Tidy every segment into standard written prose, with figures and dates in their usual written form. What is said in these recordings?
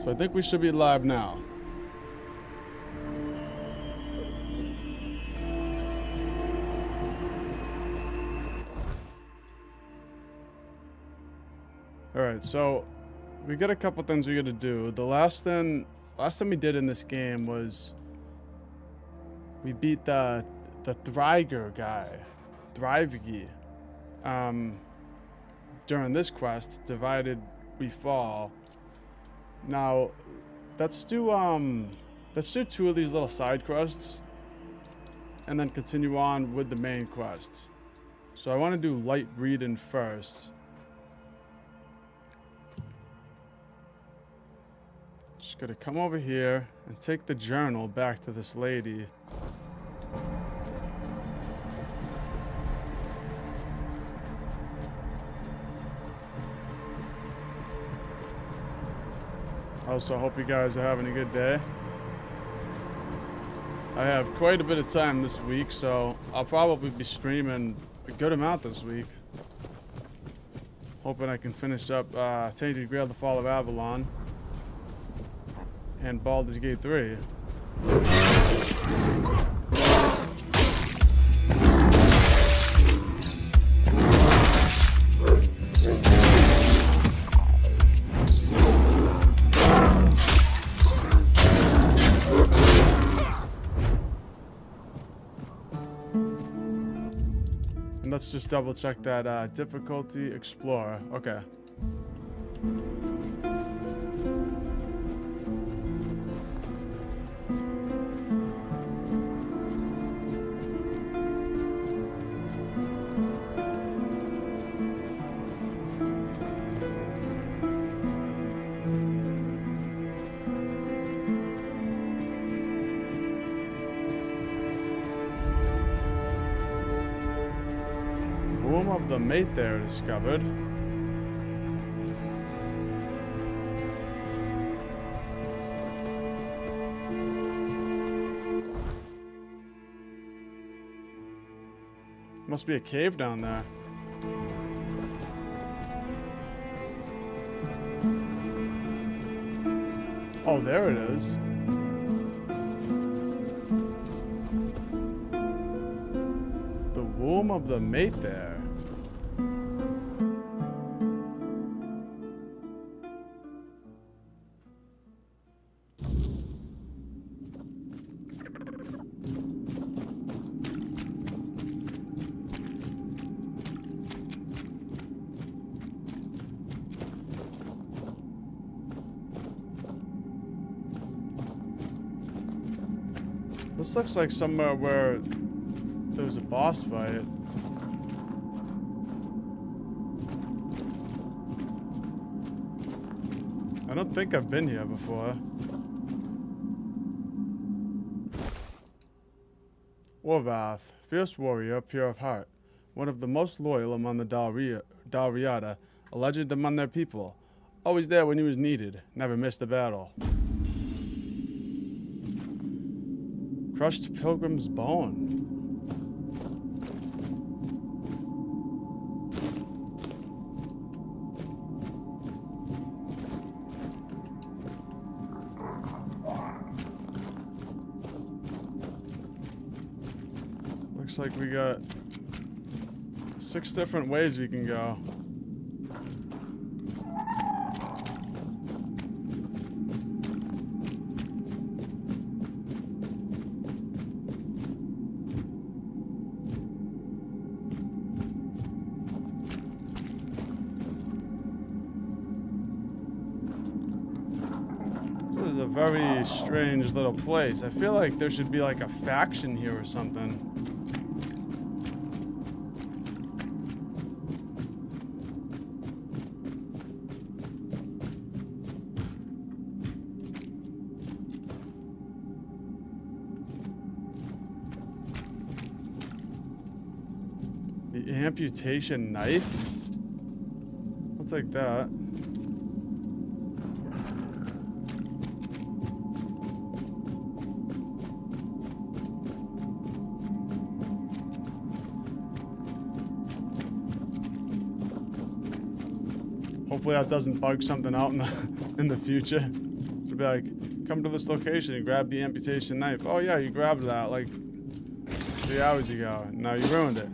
So I think we should be live now. Alright, so we got a couple things we gotta do. The last thing we did in this game was we beat the Thriger guy. Thrivegi. During this quest, Divided We Fall. Now, let's do 2 of these little side quests and then continue on with the main quest. So I want to do light reading first. Just gotta come over here and take the journal back to this lady. Also, hope you guys are having a good day. I have quite a bit of time this week, so I'll probably be streaming a good amount this week. Hoping I can finish up Tainted Grail, the Fall of Avalon, and Baldur's Gate 3. And let's just double check that difficulty Explorer. Okay. Womb of the mate there discovered. Must be a cave down there. Oh, there it is. The womb of the mate there. This looks like somewhere where there was a boss fight. I don't think I've been here before. Orvath, fierce warrior, pure of heart, one of the most loyal among the Dalriada, a legend among their people, always there when he was needed, never missed a battle. Crushed Pilgrim's Bone. Looks like we got 6 different ways we can go. This is a very strange little place. I feel like there should be like a faction here or something. The amputation knife? I'll take that. Hopefully that doesn't bug something out in the future. be like, come to this location and grab the amputation knife. Oh yeah, you grabbed that like 3 hours ago. Now you ruined it.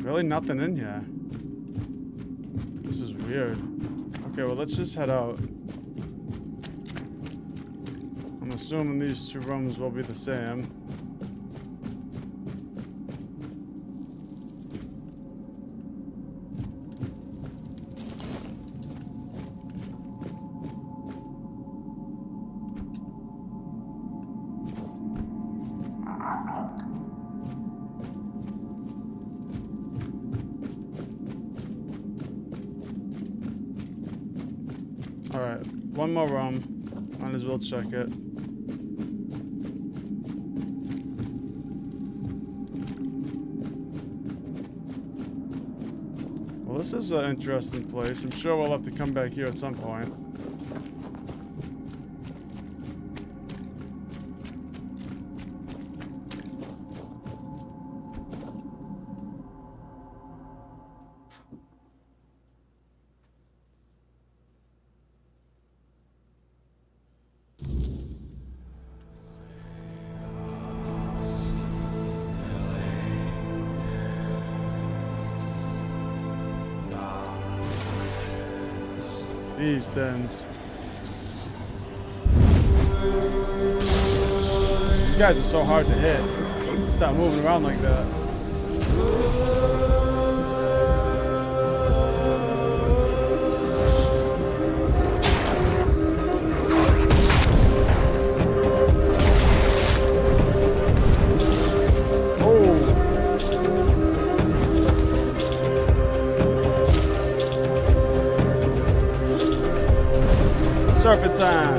Really nothing in here. This is weird. Okay, well, let's just head out. I'm assuming these 2 rooms will be the same. Alright, 1 more room. Might as well check it. Well, this is an interesting place. I'm sure we'll have to come back here at some point. These things. These guys are so hard to hit. Stop moving around like that. Serpentine.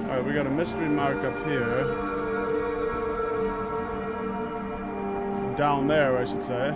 Alright, we got a mystery mark up here. Down there, I should say.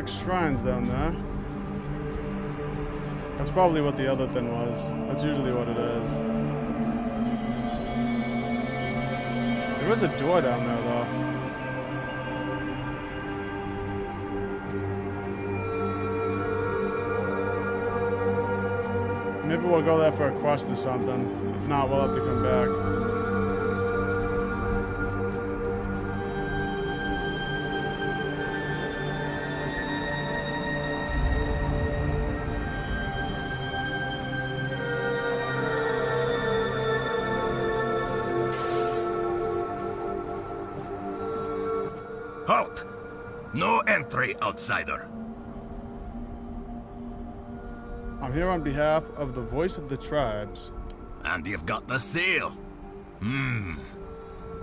Shrines down there. That's probably what the other thing was. That's usually what it is. There was a door down there, though. Maybe we'll go there for a quest or something. If not, we'll have to come back. Halt! No entry, outsider. I'm here on behalf of the voice of the tribes. And you've got the seal.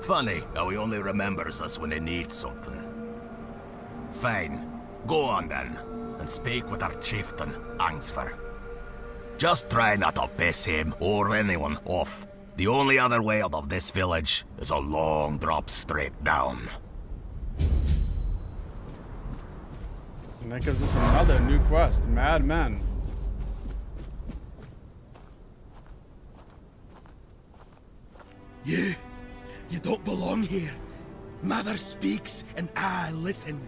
Funny how he only remembers us when he needs something. Fine. Go on then, and speak with our chieftain, Angsfer. Just try not to piss him or anyone off. The only other way out of this village is a long drop straight down. And that gives us another new quest, Mad Men. You don't belong here. Mother speaks and I listen.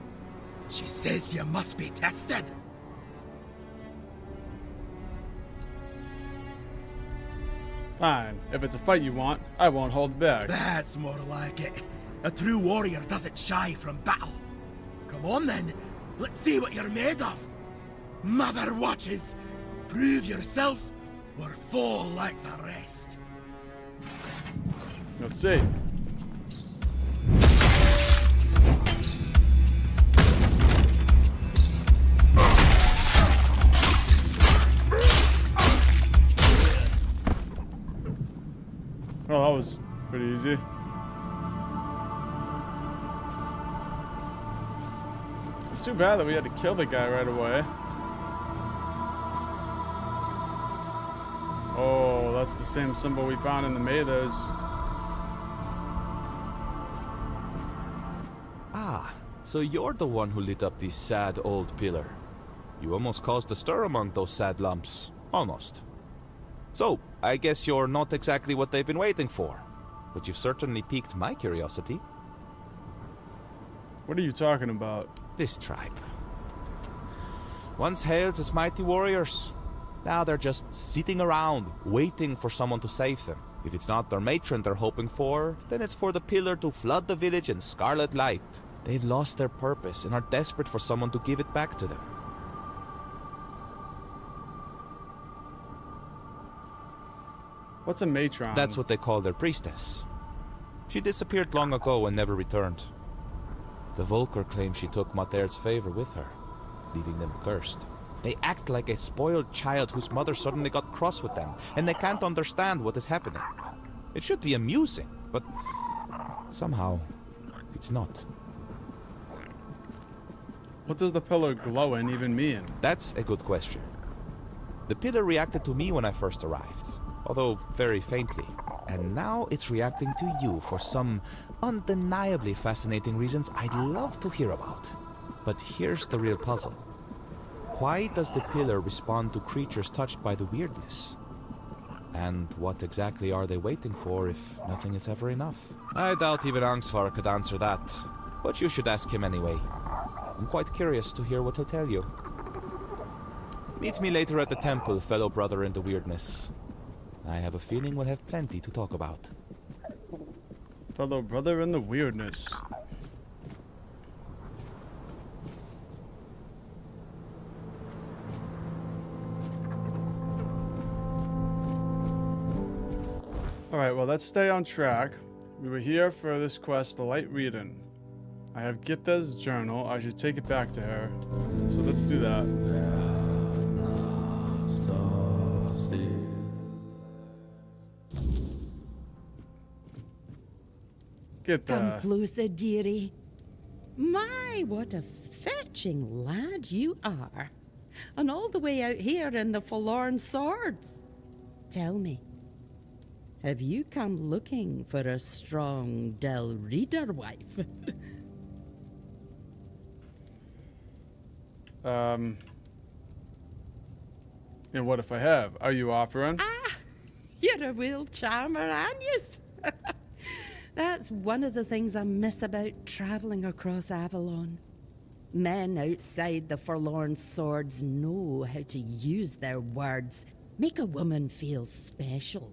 She says you must be tested. Fine. If it's a fight you want, I won't hold back. That's more like it. A true warrior doesn't shy from battle. Come on then, let's see what you're made of. Mother watches. Prove yourself, or fall like the rest. Let's see. Oh, that was pretty easy. It's too bad that we had to kill the guy right away. Oh, that's the same symbol we found in the Mathers. Ah, so you're the one who lit up this sad old pillar. You almost caused a stir among those sad lumps. Almost. So, I guess you're not exactly what they've been waiting for. But you've certainly piqued my curiosity. What are you talking about? This tribe. Once hailed as mighty warriors. Now they're just sitting around, waiting for someone to save them. If it's not their matron they're hoping for, then it's for the pillar to flood the village in scarlet light. They've lost their purpose and are desperate for someone to give it back to them. What's a matron? That's what they call their priestess. She disappeared long ago and never returned. The Volker claim she took Mater's favor with her, leaving them cursed. They act like a spoiled child whose mother suddenly got cross with them, and they can't understand what is happening. It should be amusing, but somehow it's not. What does the pillar glowing even mean? That's a good question. The pillar reacted to me when I first arrived, although very faintly. And now it's reacting to you for some undeniably fascinating reasons I'd love to hear about. But here's the real puzzle. Why does the pillar respond to creatures touched by the weirdness? And what exactly are they waiting for if nothing is ever enough? I doubt even Angsvar could answer that, but you should ask him anyway. I'm quite curious to hear what he'll tell you. Meet me later at the temple, fellow brother in the weirdness. I have a feeling we'll have plenty to talk about. Fellow brother in the weirdness. Alright, well, let's stay on track. We were here for this quest, the light reading. I have Gitta's journal. I should take it back to her. So let's do that. Gitta. Come closer, dearie. My, what a fetching lad you are. And all the way out here in the Forlorn Swords. Tell me, have you come looking for a strong Del Reader wife? And what if I have? Are you offering? Ah, you're a real charmer, aren't you? That's one of the things I miss about traveling across Avalon. Men outside the Forlorn Swords know how to use their words, make a woman feel special.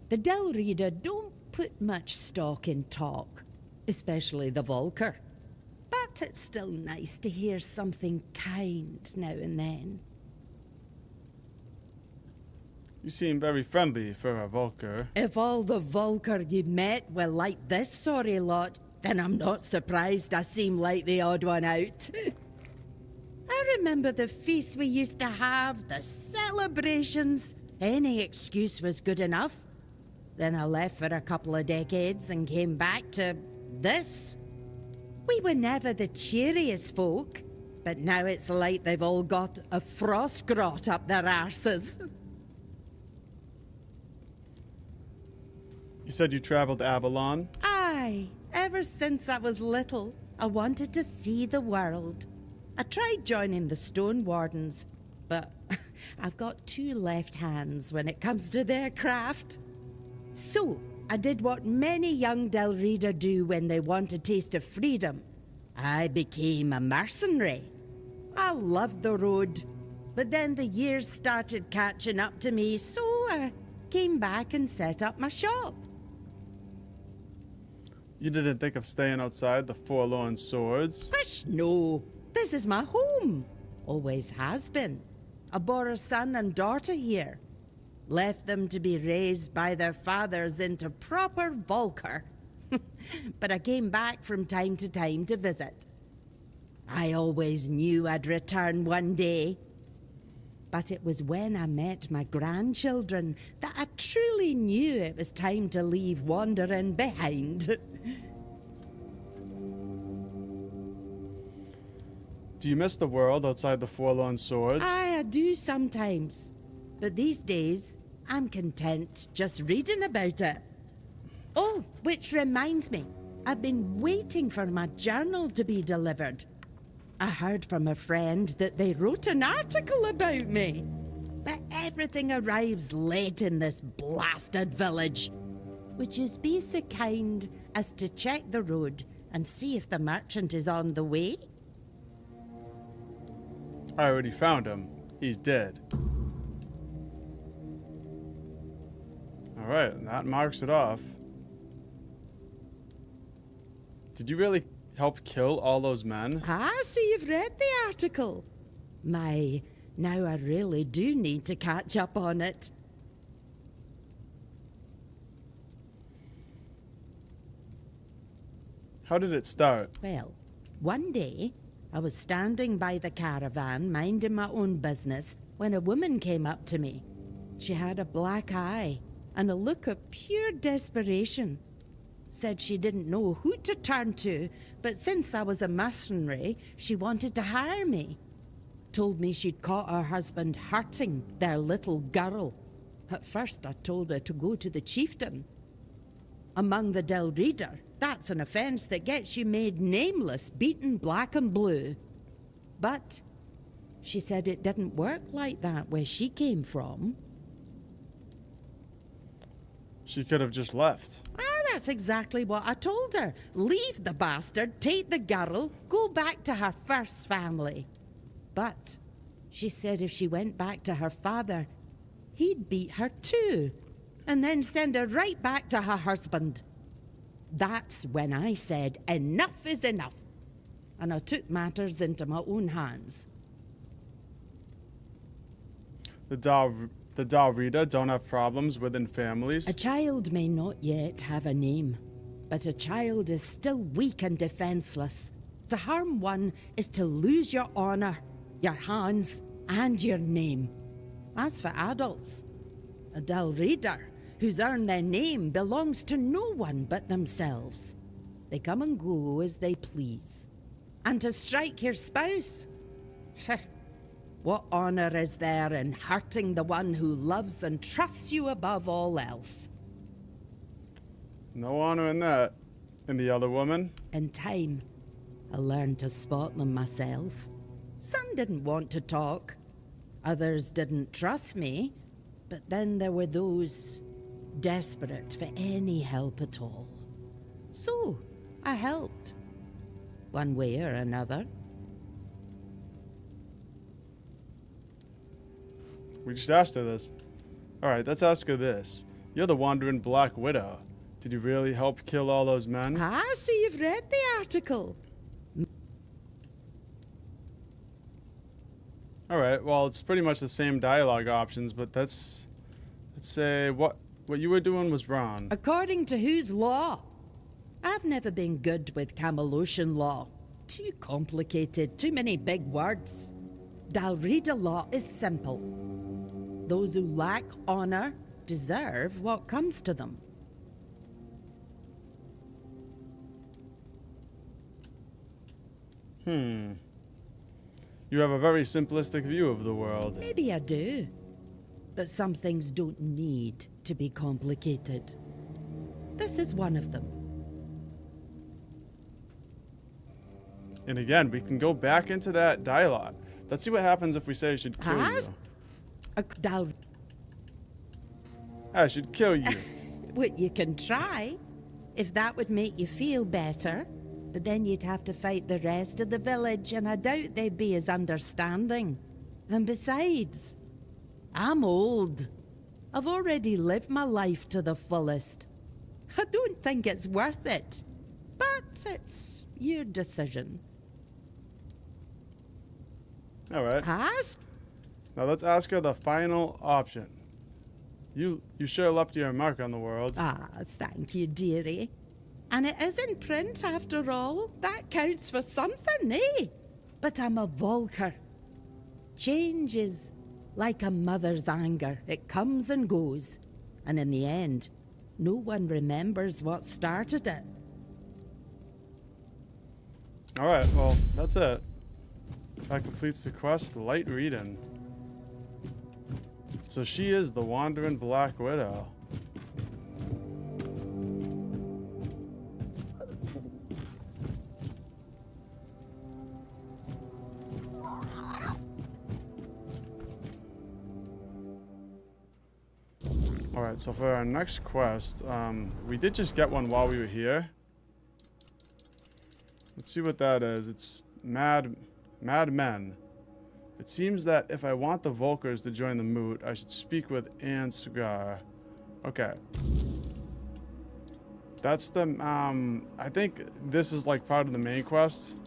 The Del Reader don't put much stock in talk, especially the Volker. But it's still nice to hear something kind now and then. You seem very friendly for a Volker. If all the Volker you met were like this sorry lot, then I'm not surprised I seem like the odd one out. I remember the feasts we used to have, the celebrations. Any excuse was good enough. Then I left for a couple of decades and came back to this. We were never the cheeriest folk, but now it's like they've all got a frost grot up their arses. You said you traveled to Avalon? Aye, ever since I was little, I wanted to see the world. I tried joining the Stone Wardens, but I've got two left hands when it comes to their craft. So, I did what many young Del Reader do when they want a taste of freedom. I became a mercenary. I loved the road, but then the years started catching up to me, so I came back and set up my shop. You didn't think of staying outside the Forlorn Swords? Hush, no. This is my home. Always has been. I bore a son and daughter here. Left them to be raised by their fathers into proper Volker. But I came back from time to time to visit. I always knew I'd return one day. But it was when I met my grandchildren that I truly knew it was time to leave wandering behind. Do you miss the world outside the Forlorn Swords? I do sometimes. But these days, I'm content just reading about it. Oh, which reminds me, I've been waiting for my journal to be delivered. I heard from a friend that they wrote an article about me. But everything arrives late in this blasted village. Would you be so kind as to check the road and see if the merchant is on the way? I already found him. He's dead. Alright, that marks it off. Did you really help kill all those men? Ah, so you've read the article. My, now I really do need to catch up on it. How did it start? Well, one day, I was standing by the caravan, minding my own business, when a woman came up to me. She had a black eye and a look of pure desperation. Said she didn't know who to turn to, but since I was a mercenary, she wanted to hire me. Told me she'd caught her husband hurting their little girl. At first, I told her to go to the chieftain. Among the Del Reader, that's an offence that gets you made nameless, beaten black and blue. But she said it didn't work like that where she came from. She could have just left. That's exactly what I told her. Leave the bastard, take the girl, go back to her first family. But she said if she went back to her father, he'd beat her too, and then send her right back to her husband. That's when I said, enough is enough, and I took matters into my own hands. The Dalrida don't have problems within families. A child may not yet have a name, but a child is still weak and defenseless. To harm one is to lose your honor, your hands, and your name. As for adults, a Dalrida who's earned their name belongs to no one but themselves. They come and go as they please. And to strike your spouse? What honor is there in hurting the one who loves and trusts you above all else? No honor in that. And the other woman? In time, I learned to spot them myself. Some didn't want to talk. Others didn't trust me. But then there were those desperate for any help at all. So, I helped. One way or another. We just asked her this. Alright, let's ask her this. You're the wandering Black Widow. Did you really help kill all those men? Ah, so you've read the article. Alright, well, it's pretty much the same dialogue options, but let's say what you were doing was wrong. According to whose law? I've never been good with Camelosian law. Too complicated, too many big words. Dalrida law is simple. Those who lack honor deserve what comes to them. You have a very simplistic view of the world. Maybe I do. But some things don't need to be complicated. This is one of them. And again, we can go back into that dialogue. Let's see what happens if we say I should kill you. I should kill you. Well, you can try, if that would make you feel better. But then you'd have to fight the rest of the village, and I doubt they'd be as understanding. And besides, I'm old. I've already lived my life to the fullest. I don't think it's worth it. but it's your decision. All right. Ask? Now let's ask her the final option. You sure left your mark on the world. Ah, thank you, dearie. And it is in print, after all. That counts for something, eh? But I'm a Volker. Change is like a mother's anger. It comes and goes. And in the end, no one remembers what started it. All right, well, that's it. That completes the quest, Light Reading. So she is the Wandering Black Widow. Alright, so for our next quest, we did just get one while we were here. Let's see what that is. It's Mad Men. It seems that if I want the Volkers to join the moot, I should speak with Ansgar. Okay. That's the, I think this is like part of the main quest.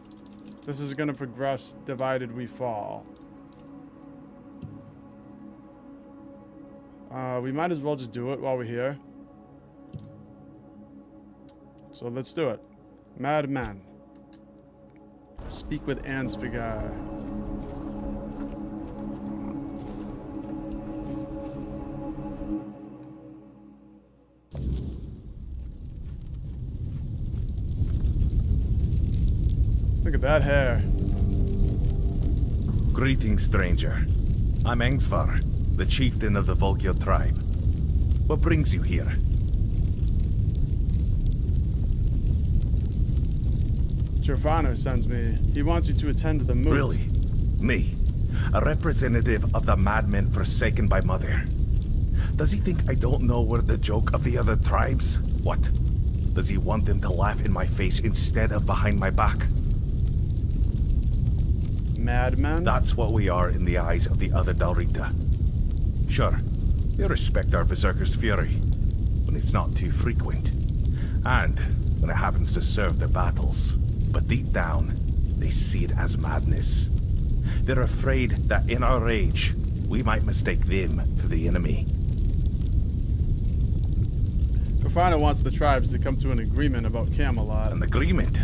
This is gonna progress, divided we fall. We might as well just do it while we're here. So let's do it. Mad Men. Speak with Ansgar. Look at that hair. Greetings, stranger. I'm Engsvar, the chieftain of the Volkio tribe. What brings you here? Gervano sends me. He wants you to attend the moot. Really? Me? A representative of the madmen forsaken by Mother? Does he think I don't know we're the joke of the other tribes? What? Does he want them to laugh in my face instead of behind my back? Madmen? That's what we are in the eyes of the other Dalrita. Sure, they respect our berserker's fury, when it's not too frequent, and when it happens to serve their battles. But deep down, they see it as madness. They're afraid that in our rage, we might mistake them for the enemy. Gervano wants the tribes to come to an agreement about Camelot. An agreement?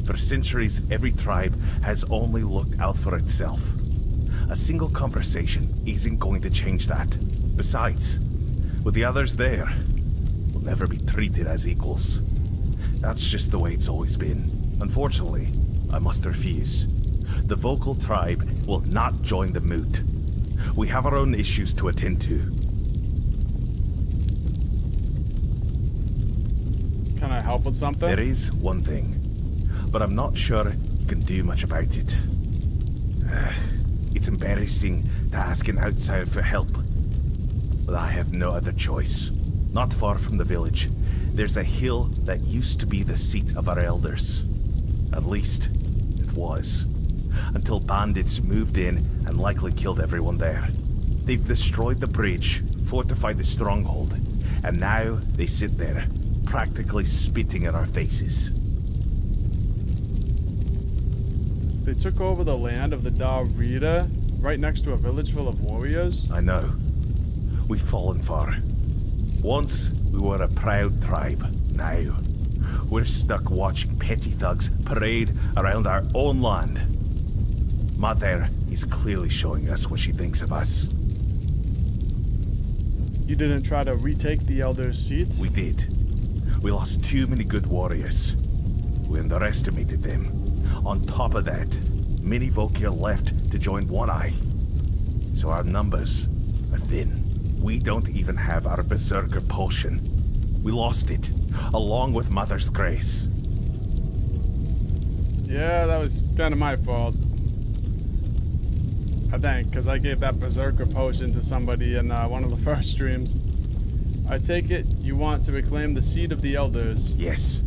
For centuries, every tribe has only looked out for itself. A single conversation isn't going to change that. Besides, with the others there, we'll never be treated as equals. That's just the way it's always been. Unfortunately, I must refuse. The vocal tribe will not join the moot. We have our own issues to attend to. Can I help with something? There is one thing, but I'm not sure you can do much about it. It's embarrassing to ask an outsider for help, but I have no other choice. Not far from the village, there's a hill that used to be the seat of our elders. At least, it was. Until bandits moved in and likely killed everyone there. They've destroyed the bridge, fortified the stronghold, and now they sit there, practically spitting in our faces. They took over the land of the Dalrita, right next to a village full of warriors. I know. We've fallen far. Once, we were a proud tribe. Now, we're stuck watching petty thugs parade around our own land. Mother is clearly showing us what she thinks of us. You didn't try to retake the elders' seats? We did. We lost too many good warriors. We underestimated them. On top of that, many Volkir left to join One Eye. So our numbers are thin. We don't even have our Berserker potion. We lost it, along with Mother's grace. Yeah, that was kind of my fault. I think, because I gave that Berserker potion to somebody in one of the first streams. I take it you want to reclaim the seat of the elders. Yes,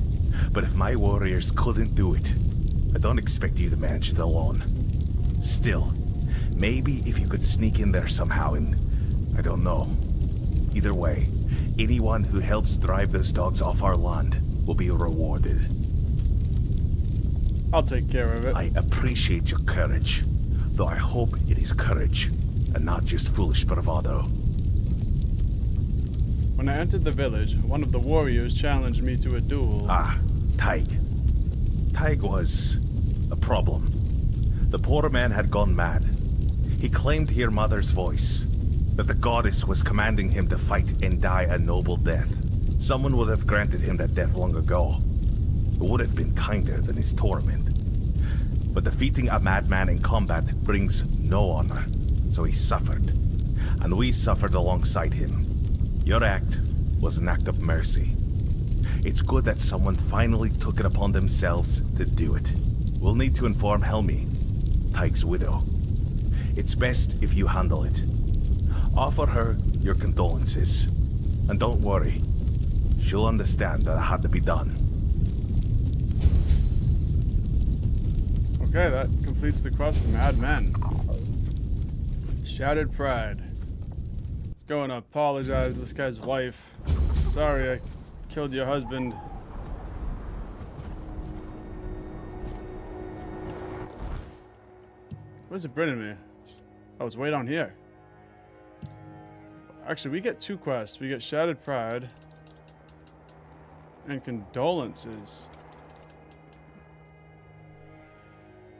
but if my warriors couldn't do it, I don't expect you to manage it alone. Still, maybe if you could sneak in there somehow and... I don't know. Either way, anyone who helps drive those dogs off our land will be rewarded. I'll take care of it. I appreciate your courage, though I hope it is courage and not just foolish bravado. When I entered the village, one of the warriors challenged me to a duel. Ah, Tig. Tig was a problem. The poor man had gone mad. He claimed to hear Mother's voice, that the goddess was commanding him to fight and die a noble death. Someone would have granted him that death long ago. It would have been kinder than his torment. But defeating a madman in combat brings no honor, so he suffered. And we suffered alongside him. Your act was an act of mercy. It's good that someone finally took it upon themselves to do it. We'll need to inform Helmi, Tig's widow. It's best if you handle it. Offer her your condolences. And don't worry, she'll understand that it had to be done. Okay, that completes the quest, Mad Men. Shattered Pride. Let's go and apologize to this guy's wife. Sorry I killed your husband. Where's it bringing me? Oh, it's way down here. Actually, we get two quests. We get Shattered Pride and Condolences.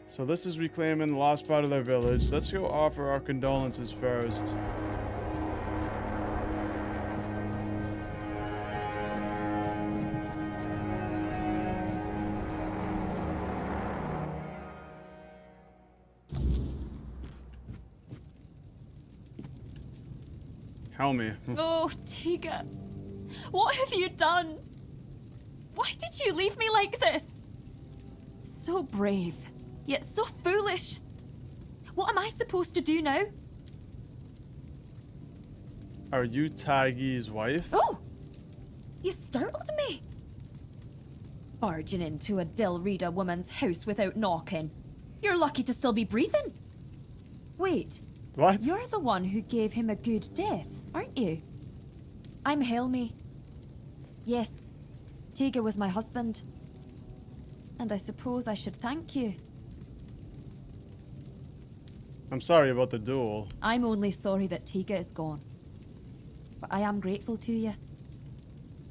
So this is reclaiming the lost part of their village. Let's go offer our condolences first. Helmi. Oh, Tiga. What have you done? Why did you leave me like this? So brave, yet so foolish. What am I supposed to do now? Are you Taigi's wife? Oh! You startled me. Barging into a Dilrida woman's house without knocking. You're lucky to still be breathing. Wait. What? You're the one who gave him a good death, aren't you? I'm Helmi. Yes, Tiga was my husband. And I suppose I should thank you. I'm sorry about the duel. I'm only sorry that Tiga is gone. But I am grateful to you.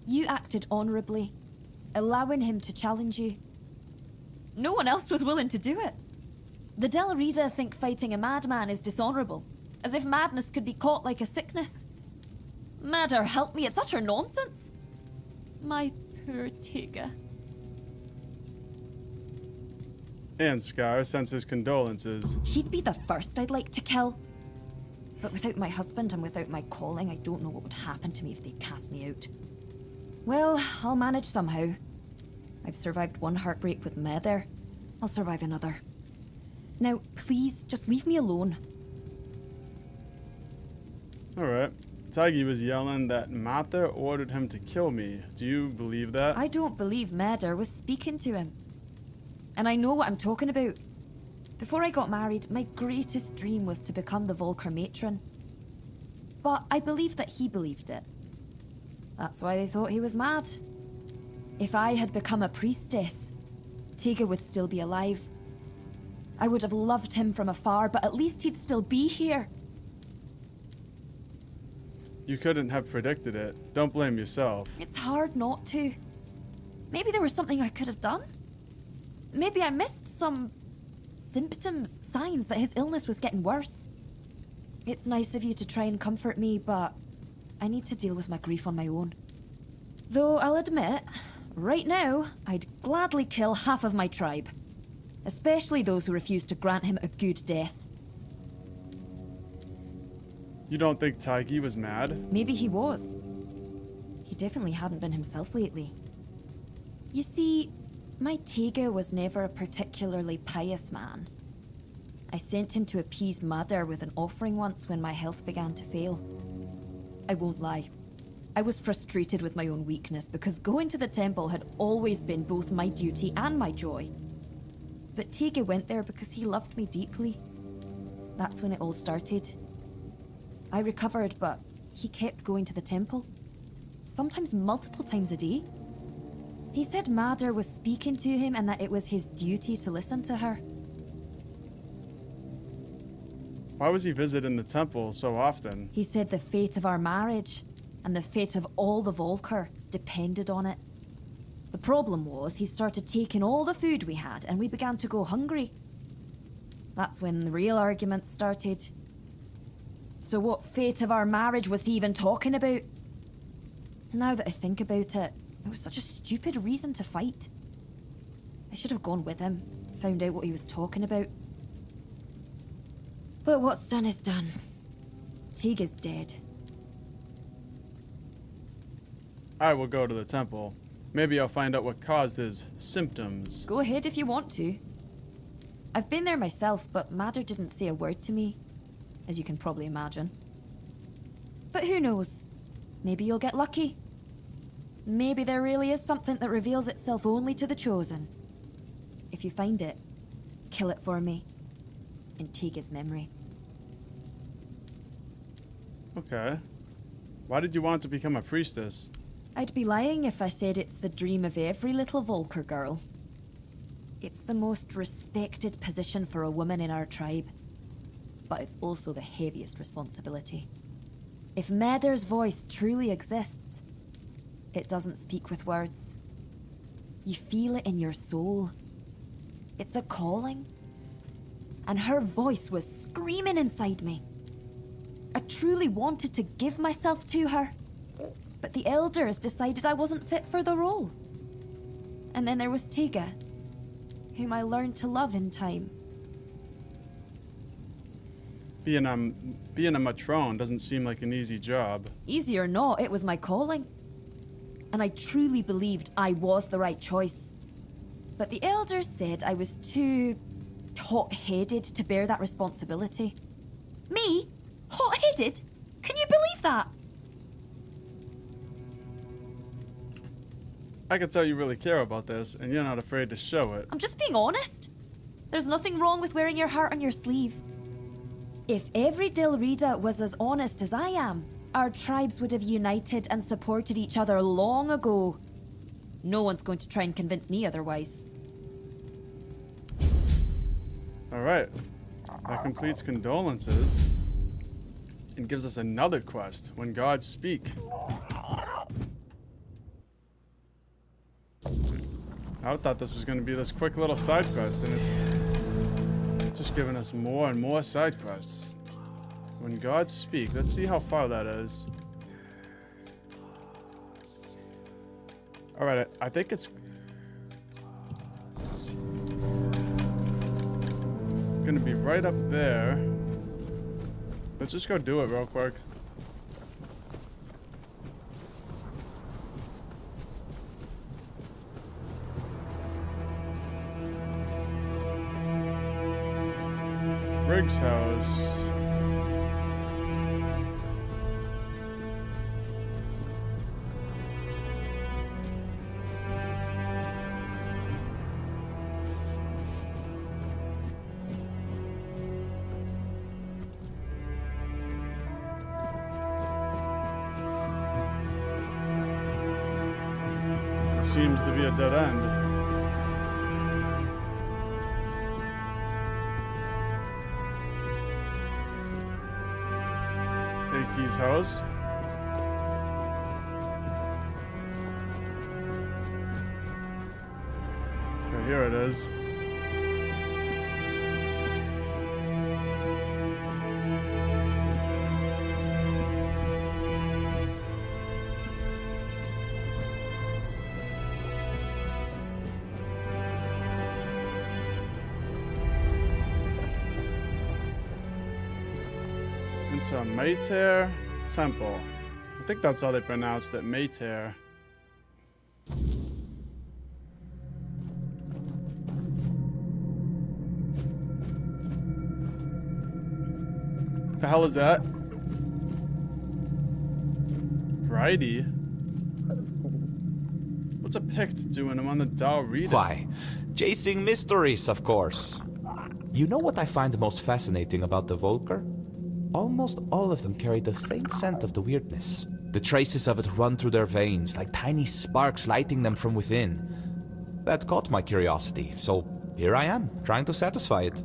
You acted honorably, allowing him to challenge you. No one else was willing to do it. The Dilrida think fighting a madman is dishonorable, as if madness could be caught like a sickness. Madder, help me, it's utter nonsense. My poor Tiga. And Scar sends his condolences. He'd be the first I'd like to kill. But without my husband and without my calling, I don't know what would happen to me if they cast me out. Well, I'll manage somehow. I've survived one heartbreak with Mother. I'll survive another. Now, please, just leave me alone. Alright. Taigi was yelling that Mata ordered him to kill me. Do you believe that? I don't believe Mother was speaking to him. And I know what I'm talking about. Before I got married, my greatest dream was to become the Volker matron. But I believe that he believed it. That's why they thought he was mad. If I had become a priestess, Tiga would still be alive. I would have loved him from afar, but at least he'd still be here. You couldn't have predicted it. Don't blame yourself. It's hard not to. Maybe there was something I could have done. Maybe I missed some symptoms, signs that his illness was getting worse. It's nice of you to try and comfort me, but I need to deal with my grief on my own. Though I'll admit, right now, I'd gladly kill half of my tribe. Especially those who refuse to grant him a good death. You don't think Taigi was mad? Maybe he was. He definitely hadn't been himself lately. You see, my Tiga was never a particularly pious man. I sent him to appease Mother with an offering once when my health began to fail. I won't lie. I was frustrated with my own weakness because going to the temple had always been both my duty and my joy. But Tiga went there because he loved me deeply. That's when it all started. I recovered, but he kept going to the temple. Sometimes multiple times a day. He said Madder was speaking to him and that it was his duty to listen to her. Why was he visiting the temple so often? He said the fate of our marriage and the fate of all the Volker depended on it. The problem was he started taking all the food we had and we began to go hungry. That's when the real arguments started. So what fate of our marriage was he even talking about? Now that I think about it, it was such a stupid reason to fight. I should have gone with him, found out what he was talking about. But what's done is done. Teague is dead. I will go to the temple. Maybe I'll find out what caused his symptoms. Go ahead if you want to. I've been there myself, but Madder didn't say a word to me, as you can probably imagine. But who knows? Maybe you'll get lucky. Maybe there really is something that reveals itself only to the chosen. If you find it, kill it for me. And take his memory. Okay. Why did you want to become a priestess? I'd be lying if I said it's the dream of every little Volker girl. It's the most respected position for a woman in our tribe. But it's also the heaviest responsibility. If Madder's voice truly exists, it doesn't speak with words. You feel it in your soul. It's a calling. And her voice was screaming inside me. I truly wanted to give myself to her. But the elders decided I wasn't fit for the role. And then there was Tega, whom I learned to love in time. Being a matrone doesn't seem like an easy job. Easy or not, it was my calling. And I truly believed I was the right choice. But the elders said I was too hot-headed to bear that responsibility. Me? Hot-headed? Can you believe that? I can tell you really care about this, and you're not afraid to show it. I'm just being honest. There's nothing wrong with wearing your heart on your sleeve. If every Dilrida was as honest as I am, our tribes would have united and supported each other long ago. No one's going to try and convince me otherwise. Alright. That completes condolences. And gives us another quest. When gods speak. I thought this was going to be this quick little side quest, and it's just giving us more and more side quests. When gods speak. Let's see how far that is. Alright, I think it's gonna be right up there. Let's just go do it real quick. Frigg's house. Seems to be a dead end. Akey's house. Okay, here it is. Into Mayter Temple. I think that's how they pronounced it, Mayter. The hell is that? Bridie? What's a Pict doing? I'm on the Dalrida. Why? Chasing mysteries, of course. You know what I find most fascinating about the Volker? Almost all of them carry the faint scent of the weirdness. The traces of it run through their veins, like tiny sparks lighting them from within. That caught my curiosity, so here I am, trying to satisfy it.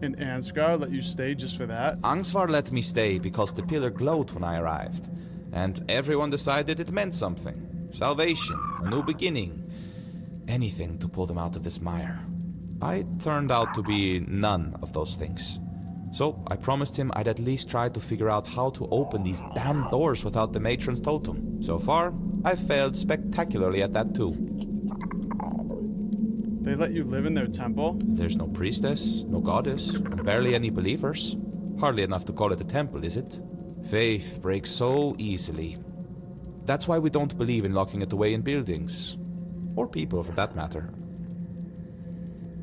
And Ansgar let you stay just for that? Angsvar let me stay because the pillar glowed when I arrived, and everyone decided it meant something. Salvation, a new beginning, anything to pull them out of this mire. I turned out to be none of those things. So I promised him I'd at least try to figure out how to open these damn doors without the matron's totem. So far, I've failed spectacularly at that too. They let you live in their temple? There's no priestess, no goddess, and barely any believers. Hardly enough to call it a temple, is it? Faith breaks so easily. That's why we don't believe in locking it away in buildings. Or people, for that matter.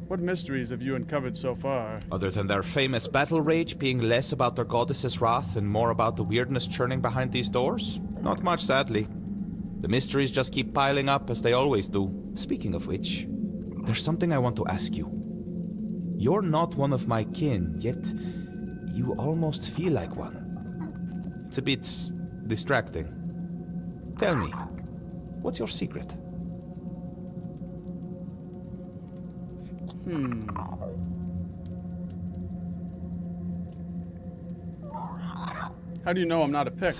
What mysteries have you uncovered so far? Other than their famous battle rage being less about their goddess's wrath and more about the weirdness churning behind these doors? Not much, sadly. The mysteries just keep piling up, as they always do. Speaking of which, there's something I want to ask you. You're not one of my kin, yet you almost feel like one. It's a bit distracting. Tell me, what's your secret? How do you know I'm not a Pict?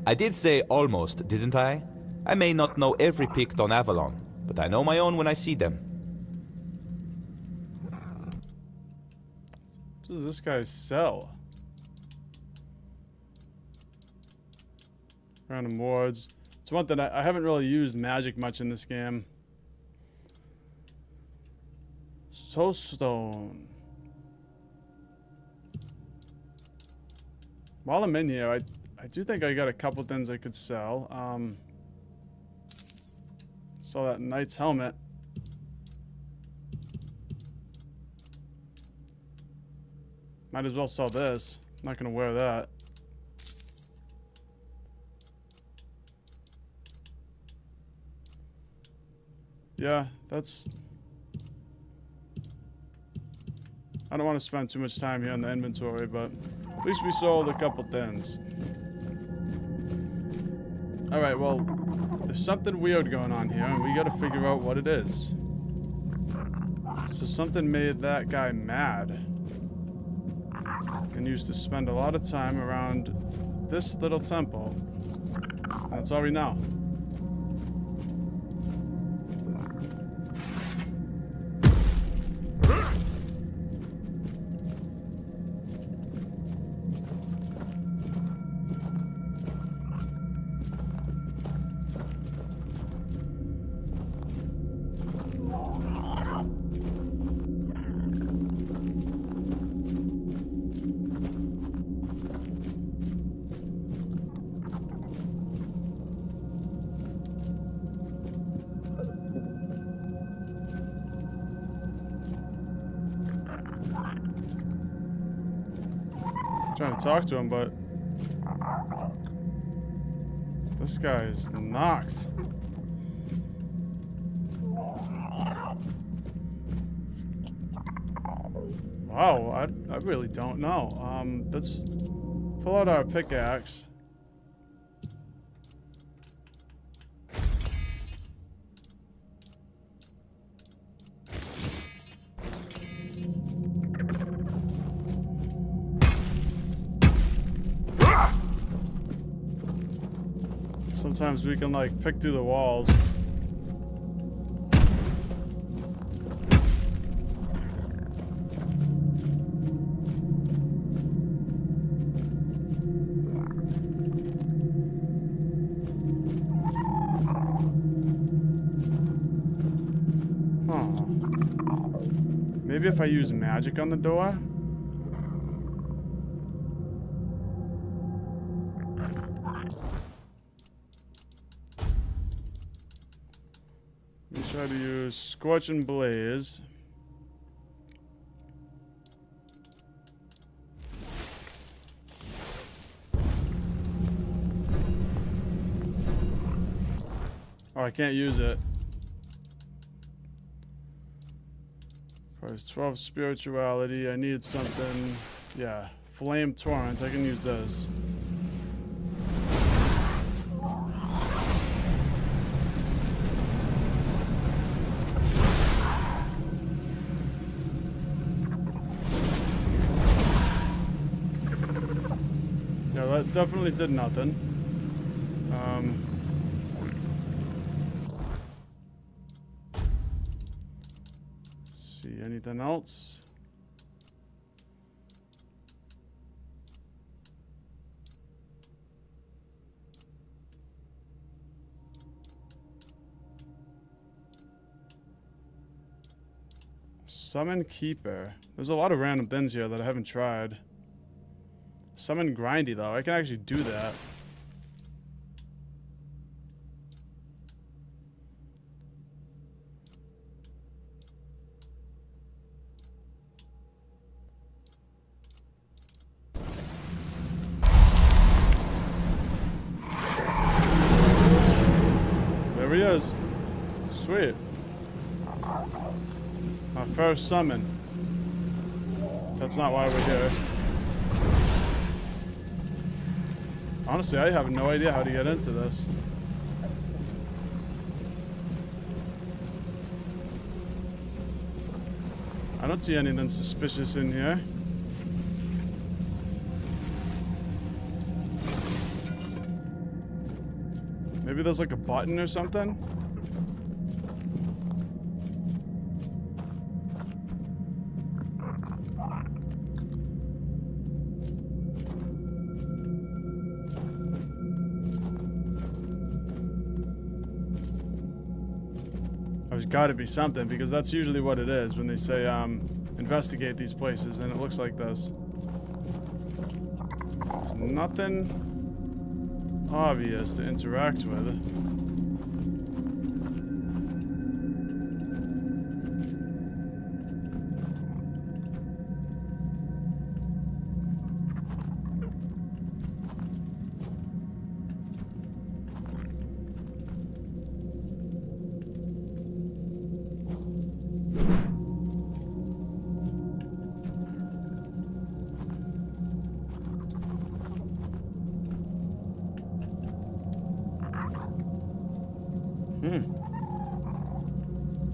I did say almost, didn't I? I may not know every Pict on Avalon, but I know my own when I see them. What does this guy sell? Random wards. It's one thing I haven't really used magic much in this game. Soulstone. While I'm in here, I do think I got a couple things I could sell. Saw that knight's helmet. Might as well sell this. I'm not gonna wear that. Yeah, that's... I don't want to spend too much time here on the inventory, but at least we sold a couple things. Alright, well, there's something weird going on here, and we gotta figure out what it is. So something made that guy mad. And used to spend a lot of time around this little temple. And that's all we know. Trying to talk to him, but this guy is knocked. Wow, I really don't know. Let's pull out our pickaxe. Sometimes we can like pick through the walls. Huh. Maybe if I use magic on the door? Try to use Scorch and Blaze. Oh, I can't use it. Price 12 spirituality. I need something. Yeah, Flame Torrent. I can use this. definitely did nothing. Let's see, anything else? Summon Keeper. There's a lot of random things here that I haven't tried. Summon Grindy, though. I can actually do that. There he is. Sweet. My first summon. That's not why we're here. Honestly, I have no idea how to get into this. I don't see anything suspicious in here. Maybe there's like a button or something? There's got to be something, because that's usually what it is when they say investigate these places, and it looks like this. There's nothing obvious to interact with.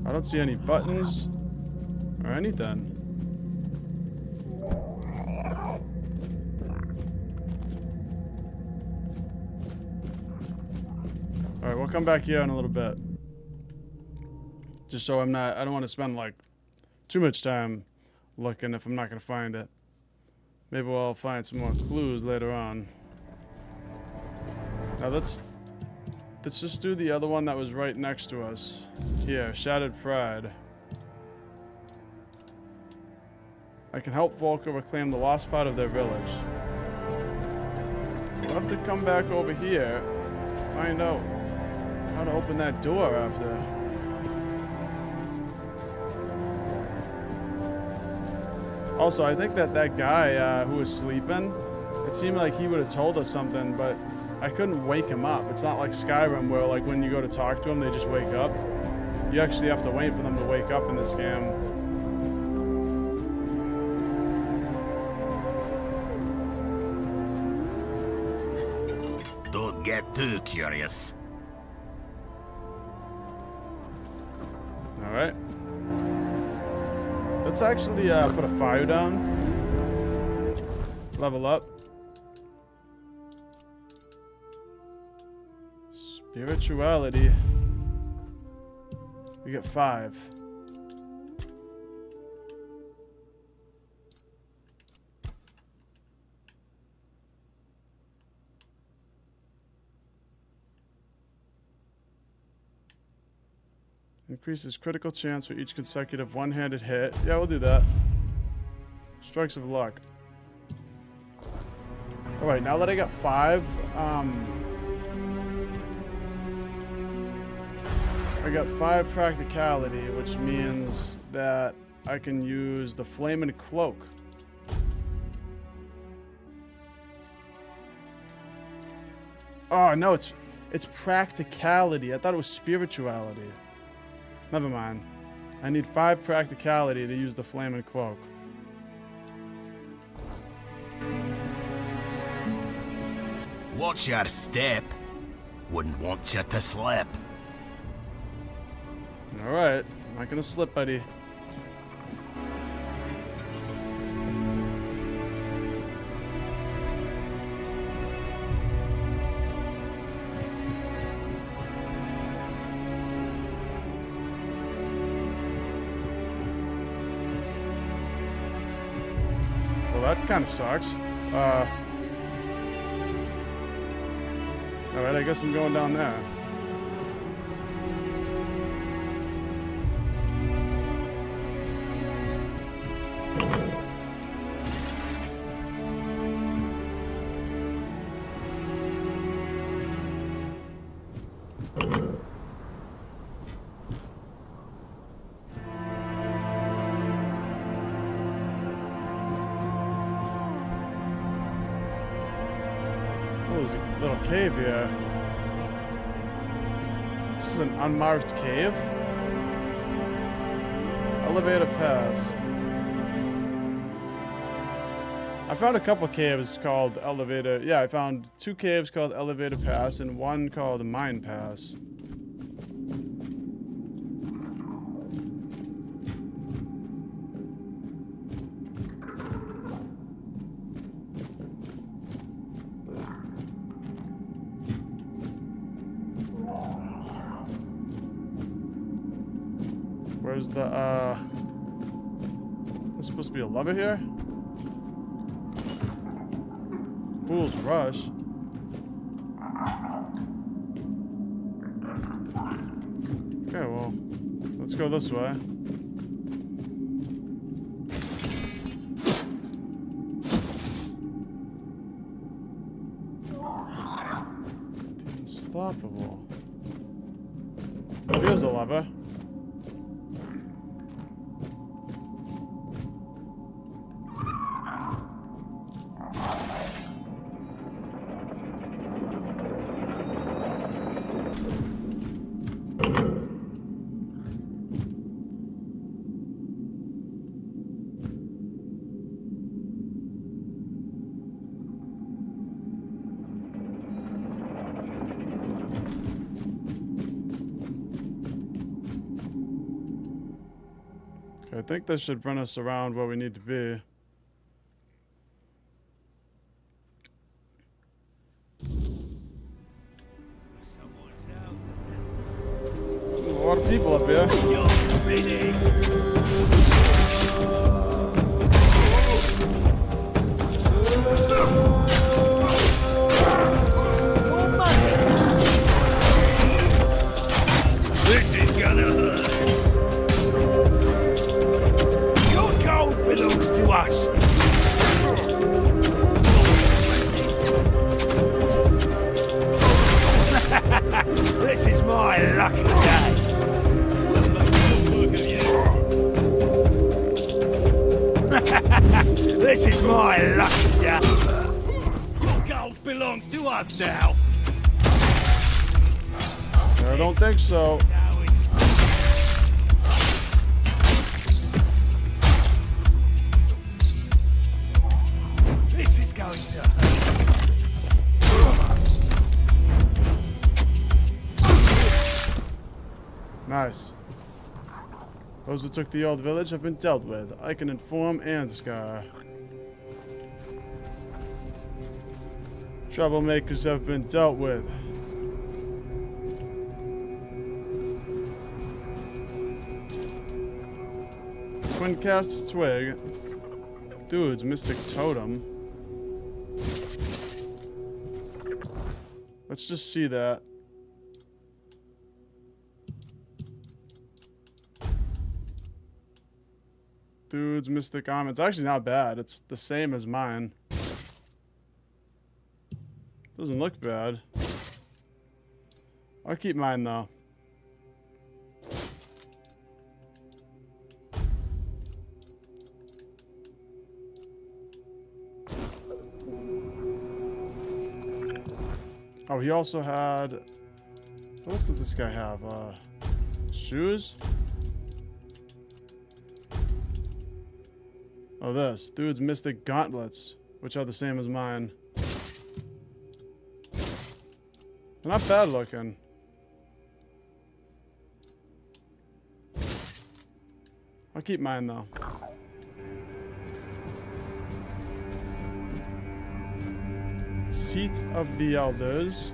I don't see any buttons or anything. Alright, we'll come back here in a little bit. Just so I don't want to spend like too much time looking if I'm not going to find it. Maybe we'll find some more clues later on. Now let's just do the other one that was right next to us. Here, Shattered Pride. I can help Volker reclaim the lost part of their village. We'll have to come back over here, find out how to open that door after. Also, I think that guy who was sleeping, it seemed like he would have told us something, but I couldn't wake him up. It's not like Skyrim where like when you go to talk to them, they just wake up. You actually have to wait for them to wake up in this game. Don't get too curious. Alright. Let's actually put a fire down. Level up. Spirituality. We get 5. Increases critical chance for each consecutive one-handed hit. Yeah, we'll do that. Strikes of luck. Alright, now that I got 5, I got 5 practicality, which means that I can use the Flaming Cloak. Oh, no, it's practicality. I thought it was spirituality. Never mind. I need 5 practicality to use the Flaming Cloak. Watch your step. Wouldn't want you to slip. Alright, I'm not gonna slip, buddy. that kind of sucks. Alright, I guess I'm going down there. There's a little cave here. This is an unmarked cave. Elevator pass. I found a couple caves called elevator. Yeah, I found 2 caves called elevator pass and 1 called mine pass. Where's the, there's supposed to be a lever here? Fool's Rush. Okay, well, let's go this way. Unstoppable. Oh, here's the lever. I think this should run us around where we need to be. There's a lot of people up here. This is gonna hurt. Your gold belongs to us. This is my lucky day. We'll make short work of you. This is my lucky day. Your gold belongs to us now. I don't think so. This is going to hurt. Nice. Those who took the old village have been dealt with. I can inform Ansgar. Troublemakers have been dealt with. Twin cast twig. Dude's mystic totem. Let's just see that. Dude's mystic arm. It's actually not bad. It's the same as mine. Doesn't look bad. I'll keep mine though. Oh, he also had... What else did this guy have? Shoes? Oh, this. Dude's mystic gauntlets, which are the same as mine. They're not bad looking. I'll keep mine though. Seat of the Elders.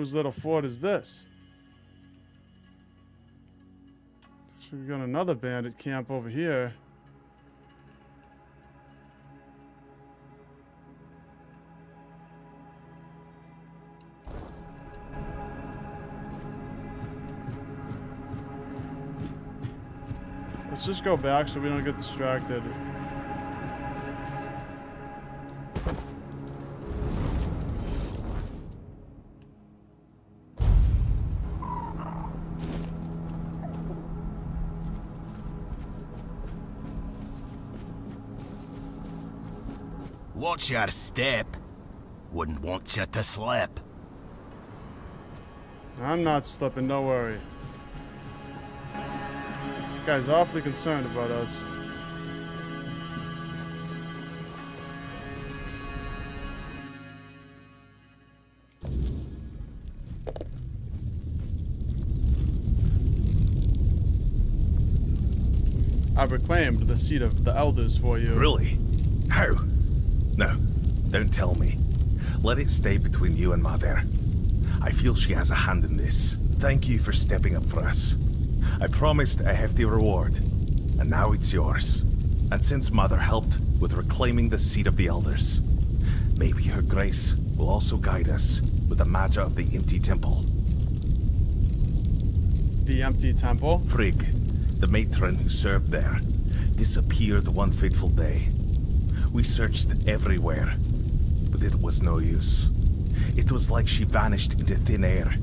Whose little fort is this? So we got another bandit camp over here. Let's just go back so we don't get distracted. Watch your step. Wouldn't want you to slip. I'm not slipping, don't worry. Guy's awfully concerned about us. I've reclaimed the seat of the elders for you. Really? How? No, don't tell me. Let it stay between you and Mother. I feel she has a hand in this. Thank you for stepping up for us. I promised a hefty reward, and now it's yours. And since Mother helped with reclaiming the seat of the elders, maybe her grace will also guide us with the matter of the empty temple. The empty temple? Frigg, the matron who served there, disappeared one fateful day. We searched everywhere, but it was no use. It was like she vanished into thin air.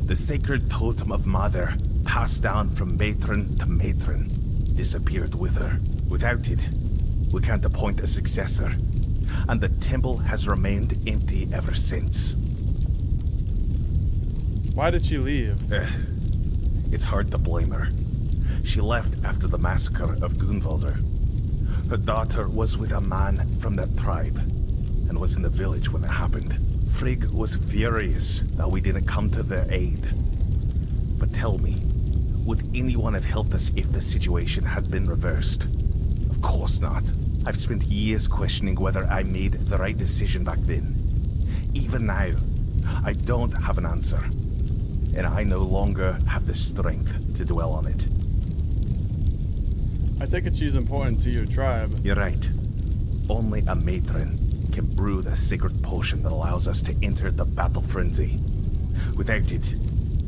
The sacred totem of Mother, passed down from matron to matron, disappeared with her. Without it, we can't appoint a successor, and the temple has remained empty ever since. Why did she leave? It's hard to blame her. She left after the massacre of Gunvalder. Her daughter was with a man from that tribe, and was in the village when it happened. Frigg was furious that we didn't come to their aid. But tell me, would anyone have helped us if the situation had been reversed? Of course not. I've spent years questioning whether I made the right decision back then. Even now, I don't have an answer. And I no longer have the strength to dwell on it. I take it she's important to your tribe. You're right. Only a matron can brew the sacred potion that allows us to enter the battle frenzy. Without it,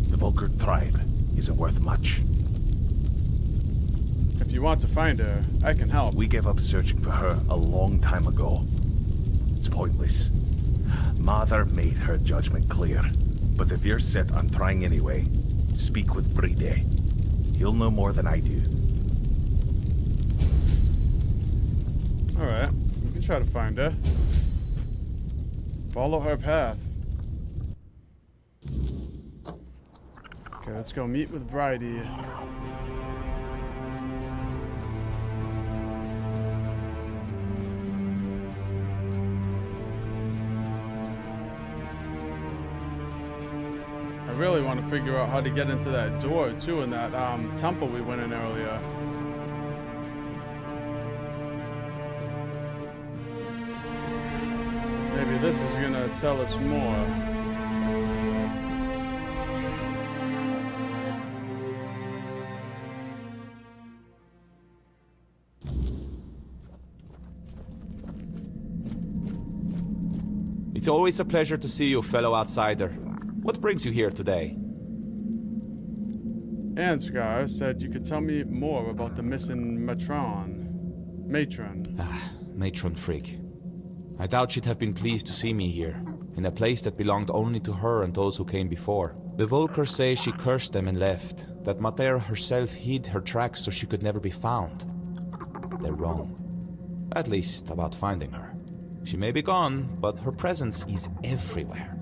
the Volker tribe isn't worth much. If you want to find her, I can help. We gave up searching for her a long time ago. It's pointless. Mother made her judgment clear. But if you're set on trying anyway, speak with Bride. He'll know more than I do. Alright, we can try to find her. Follow her path. Okay, let's go meet with Bridie. I really want to figure out how to get into that door too in that temple we went in earlier. Maybe this is gonna tell us more. It's always a pleasure to see you, fellow outsider. What brings you here today? Ansgar said you could tell me more about the missing matron. Matron Frigg. I doubt she'd have been pleased to see me here, in a place that belonged only to her and those who came before. The Volkers say she cursed them and left, that Mater herself hid her tracks so she could never be found. They're wrong. At least about finding her. She may be gone, but her presence is everywhere.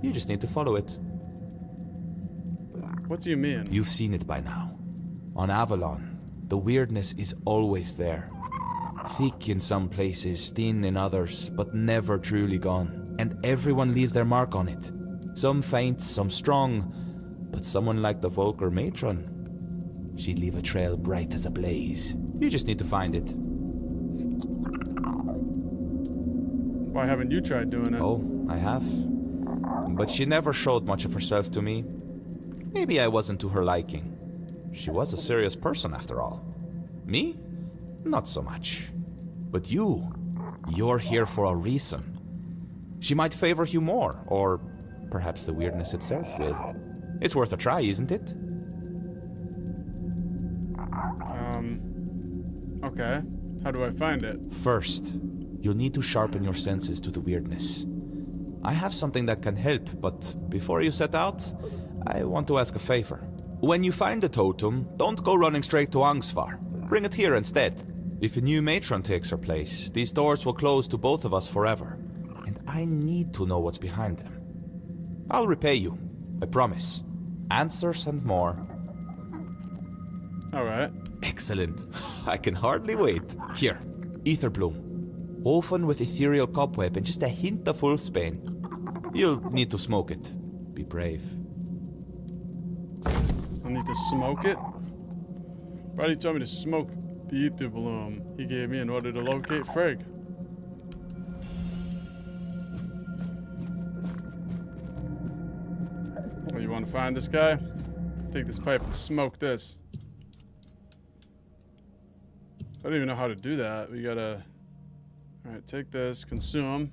You just need to follow it. What do you mean? You've seen it by now. On Avalon, the weirdness is always there. Thick in some places, thin in others, but never truly gone. And everyone leaves their mark on it. Some faint, some strong, but someone like the Volker matron, she'd leave a trail bright as a blaze. You just need to find it. Why haven't you tried doing it? Oh, I have. but she never showed much of herself to me. Maybe I wasn't to her liking. She was a serious person after all. Me? Not so much. But you're here for a reason. She might favor you more, or perhaps the weirdness itself will. It's worth a try, isn't it? Okay. How do I find it? First, you'll need to sharpen your senses to the weirdness. I have something that can help, but before you set out, I want to ask a favor. When you find the totem, don't go running straight to Angsvar. Bring it here instead. If a new matron takes her place, these doors will close to both of us forever. And I need to know what's behind them. I'll repay you, I promise. Answers and more. Alright. Excellent. I can hardly wait. Here, ether bloom. Woven with ethereal cobweb and just a hint of wolfsbane. You'll need to smoke it. Be brave. I need to smoke it? Brady told me to smoke the ether bloom he gave me in order to locate Frigg. Oh, you want to find this guy? Take this pipe and smoke this. I don't even know how to do that. We gotta... Alright, take this, consume.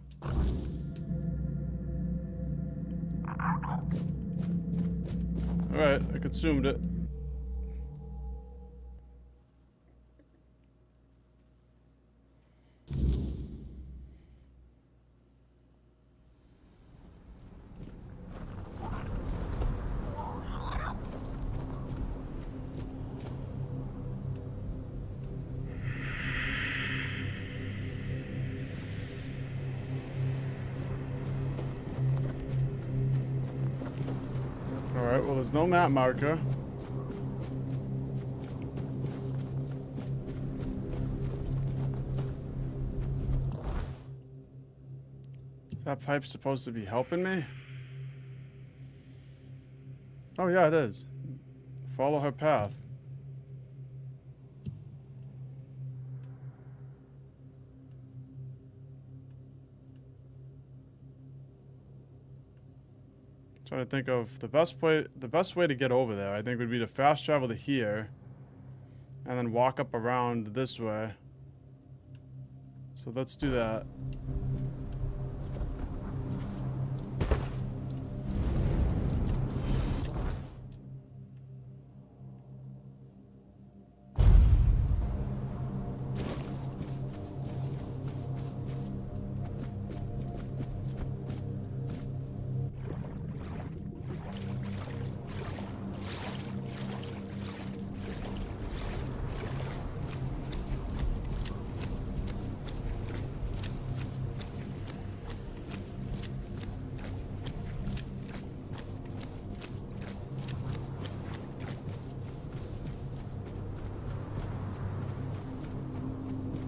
Alright, I consumed it. Alright, well there's no map marker. Is that pipe supposed to be helping me? Oh yeah, it is. Follow her path. Trying to think of the best way to get over there. I think would be to fast travel to here and then walk up around this way. So let's do that.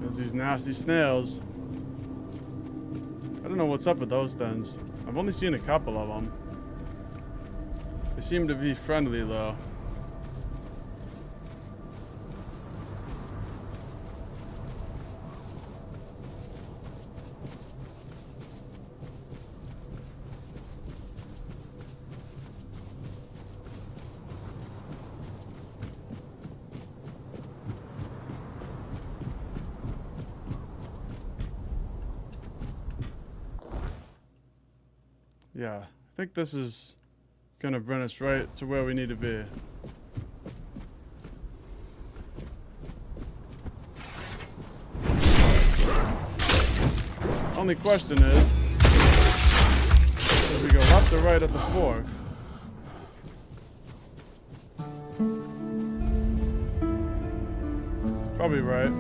There's these nasty snails. I don't know what's up with those things. I've only seen a couple of them. They seem to be friendly though. Yeah, I think this is gonna bring us right to where we need to be. Only question is, do we go left or right at the fork? Probably right.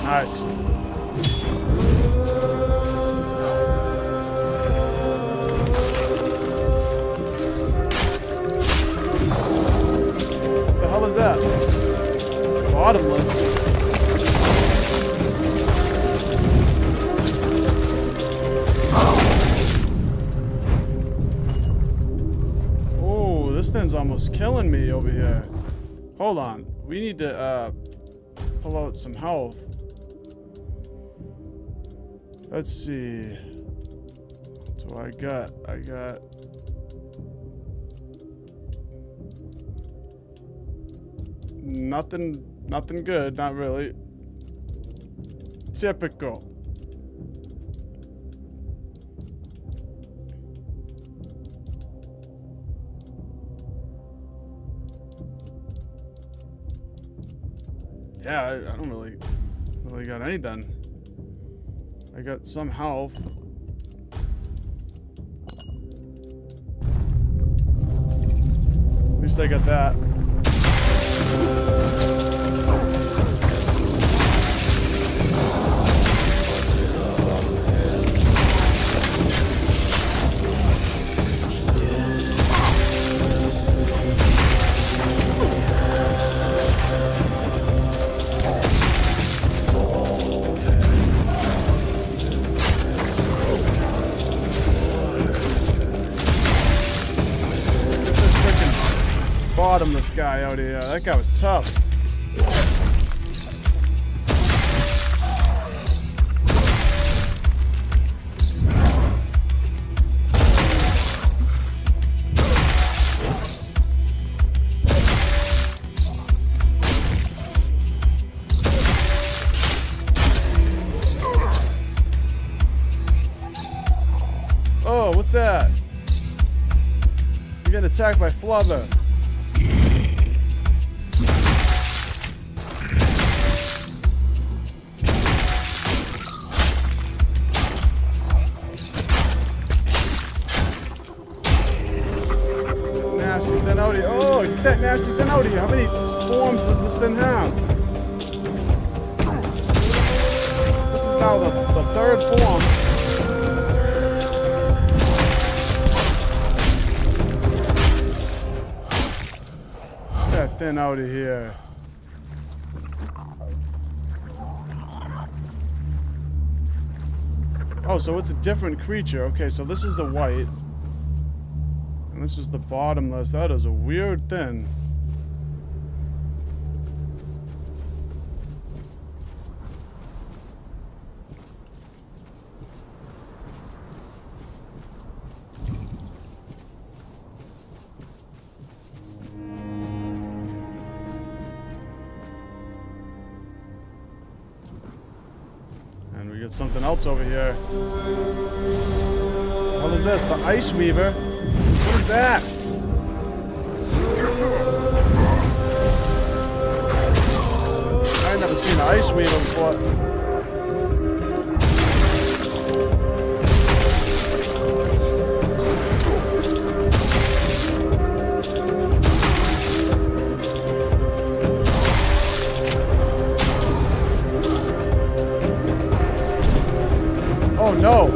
Nice. almost killing me over here. Hold on. We need to pull out some health. Let's see. What do I got? I got... Nothing good, not really. Typical. Yeah, I don't really got anything. I got some health. At least I got that. Bottomless guy out here. That guy was tough. Oh, what's that? You're getting attacked by Flubber. Oh, get that nasty thing out of here. How many forms does this thing have? This is now the third form. Get that thing out of here. Oh, so it's a different creature. Okay, so this is the white. And this is the bottomless. That is a weird thing. And we get something else over here. What is this? The Ice Weaver? What is that? I've never seen an Ice Weaver before. Oh no!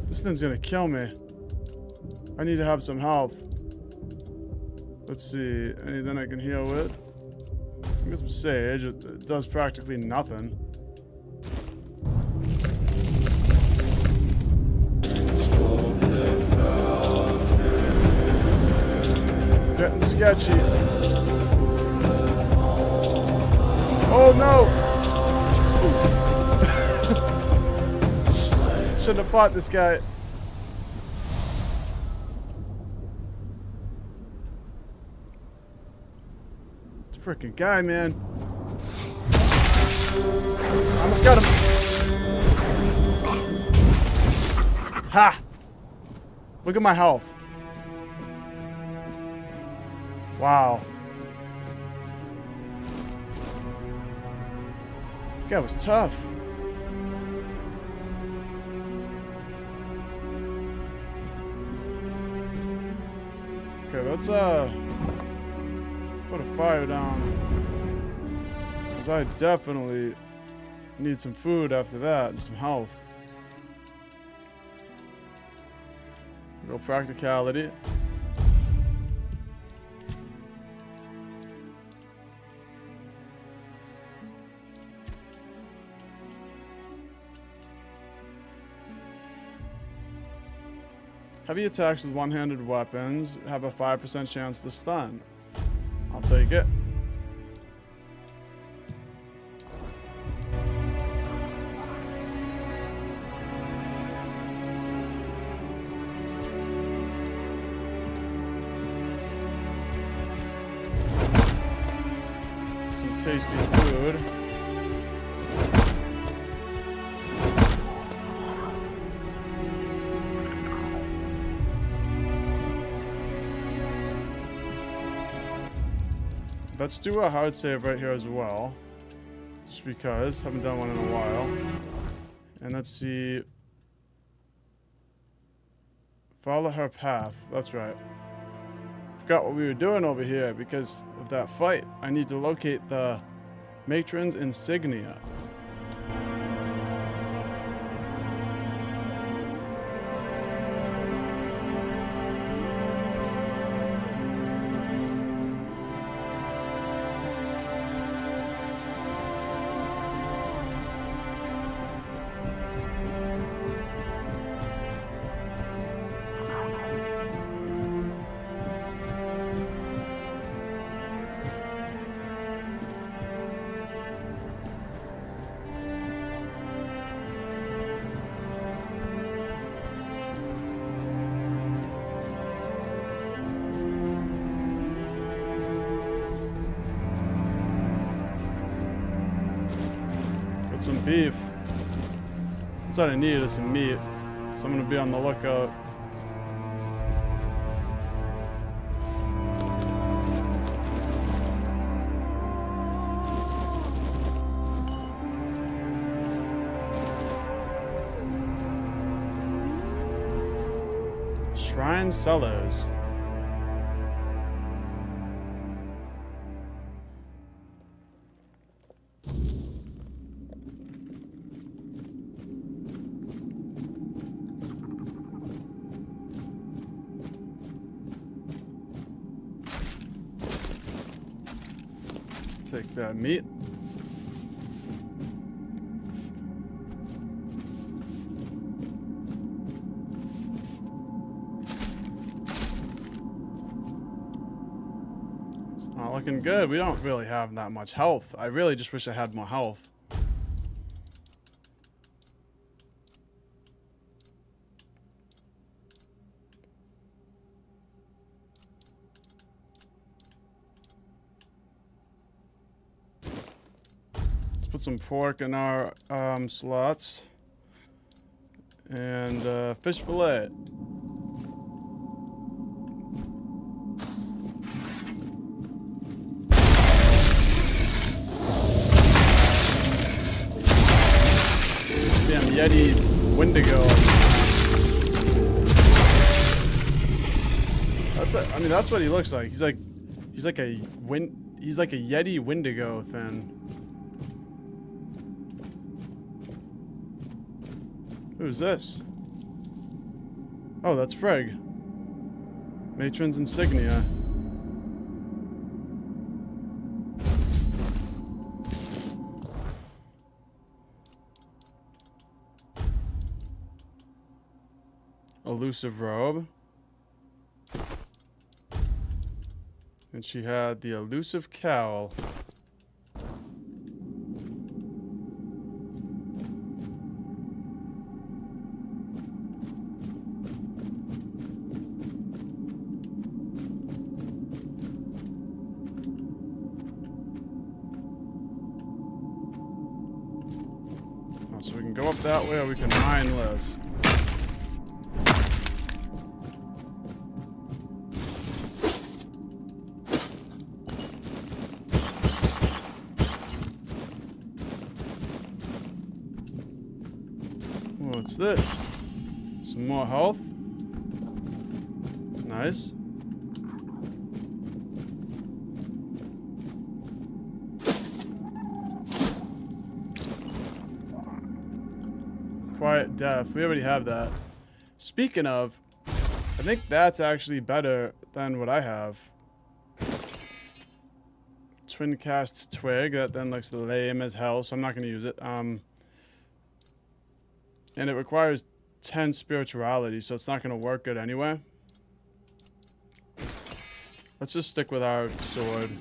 This thing's gonna kill me. I need to have some health. Let's see, anything I can heal with? I got some sage. It does practically nothing. Getting sketchy. Oh no! Shouldn't have fought this guy. It's a freaking guy, man. Almost got him. Ha! Look at my health. Wow. That guy was tough. Okay, let's put a fire down. Because I definitely need some food after that and some health. Real practicality. Heavy attacks with one-handed weapons have a 5% chance to stun. I'll take it. Some tasty food. Let's do a hard save right here as well. Just because. Haven't done one in a while. And let's see. Follow her path. That's right. Forgot what we were doing over here because of that fight. I need to locate the matron's insignia. Some beef. That's what I need, is some meat. So I'm gonna be on the lookout. Shrine cellars. Take that meat. It's not looking good. We don't really have that much health. I really just wish I had more health. Put some pork in our slots. And fish fillet. Damn Yeti Wendigo. That's it. I mean, that's what he looks like. He's like a Yeti Wendigo thing. Who's this? Oh, that's Frigg. Matron's insignia. Elusive robe. And she had the elusive cowl. So we can go up that way or we can mine this. What's this? Some more health. Nice. Quiet death. We already have that. Speaking of, I think that's actually better than what I have. Twin cast twig. That then looks lame as hell, so I'm not going to use it. And it requires 10 spirituality, so it's not going to work good anyway. Let's just stick with our sword.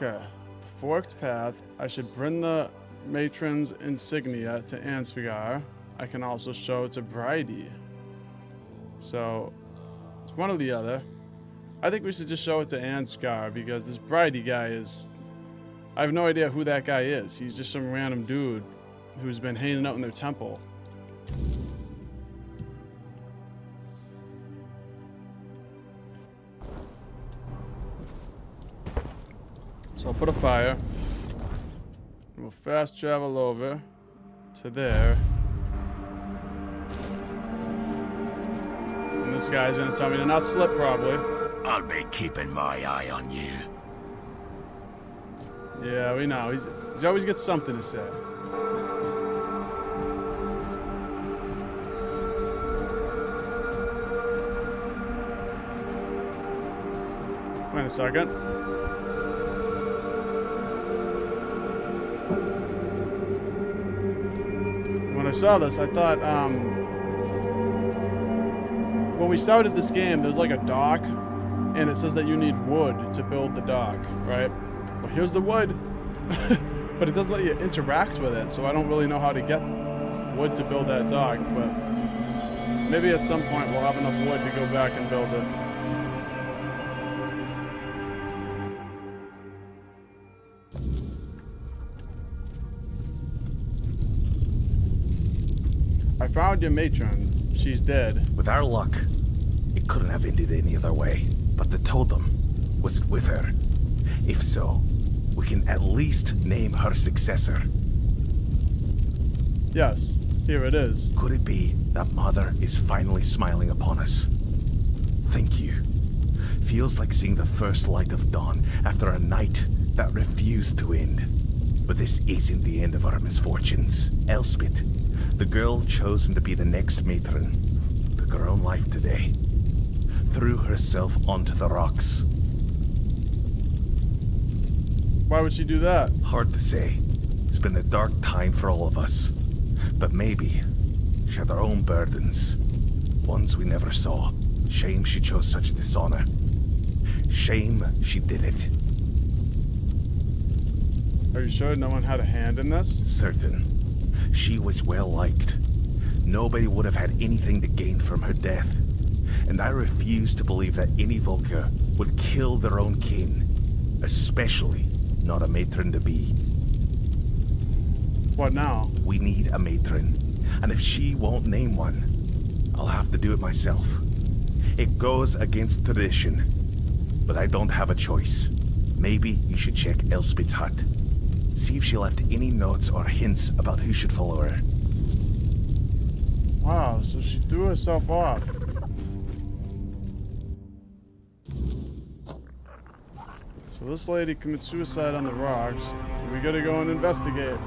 Okay, the forked path. I should bring the matron's insignia to Ansgar. I can also show it to Bridie. So, it's one or the other. I think we should just show it to Ansgar because this Bridie guy is... I have no idea who that guy is. He's just some random dude who's been hanging out in their temple. So I'll put a fire. And we'll fast travel over to there. And this guy's gonna tell me to not slip, probably. I'll be keeping my eye on you. Yeah, we know. He's always got something to say. Wait a second. When I saw this, I thought, when we started this game, there's like a dock, and it says that you need wood to build the dock, right? Well, here's the wood, but it doesn't let you interact with it, so I don't really know how to get wood to build that dock, but maybe at some point we'll have enough wood to go back and build it. I found your matron. She's dead. With our luck, it couldn't have ended any other way. But the totem, was it with her? If so, we can at least name her successor. Yes, here it is. Could it be that Mother is finally smiling upon us? Thank you. Feels like seeing the first light of dawn after a night that refused to end. But this isn't the end of our misfortunes. Elspeth, the girl chosen to be the next matron, took her own life today. Threw herself onto the rocks. Why would she do that? Hard to say. It's been a dark time for all of us. But maybe she had her own burdens. Ones we never saw. Shame she chose such dishonor. Shame she did it. Are you sure no one had a hand in this? Certain. She was well liked. Nobody would have had anything to gain from her death. And I refuse to believe that any Volker would kill their own kin. Especially not a matron-to-be. What now? We need a matron. And if she won't name one, I'll have to do it myself. It goes against tradition. But I don't have a choice. Maybe you should check Elspeth's hut. See if she left any notes or hints about who should follow her. Wow, so she threw herself off. So this lady commits suicide on the rocks. We gotta go and investigate.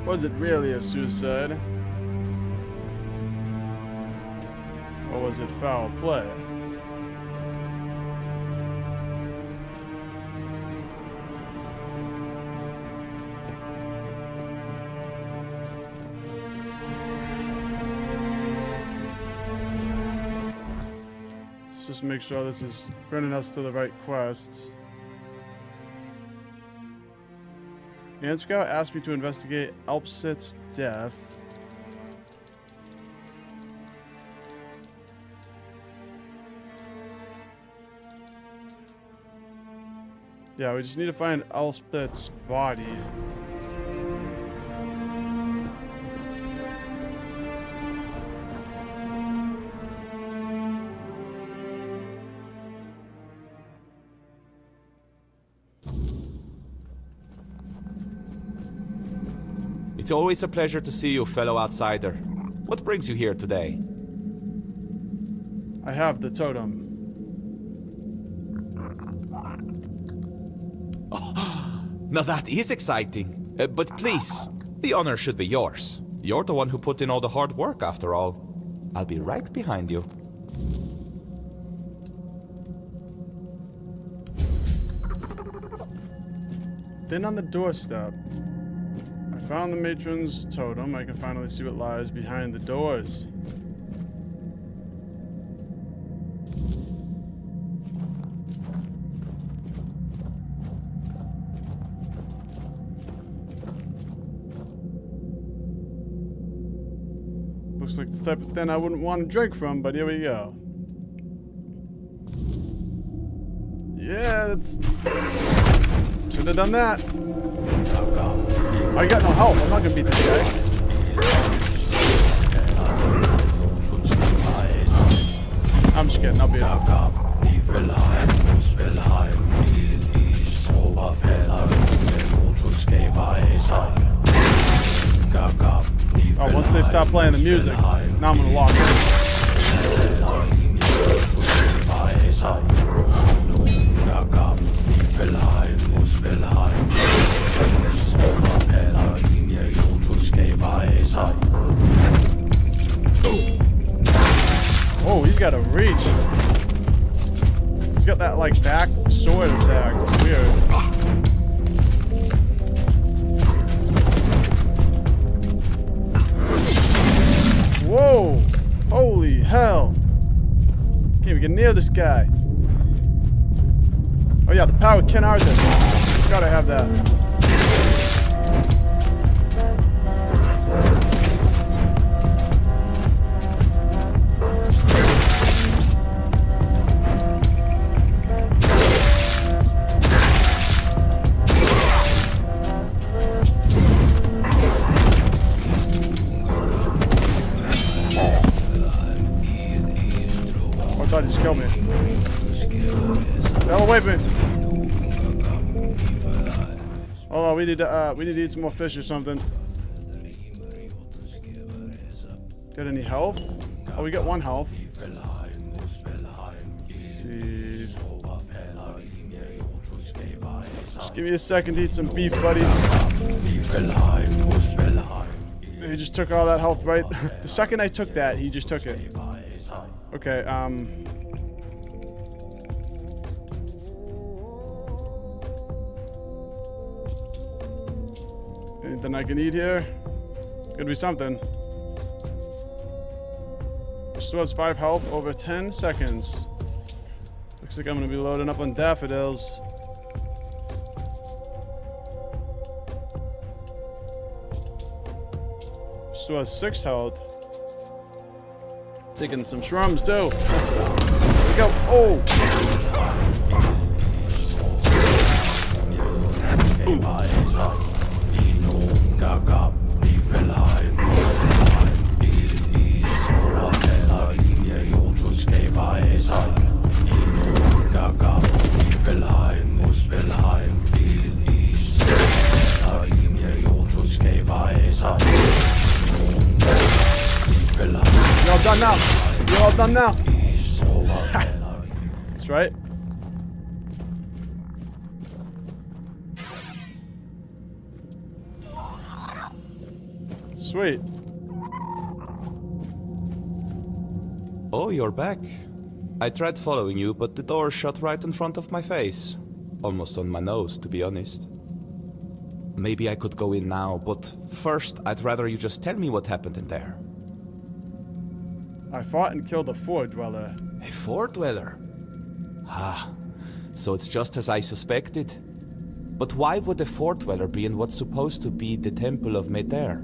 Was it really a suicide? Or was it foul play? Let's just make sure this is bringing us to the right quest. Ansgar asked me to investigate Elspeth's death. Yeah, we just need to find Elspeth's body. It's always a pleasure to see you, fellow outsider. What brings you here today? I have the totem. Now that is exciting. But please, the honor should be yours. You're the one who put in all the hard work, after all. I'll be right behind you. Then on the doorstep, I found the matron's totem. I can finally see what lies behind the doors. Looks like the type of thing I wouldn't want to drink from, but here we go. Yeah, that's... Should have done that. I got no help. I'm not gonna beat this guy. I'm just kidding. I'll beat him. Oh, once they stop playing the music, now I'm gonna lock in. Oh, he's got a reach. He's got that like back sword attack. It's weird. Whoa! Holy hell! Can't even get near this guy. Oh yeah, the power of Ken Arthur. Gotta have that. Oh, I thought he just killed me. Hell away from me. Hold on, we need to eat some more fish or something. Got any health? Oh, we got 1 health. Let's see. Just give me a second to eat some beef, buddy. He just took all that health, right? The second I took that, he just took it. Okay, anything I can eat here? Could be something. Still has 5 health over 10 seconds. Looks like I'm gonna be loading up on daffodils. Still has 6 health. Taking some shrooms too. Here we go. Oh! You're all done now. You're all done now. That's right. Sweet. Oh, you're back. I tried following you, but the door shut right in front of my face. Almost on my nose, to be honest. Maybe I could go in now, but first, I'd rather you just tell me what happened in there. I fought and killed a Fort Dweller. A Fort Dweller? Ah, so it's just as I suspected. But why would a Fort Dweller be in what's supposed to be the Temple of Meter?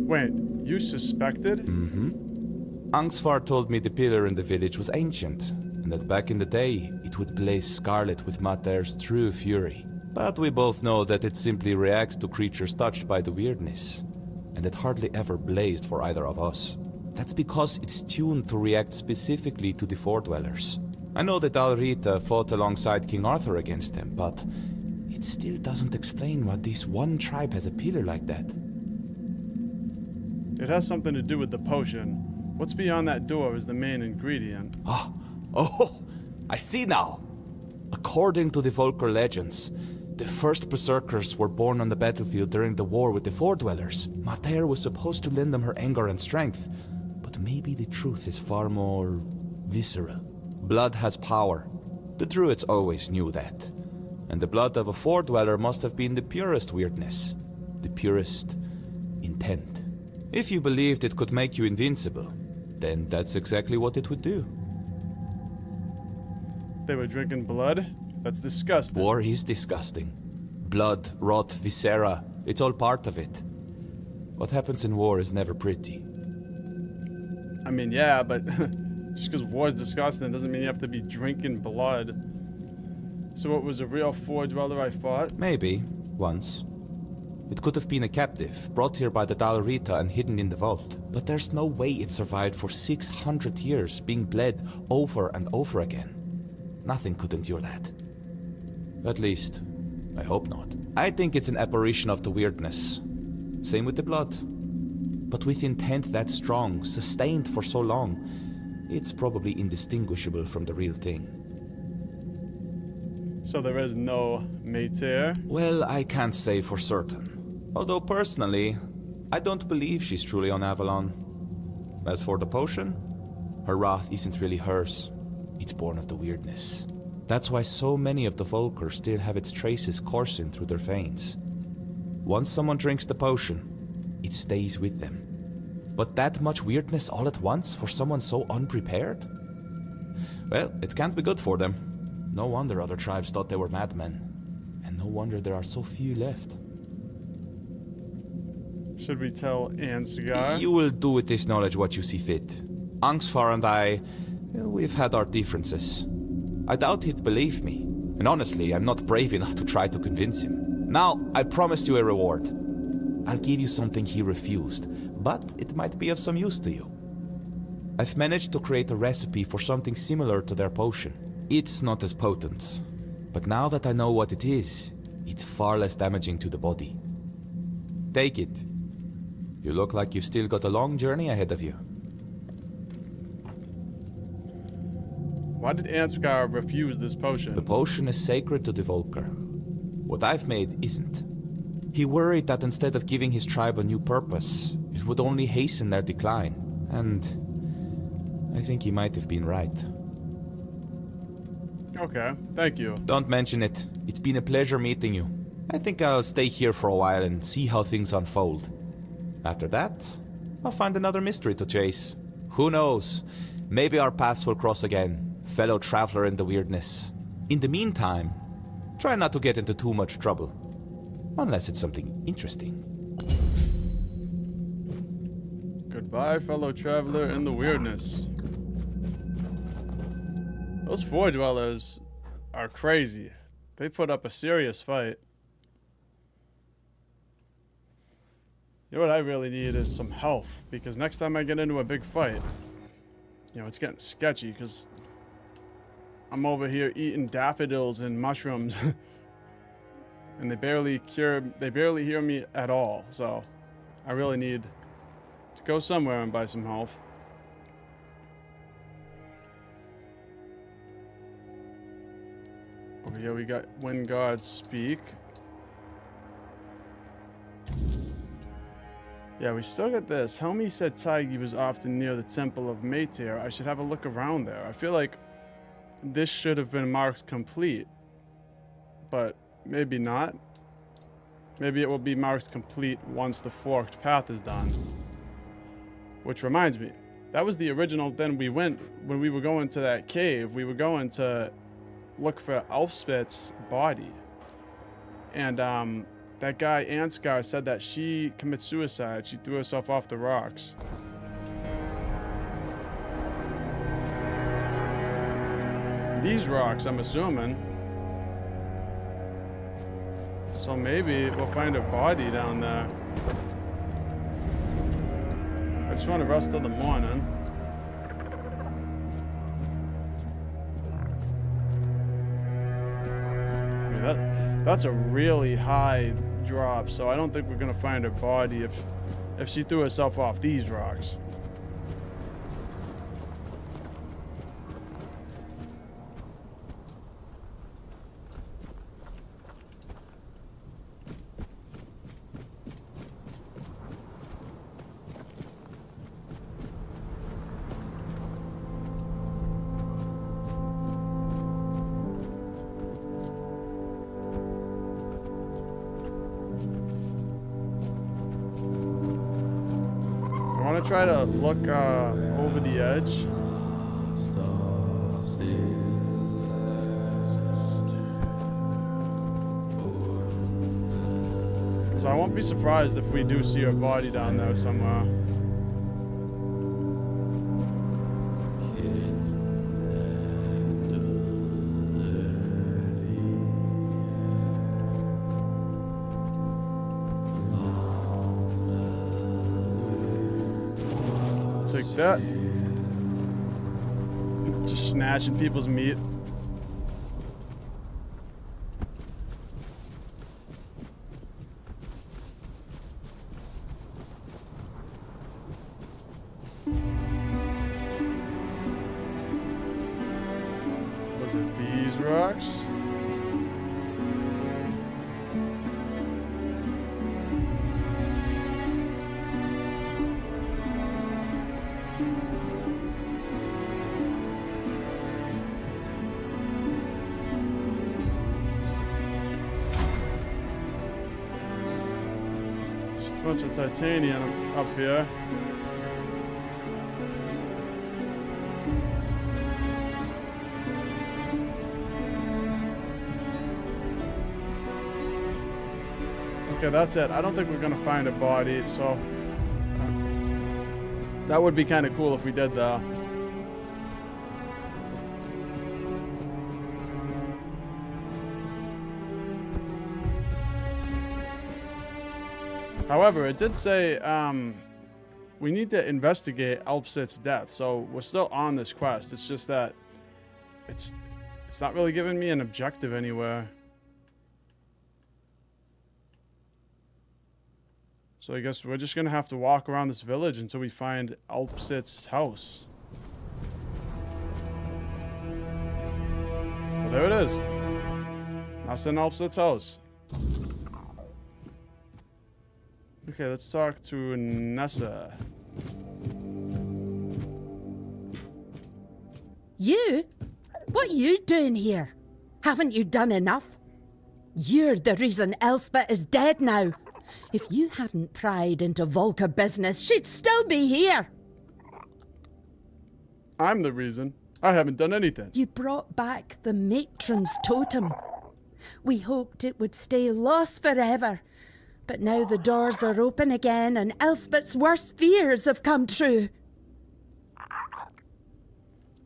Wait, you suspected? Mm-hmm. Angsvar told me the pillar in the village was ancient, and that back in the day, it would blaze scarlet with Mater's true fury. But we both know that it simply reacts to creatures touched by the weirdness, and it hardly ever blazed for either of us. That's because it's tuned to react specifically to the Fort Dwellers. I know that Alrita fought alongside King Arthur against them, but it still doesn't explain why this one tribe has a pillar like that. It has something to do with the potion. What's beyond that door is the main ingredient. Oh, I see now. According to the Volker legends, the first berserkers were born on the battlefield during the war with the Four-Dwellers. Mater was supposed to lend them her anger and strength, but maybe the truth is far more visceral. Blood has power. The Druids always knew that. And the blood of a Four-Dweller must have been the purest weirdness, the purest intent. If you believed it could make you invincible, then that's exactly what it would do. They were drinking blood? That's disgusting. War is disgusting. Blood, rot, viscera, it's all part of it. What happens in war is never pretty. I mean, yeah, but just because war is disgusting doesn't mean you have to be drinking blood. So it was a real Four-Dweller I fought? Maybe, once. It could have been a captive, brought here by the Dalarita and hidden in the vault. But there's no way it survived for 600 years, being bled over and over again. Nothing could endure that. At least, I hope not. I think it's an apparition of the weirdness. Same with the blood. But with intent that strong, sustained for so long, it's probably indistinguishable from the real thing. So there is no Mater? Well, I can't say for certain. Although personally, I don't believe she's truly on Avalon. As for the potion, her wrath isn't really hers. It's born of the weirdness. That's why so many of the Volker still have its traces coursing through their veins. Once someone drinks the potion, it stays with them. But that much weirdness all at once for someone so unprepared? Well, it can't be good for them. No wonder other tribes thought they were madmen. And no wonder there are so few left. Should we tell Ansgar? You will do with this knowledge what you see fit. Angsvar and I, we've had our differences. I doubt he'd believe me. And honestly, I'm not brave enough to try to convince him. Now, I promised you a reward. I'll give you something he refused, but it might be of some use to you. I've managed to create a recipe for something similar to their potion. It's not as potent, but now that I know what it is, it's far less damaging to the body. Take it. You look like you've still got a long journey ahead of you. Why did Ansgar refuse this potion? The potion is sacred to the Volker. What I've made isn't. He worried that instead of giving his tribe a new purpose, it would only hasten their decline. And I think he might have been right. Okay, thank you. Don't mention it. It's been a pleasure meeting you. I think I'll stay here for a while and see how things unfold. After that, I'll find another mystery to chase. Who knows? Maybe our paths will cross again, fellow traveler in the weirdness. In the meantime, try not to get into too much trouble. Unless it's something interesting. Goodbye, fellow traveler in the weirdness. Those Four-Dwellers are crazy. They put up a serious fight. You know what I really need is some health, because next time I get into a big fight, you know, it's getting sketchy, because I'm over here eating daffodils and mushrooms, and they barely hear me at all, so I really need to go somewhere and buy some health. Over here we got When Gods Speak. Yeah, we still got this. Helmi said Taigi was often near the Temple of Mater. I should have a look around there. I feel like this should have been marked complete, but maybe not. Maybe it will be marked complete once the forked path is done. Which reminds me, that was the original. Then we went, when we were going to that cave, we were going to look for Elspeth's body. And that guy Ansgar said that she committed suicide. She threw herself off the rocks. These rocks, I'm assuming. So maybe we'll find a body down there. I just want to rest till the morning. I mean, that's a really high drop, so I don't think we're gonna find a body if she threw herself off these rocks. I want to try to look over the edge. Because I won't be surprised if we do see her body down there somewhere. Take that. Just snatching people's meat. Was it these rocks? Bunch of titanium up here. Okay, that's it. I don't think we're gonna find a body, so that would be kind of cool if we did though. However, it did say we need to investigate Elpsit's death, so we're still on this quest. It's just that it's not really giving me an objective anywhere. So I guess we're just gonna have to walk around this village until we find Elpsit's house. Well, there it is. That's in Elpsit's house. Okay, let's talk to Nessa. You? What you doing here? Haven't you done enough? You're the reason Elspeth is dead now. If you hadn't pried into Volca business, she'd still be here. I'm the reason. I haven't done anything. You brought back the matron's totem. We hoped it would stay lost forever. But now the doors are open again and Elspeth's worst fears have come true.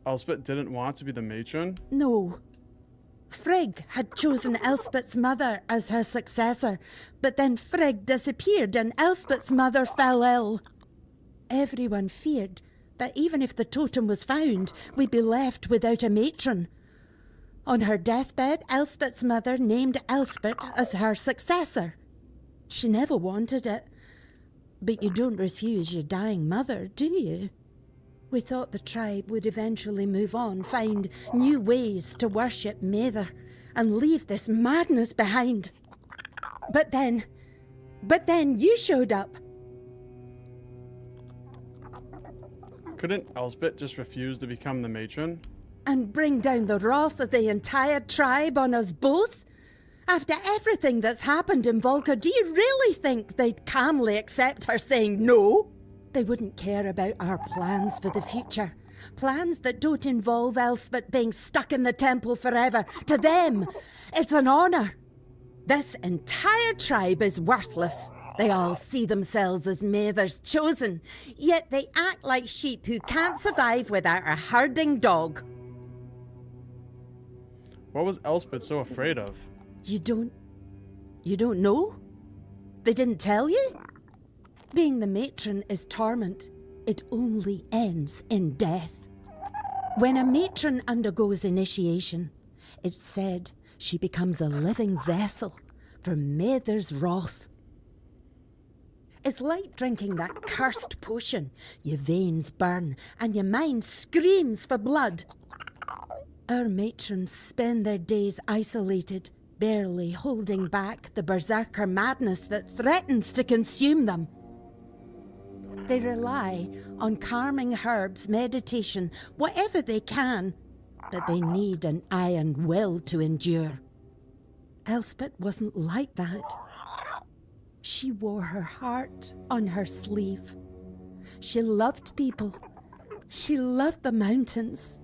Elspeth didn't want to be the matron? No. Frigg had chosen Elspeth's mother as her successor, but then Frigg disappeared and Elspeth's mother fell ill. Everyone feared that even if the totem was found, we'd be left without a matron. On her deathbed, Elspeth's mother named Elspeth as her successor. She never wanted it. But you don't refuse your dying mother, do you? We thought the tribe would eventually move on, find new ways to worship Mather, and leave this madness behind. But then you showed up. Couldn't Elspeth just refuse to become the matron? And bring down the wrath of the entire tribe on us both? After everything that's happened in Volca, do you really think they'd calmly accept her saying no? They wouldn't care about our plans for the future. Plans that don't involve Elspeth being stuck in the temple forever. To them, it's an honour. This entire tribe is worthless. They all see themselves as Mather's chosen, yet they act like sheep who can't survive without a herding dog. What was Elspeth so afraid of? You don't know? They didn't tell you? Being the matron is torment. It only ends in death. When a matron undergoes initiation, it's said she becomes a living vessel for Mather's wrath. It's like drinking that cursed potion. Your veins burn and your mind screams for blood. Our matrons spend their days isolated, barely holding back the berserker madness that threatens to consume them. They rely on calming herbs, meditation, whatever they can, but they need an iron will to endure. Elspeth wasn't like that. She wore her heart on her sleeve. She loved people. She loved the mountains.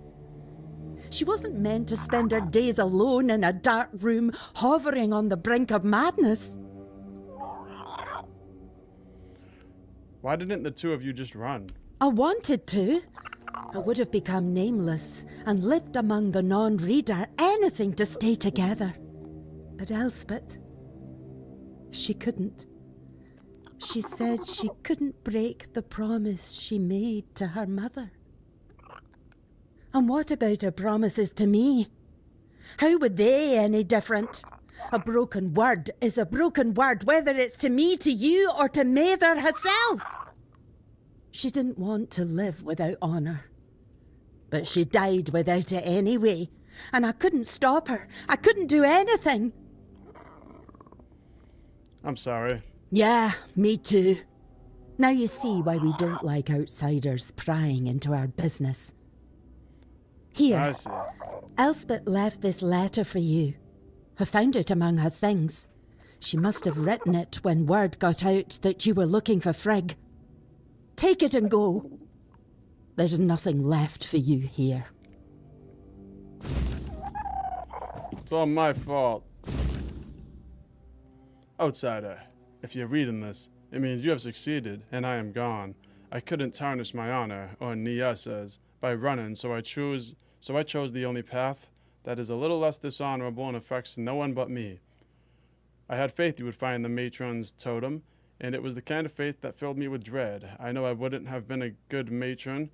She wasn't meant to spend her days alone in a dark room, hovering on the brink of madness. Why didn't the two of you just run? I wanted to. I would have become nameless and lived among the non-reader, anything to stay together. But Elspeth, she couldn't. She said she couldn't break the promise she made to her mother. And what about her promises to me? How would they any different? A broken word is a broken word, whether it's to me, to you, or to Mather herself. She didn't want to live without honour. But she died without it anyway, and I couldn't stop her. I couldn't do anything. I'm sorry. Yeah, me too. Now you see why we don't like outsiders prying into our business. Here, I see. Elspeth left this letter for you. I found it among her things. She must have written it when word got out that you were looking for Frigg. Take it and go. There's nothing left for you here. It's all my fault. Outsider, if you're reading this, it means you have succeeded, and I am gone. I couldn't tarnish my honor, or Nia says, by running, so I chose the only path that is a little less dishonorable and affects no one but me. I had faith you would find the matron's totem, and it was the kind of faith that filled me with dread. I know I wouldn't have been a good matron.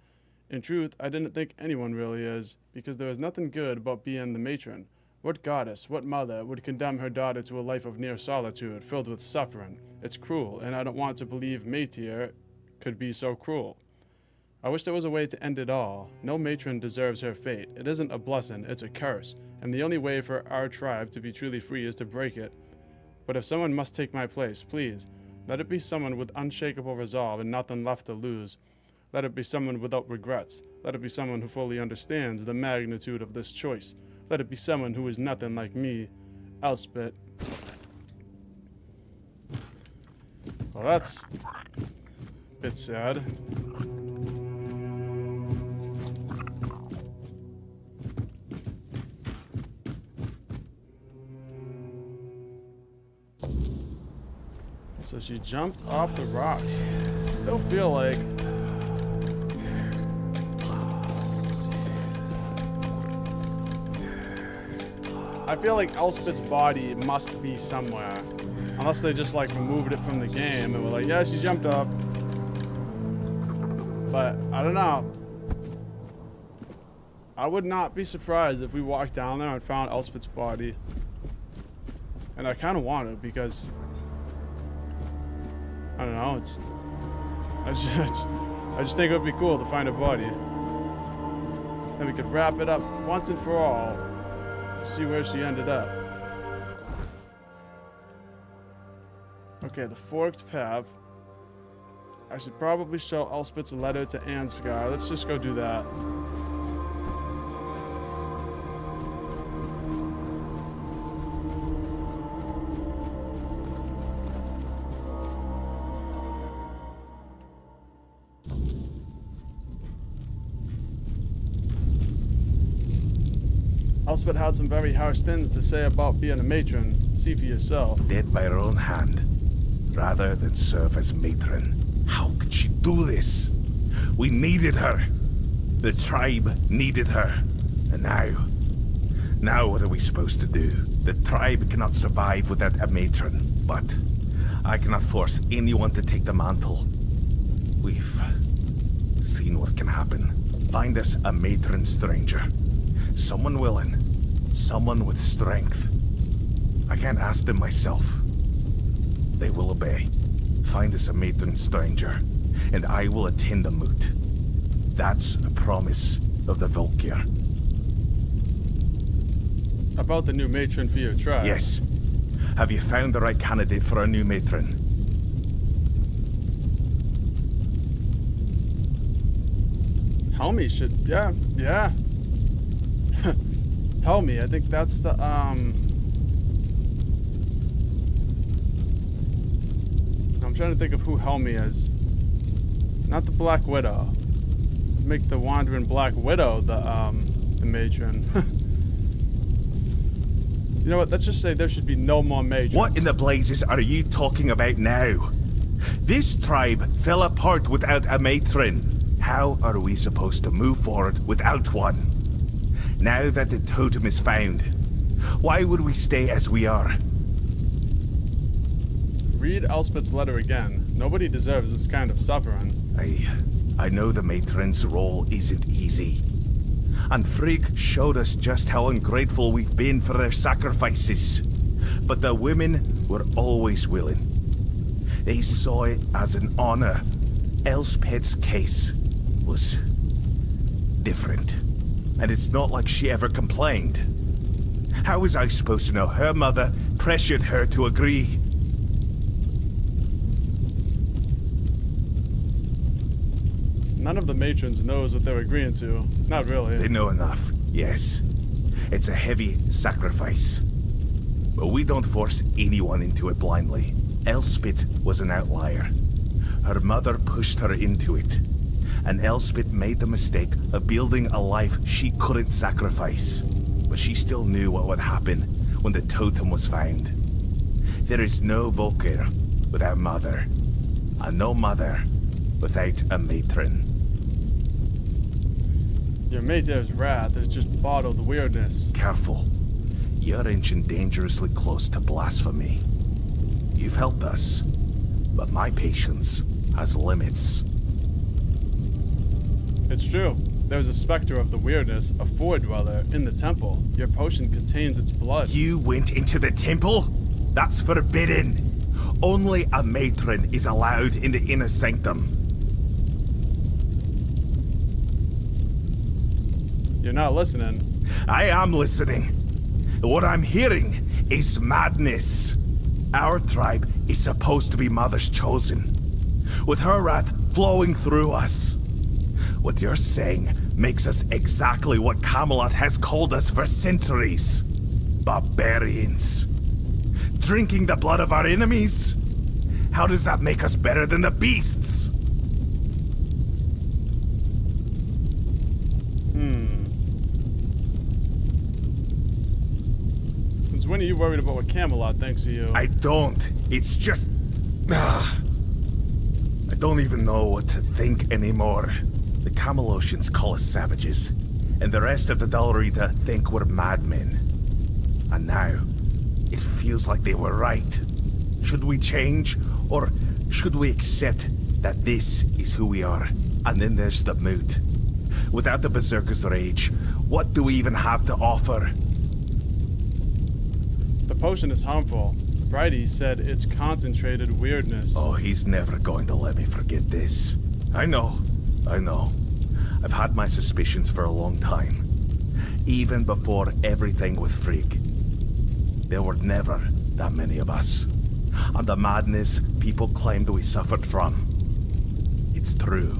In truth, I didn't think anyone really is, because there is nothing good about being the matron. What goddess, what mother would condemn her daughter to a life of near solitude, filled with suffering? It's cruel, and I don't want to believe Matyr could be so cruel. I wish there was a way to end it all. No matron deserves her fate. It isn't a blessing, it's a curse, and the only way for our tribe to be truly free is to break it. But if someone must take my place, please, let it be someone with unshakable resolve and nothing left to lose. Let it be someone without regrets. Let it be someone who fully understands the magnitude of this choice. Let it be someone who is nothing like me, Elspeth. Well, that's a bit sad. So she jumped off the rocks. Still feel like Elspeth's body must be somewhere. Unless they just like removed it from the game and were like, yeah, she jumped up. But I don't know. I would not be surprised if we walked down there and found Elspeth's body. And I kind of want to, because I don't know, I just think it would be cool to find a body. Then we could wrap it up once and for all. See where she ended up. Okay, the forked path. I should probably show Elspeth's letter to Ansgar. Let's just go do that. Elspeth had some very harsh things to say about being a matron. See for yourself. Dead by her own hand, rather than serve as matron. How could she do this? We needed her. The tribe needed her. And now what are we supposed to do? The tribe cannot survive without a matron, but I cannot force anyone to take the mantle. We've seen what can happen. Find us a matron stranger. Someone willing. Someone with strength. I can't ask them myself. They will obey. Find us a matron stranger, and I will attend the moot. That's a promise of the Volkir. About the new matron for your tribe? Yes. Have you found the right candidate for our new matron? Helmi should, yeah. Helmi, I think that's the, I'm trying to think of who Helmi is. Not the Black Widow. Make the Wandering Black Widow the matron. You know what, let's just say there should be no more matrons. What in the blazes are you talking about now? This tribe fell apart without a matron. How are we supposed to move forward without one? Now that the totem is found, why would we stay as we are? Read Elspeth's letter again. Nobody deserves this kind of suffering. I know the matron's role isn't easy. And Frigg showed us just how ungrateful we've been for their sacrifices. But the women were always willing. They saw it as an honor. Elspeth's case was different. And it's not like she ever complained. How was I supposed to know her mother pressured her to agree? None of the matrons knows what they're agreeing to. Not really. They know enough, yes. It's a heavy sacrifice. But we don't force anyone into it blindly. Elspeth was an outlier. Her mother pushed her into it. And Elspeth made the mistake of building a life she couldn't sacrifice. But she still knew what would happen when the totem was found. There is no Volkir without mother. And no mother without a matron. Your Mater's wrath is just bottled weirdness. Careful. You're inching dangerously close to blasphemy. You've helped us, but my patience has limits. It's true. There's a specter of the weirdness, a foredweller, in the temple. Your potion contains its blood. You went into the temple? That's forbidden. Only a matron is allowed in the inner sanctum. You're not listening. I am listening. What I'm hearing is madness. Our tribe is supposed to be Mother's chosen, with her wrath flowing through us. What you're saying makes us exactly what Camelot has called us for centuries. Barbarians. Drinking the blood of our enemies? How does that make us better than the beasts? Since when are you worried about what Camelot thinks of you? I don't. It's just... I don't even know what to think anymore. The Camelosians call us savages, and the rest of the Dalrita think we're madmen. And now, it feels like they were right. Should we change, or should we accept that this is who we are? And then there's the moot. Without the Berserker's rage, what do we even have to offer? The potion is harmful. Bridie said it's concentrated weirdness. Oh, he's never going to let me forget this. I know. I've had my suspicions for a long time. Even before everything with Frigg. There were never that many of us. And the madness people claimed we suffered from. It's true.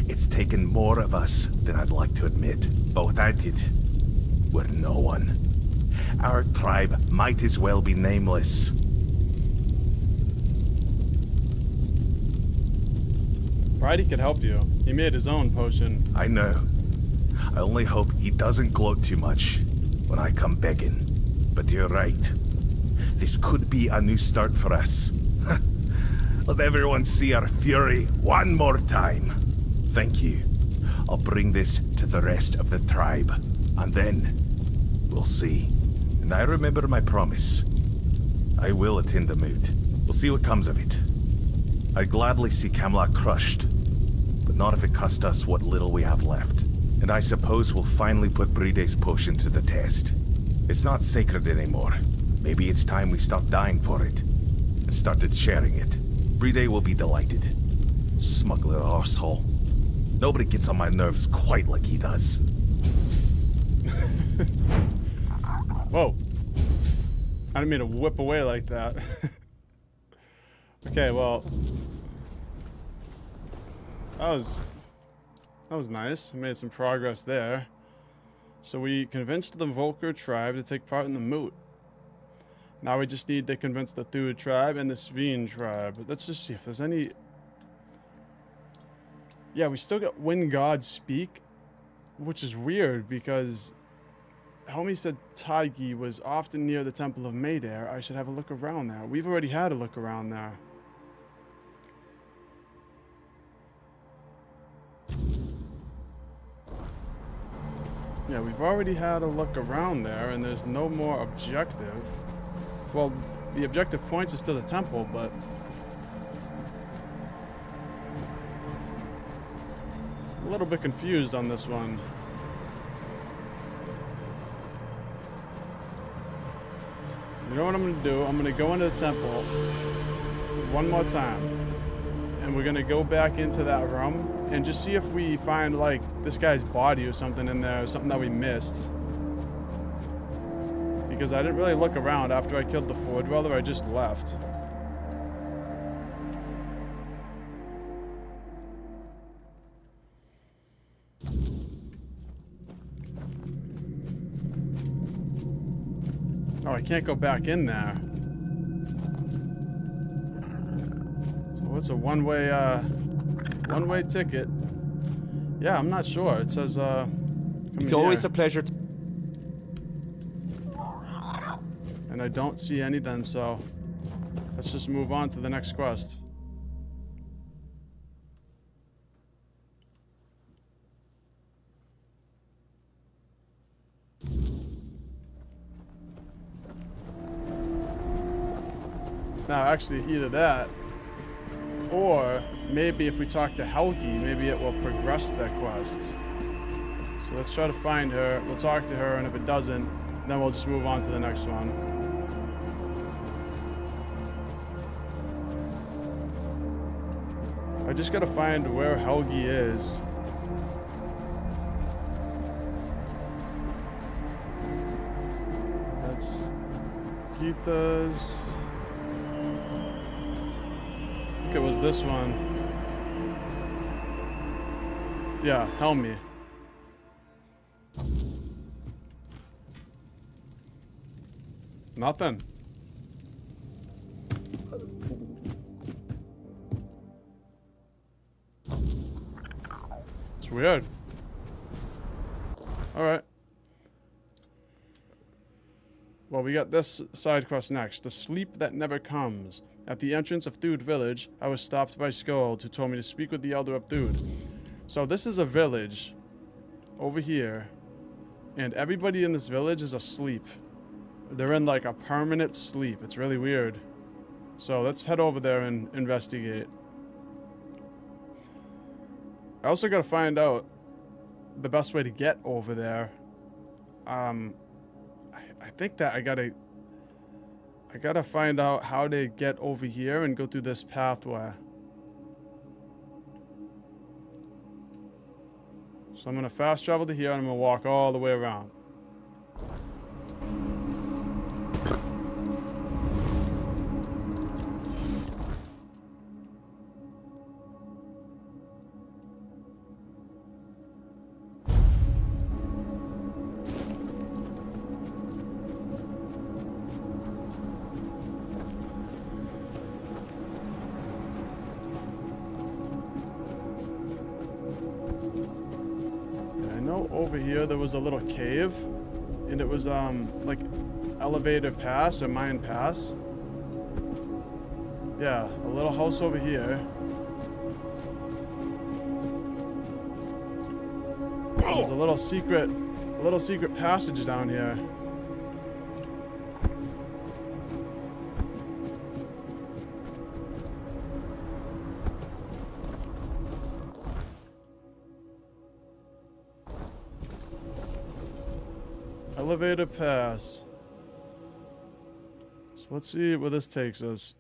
It's taken more of us than I'd like to admit. But without it, we're no one. Our tribe might as well be nameless. Bridie could help you. He made his own potion. I know. I only hope he doesn't gloat too much when I come begging. But you're right. This could be a new start for us. Let everyone see our fury one more time. Thank you. I'll bring this to the rest of the tribe. And then, we'll see. And I remember my promise. I will attend the moot. We'll see what comes of it. I'd gladly see Camelot crushed, but not if it cost us what little we have left. And I suppose we'll finally put Bride's potion to the test. It's not sacred anymore. Maybe it's time we stopped dying for it and started sharing it. Bride will be delighted. Smuggler arsehole. Nobody gets on my nerves quite like he does. Whoa. I didn't mean to whip away like that. Okay, well. That was nice. We made some progress there. So we convinced the Volker tribe to take part in the moot. Now we just need to convince the Thuid tribe and the Sveen tribe. Let's just see if there's any... Yeah, we still got When Gods Speak, which is weird because Helmi said Taigi was often near the Temple of Maydair. I should have a look around there. We've already had a look around there. Yeah, we've already had a look around there, and there's no more objective. Well, the objective points us to the temple, but... a little bit confused on this one. You know what I'm going to do? I'm going to go into the temple one more time. And we're going to go back into that room and just see if we find, like, this guy's body or something in there, or something that we missed. Because I didn't really look around after I killed the Four Dweller, I just left. Oh, I can't go back in there. So what's a one-way ticket? Yeah, I'm not sure. It says, It's always a pleasure to... And I don't see anything, so let's just move on to the next quest. Now, actually, either that, or maybe if we talk to Helgi, maybe it will progress that quest. So let's try to find her. We'll talk to her, and if it doesn't, then we'll just move on to the next one. I just gotta find where Helgi is. That's Gita's. I think it was this one. Yeah, Helmi. Nothing. It's weird. Alright. Well, we got this side quest next. The Sleep That Never Comes. At the entrance of Thuid village, I was stopped by Skuld, who told me to speak with the Elder of Thuid. So this is a village over here, and everybody in this village is asleep. They're in like a permanent sleep. It's really weird. So let's head over there and investigate. I also gotta find out the best way to get over there. I think that I gotta find out how to get over here and go through this pathway. So I'm gonna fast travel to here and I'm gonna walk all the way around. Over here there was a little cave, and it was like elevator pass or mine pass. Yeah, a little house over here. There's a little secret passage down here. Elevator pass. So let's see where this takes us.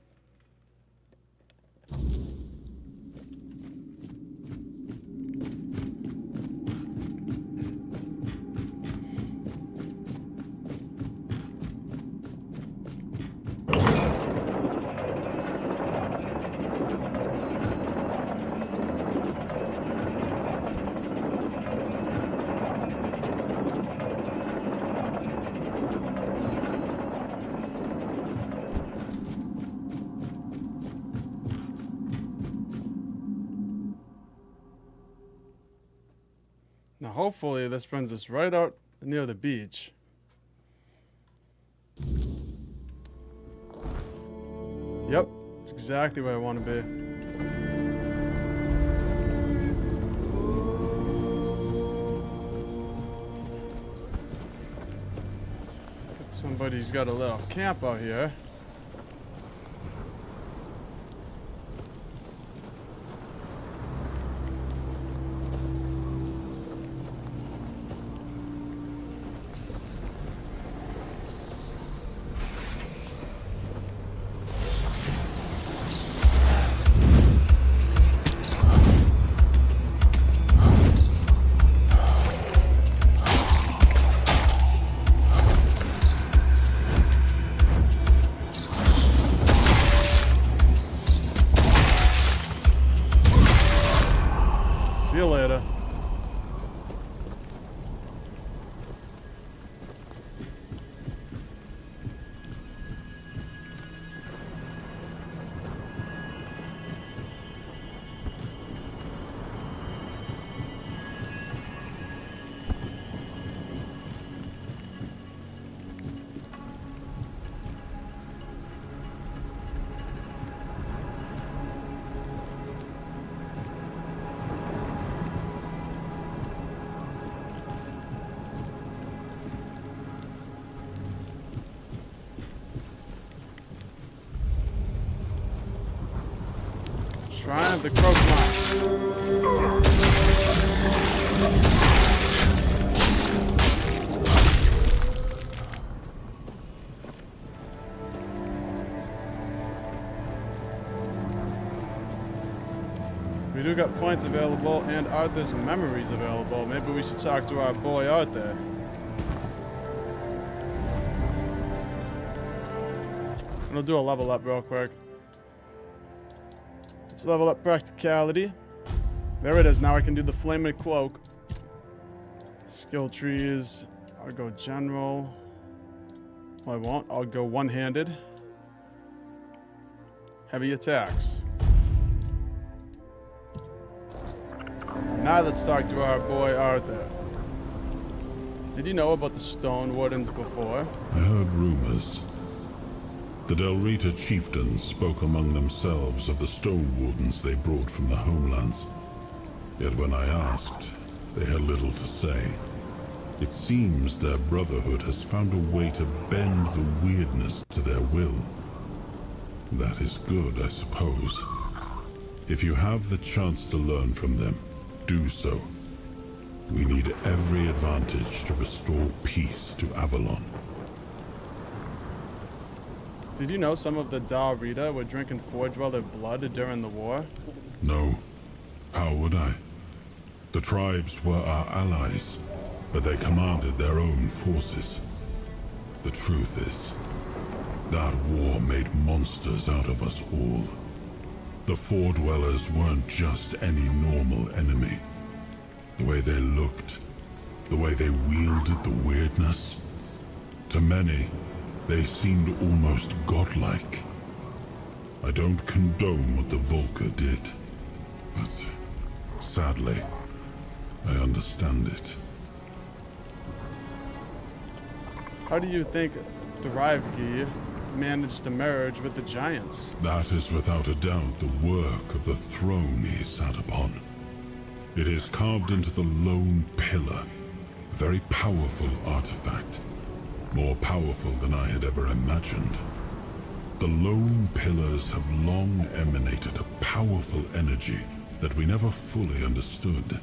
Now, hopefully, this brings us right out near the beach. Yep, it's exactly where I want to be. Somebody's got a little camp out here. See you later. Shrine of the Crocodile. We do got points available and Arthur's memories available. Maybe we should talk to our boy Arthur. We'll do a level up real quick. Let's level up practicality. There it is. Now I can do the flaming cloak. Skill trees. I'll go general. Well, I won't. I'll go one-handed. Heavy attacks. Now let's talk to our boy Arthur. Did you know about the Stone Wardens before? I heard rumors. The Delrita chieftains spoke among themselves of the Stone Wardens they brought from the homelands. Yet when I asked, they had little to say. It seems their brotherhood has found a way to bend the weirdness to their will. That is good, I suppose. If you have the chance to learn from them, do so. We need every advantage to restore peace to Avalon. Did you know some of the Dalrita were drinking Forge Dweller blood during the war? No. How would I? The tribes were our allies, but they commanded their own forces. The truth is, that war made monsters out of us all. The Four Dwellers weren't just any normal enemy. The way they looked, the way they wielded the weirdness. To many, they seemed almost godlike. I don't condone what the Volker did, but sadly, I understand it. How do you think Thrivegi managed to merge with the giants? That is without a doubt the work of the throne he sat upon. It is carved into the Lone Pillar, a very powerful artifact. More powerful than I had ever imagined. The Lone Pillars have long emanated a powerful energy that we never fully understood.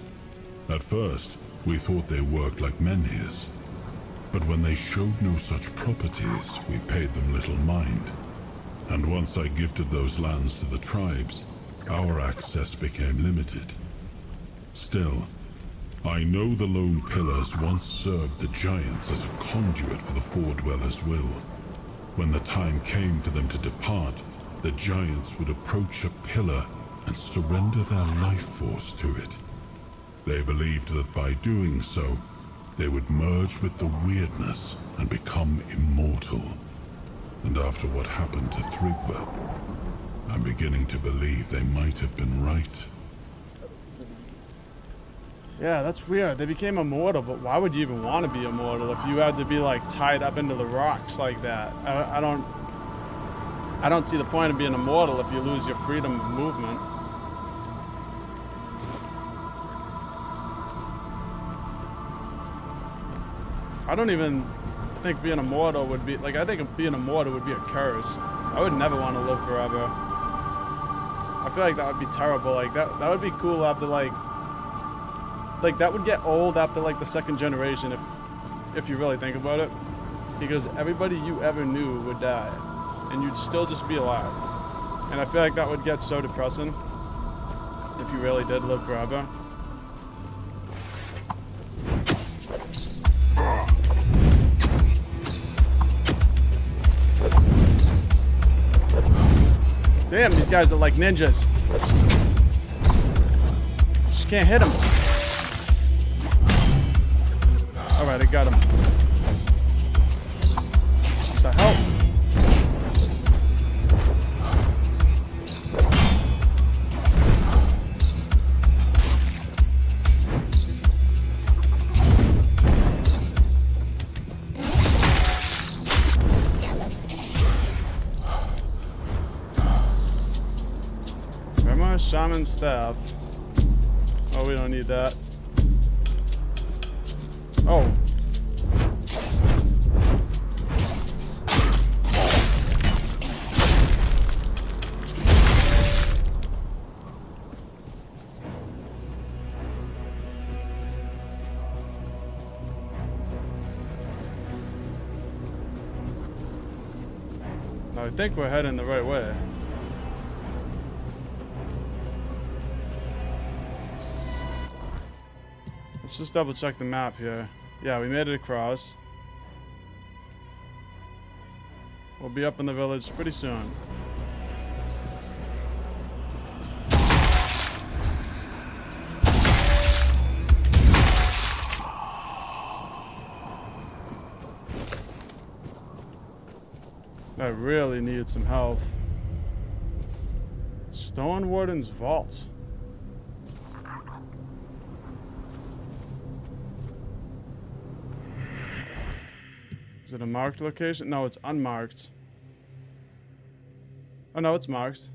At first, we thought they worked like menhirs. But when they showed no such properties, we paid them little mind. And once I gifted those lands to the tribes, our access became limited. Still, I know the Lone Pillars once served the giants as a conduit for the Four Dwellers' will. When the time came for them to depart, the giants would approach a pillar and surrender their life force to it. They believed that by doing so, they would merge with the weirdness and become immortal. And after what happened to Thrigva, I'm beginning to believe they might have been right. Yeah, that's weird. They became immortal, but why would you even want to be immortal if you had to be like tied up into the rocks like that? I don't see the point of being immortal if you lose your freedom of movement. I don't even think being immortal would be like, I think being immortal would be a curse. I would never want to live forever. I feel like that would be terrible. Like that would be cool after like that would get old after like the second generation if you really think about it, because everybody you ever knew would die and you'd still just be alive. And I feel like that would get so depressing if you really did live forever. Damn, these guys are like ninjas. Just can't hit them. Alright, I got him. What the hell? Remember Shaman Staff. Oh, we don't need that. Oh. I think we're heading the right way. Let's just double check the map here. Yeah, we made it across. We'll be up in the village pretty soon. I really need some health. Stone Warden's Vault. Is it a marked location? No, it's unmarked. Oh no, it's marked.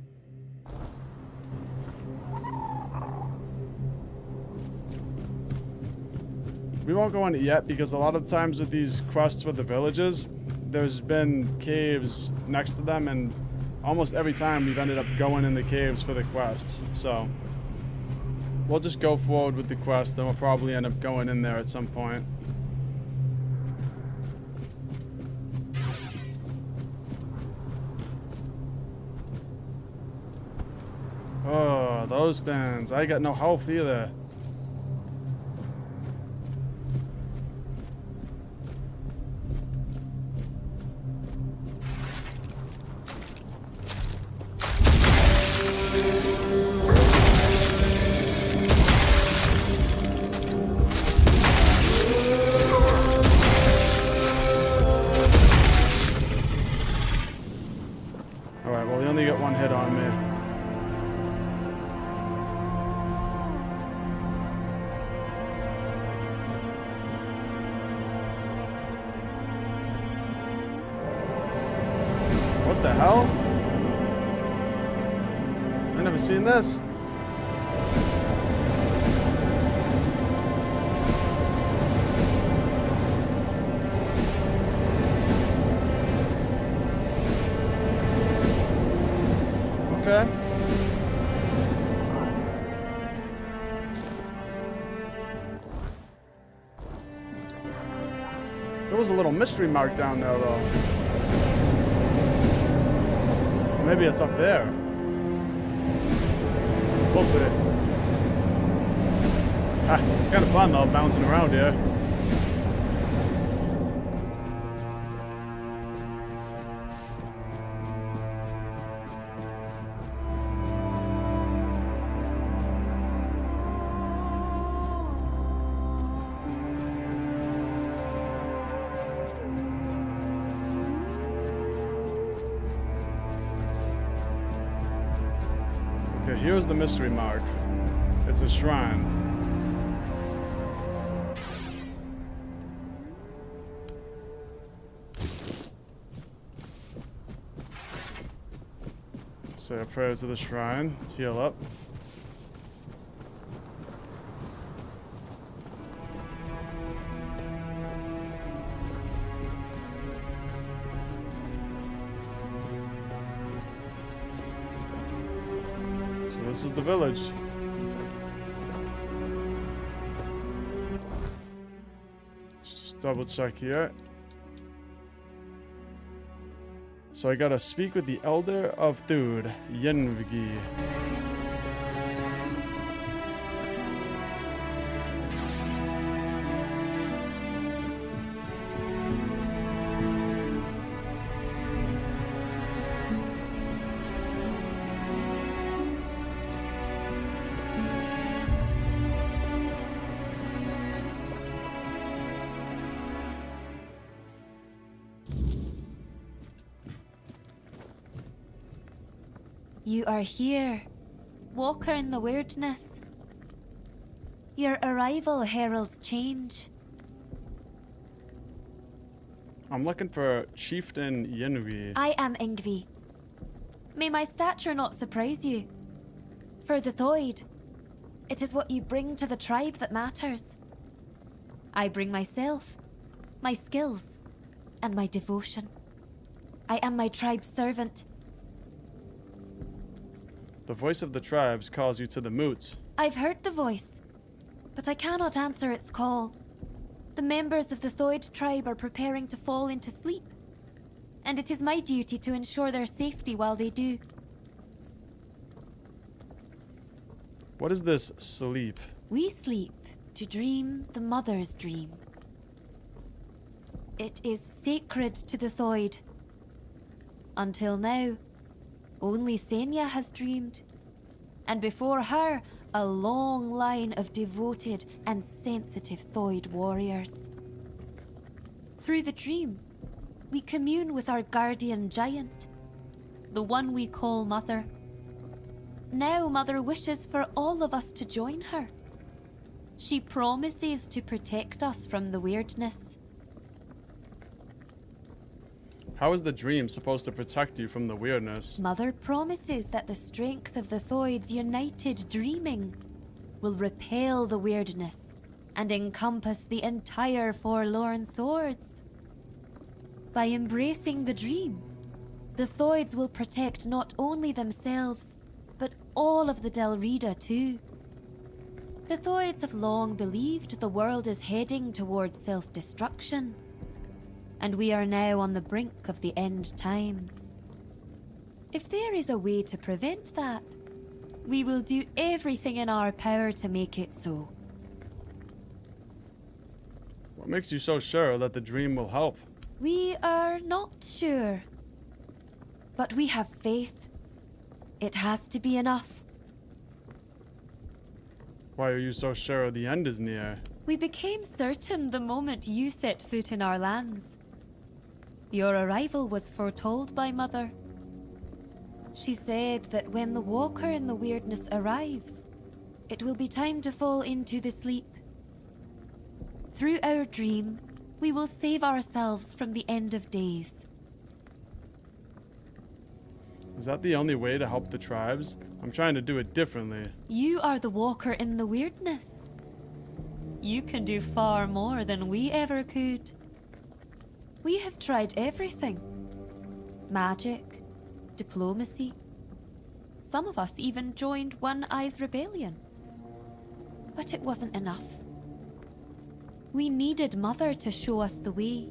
We won't go in it yet because a lot of times with these quests with the villages, there's been caves next to them, and almost every time we've ended up going in the caves for the quest. So we'll just go forward with the quest, and we'll probably end up going in there at some point. Oh, those things. I got no health either. Alright, well, you only get one hit on me. What the hell? I never seen this. Okay. There was a little mystery mark down there, though. Maybe it's up there. We'll see. Ah, it's kind of fun, though, bouncing around here. Okay, here's the mystery mark. It's a shrine. Say a prayer to the shrine. Heal up. So this is the village. Let's just double check here. So I gotta speak with the Elder of Thud, Yenvigi. You are here, Walker in the Weirdness. Your arrival heralds change. I'm looking for Chieftain Yenvi. I am Ingvi. May my stature not surprise you. For the Thoid, it is what you bring to the tribe that matters. I bring myself, my skills, and my devotion. I am my tribe's servant. The voice of the tribes calls you to the moot. I've heard the voice, but I cannot answer its call. The members of the Thoid tribe are preparing to fall into sleep, and it is my duty to ensure their safety while they do. What is this sleep? We sleep to dream the mother's dream. It is sacred to the Thoid. Until now, only Senya has dreamed, and before her, a long line of devoted and sensitive Thoid warriors. Through the dream, we commune with our guardian giant, the one we call Mother. Now Mother wishes for all of us to join her. She promises to protect us from the weirdness. How is the dream supposed to protect you from the weirdness? Mother promises that the strength of the Thoid's united dreaming will repel the weirdness and encompass the entire Forlorn Swords. By embracing the dream, the Thoids will protect not only themselves, but all of the Delrida too. The Thoids have long believed the world is heading towards self-destruction, and we are now on the brink of the end times. If there is a way to prevent that, we will do everything in our power to make it so. What makes you so sure that the dream will help? We are not sure, but we have faith. It has to be enough. Why are you so sure the end is near? We became certain the moment you set foot in our lands. Your arrival was foretold by Mother. She said that when the Walker in the Weirdness arrives, it will be time to fall into the sleep. Through our dream, we will save ourselves from the end of days. Is that the only way to help the tribes? I'm trying to do it differently. You are the Walker in the Weirdness. You can do far more than we ever could. We have tried everything. Magic, diplomacy. Some of us even joined One Eye's rebellion. But it wasn't enough. We needed Mother to show us the way.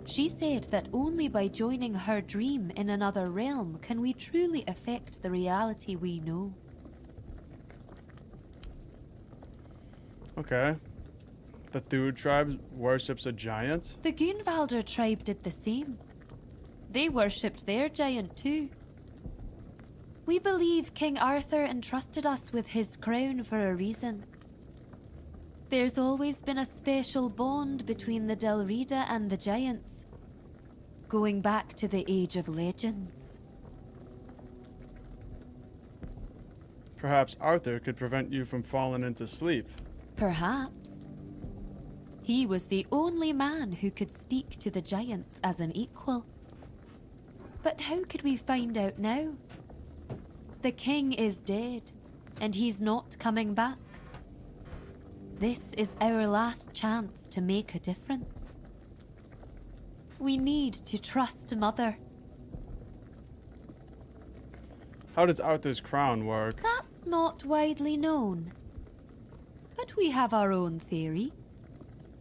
She said that only by joining her dream in another realm can we truly affect the reality we know. Okay. The Thud tribe worships a giant? The Gunvalder tribe did the same. They worshipped their giant too. We believe King Arthur entrusted us with his crown for a reason. There's always been a special bond between the Delrida and the giants, going back to the Age of Legends. Perhaps Arthur could prevent you from falling into sleep. Perhaps. He was the only man who could speak to the giants as an equal. But how could we find out now? The king is dead, and he's not coming back. This is our last chance to make a difference. We need to trust Mother. How does Arthur's crown work? That's not widely known. But we have our own theory.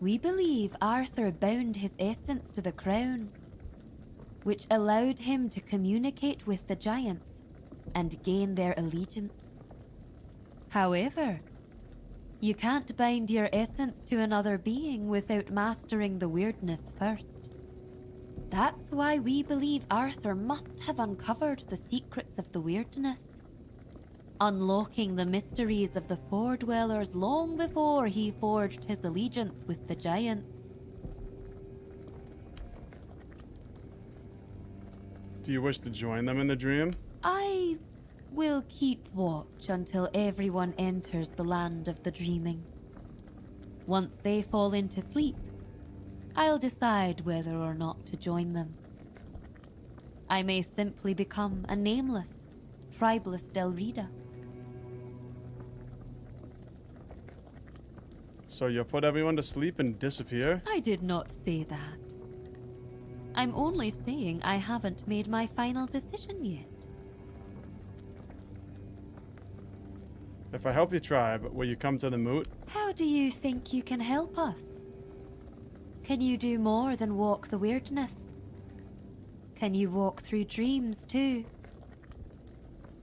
We believe Arthur bound his essence to the crown, which allowed him to communicate with the giants and gain their allegiance. However, you can't bind your essence to another being without mastering the weirdness first. That's why we believe Arthur must have uncovered the secrets of the weirdness, unlocking the mysteries of the Four-Dwellers long before he forged his allegiance with the giants. Do you wish to join them in the dream? I will keep watch until everyone enters the land of the dreaming. Once they fall into sleep, I'll decide whether or not to join them. I may simply become a nameless, tribeless Delrida. So you'll put everyone to sleep and disappear? I did not say that. I'm only saying I haven't made my final decision yet. If I help your tribe, will you come to the moot? How do you think you can help us? Can you do more than walk the weirdness? Can you walk through dreams too?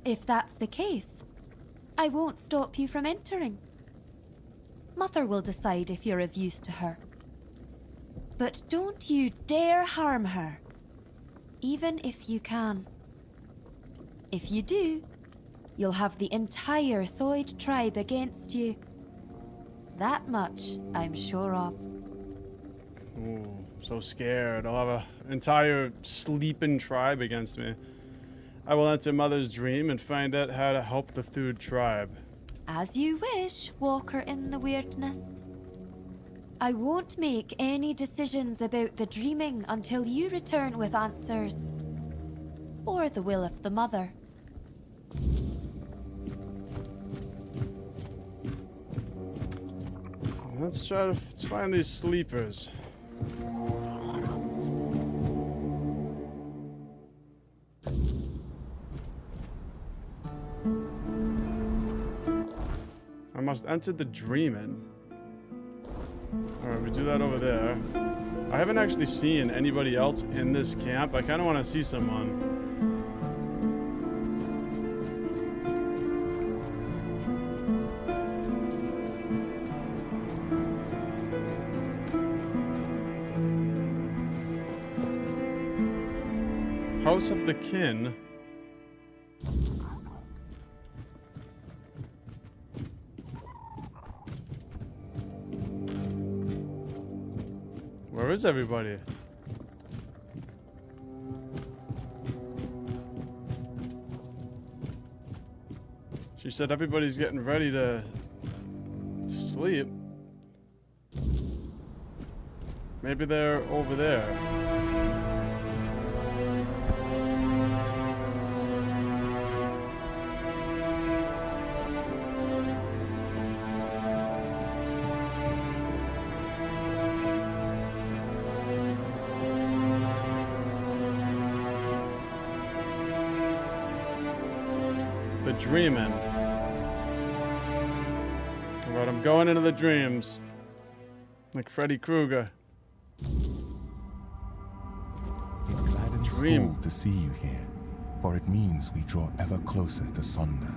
If that's the case, I won't stop you from entering. Mother will decide if you're of use to her. But don't you dare harm her, even if you can. If you do, you'll have the entire Thoid tribe against you. That much I'm sure of. Ooh, so scared. I'll have an entire sleeping tribe against me. I will enter Mother's dream and find out how to help the Thood tribe. As you wish, Walker in the Weirdness. I won't make any decisions about the dreaming until you return with answers. Or the will of the Mother. Let's find these sleepers. I must enter the dreaming. Alright, we do that over there. I haven't actually seen anybody else in this camp. I kind of want to see someone. House of the Kin. Where is everybody? She said everybody's getting ready to sleep. Maybe they're over there. Dreaming. Alright, I'm going into the dreams. Like Freddy Krueger. It gladdens Skull to see you here, for it means we draw ever closer to Sonder.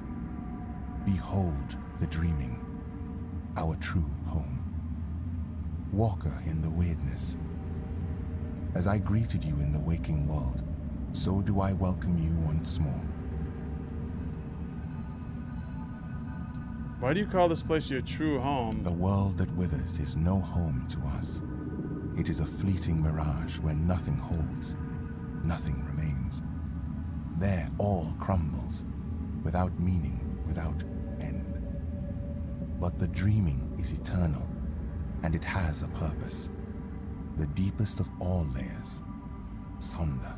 Behold the dreaming, our true home. Walker in the weirdness. As I greeted you in the waking world, so do I welcome you once more. Why do you call this place your true home? The world that withers is no home to us. It is a fleeting mirage where nothing holds, nothing remains. There all crumbles, without meaning, without end. But the dreaming is eternal, and it has a purpose. The deepest of all layers, Sonder.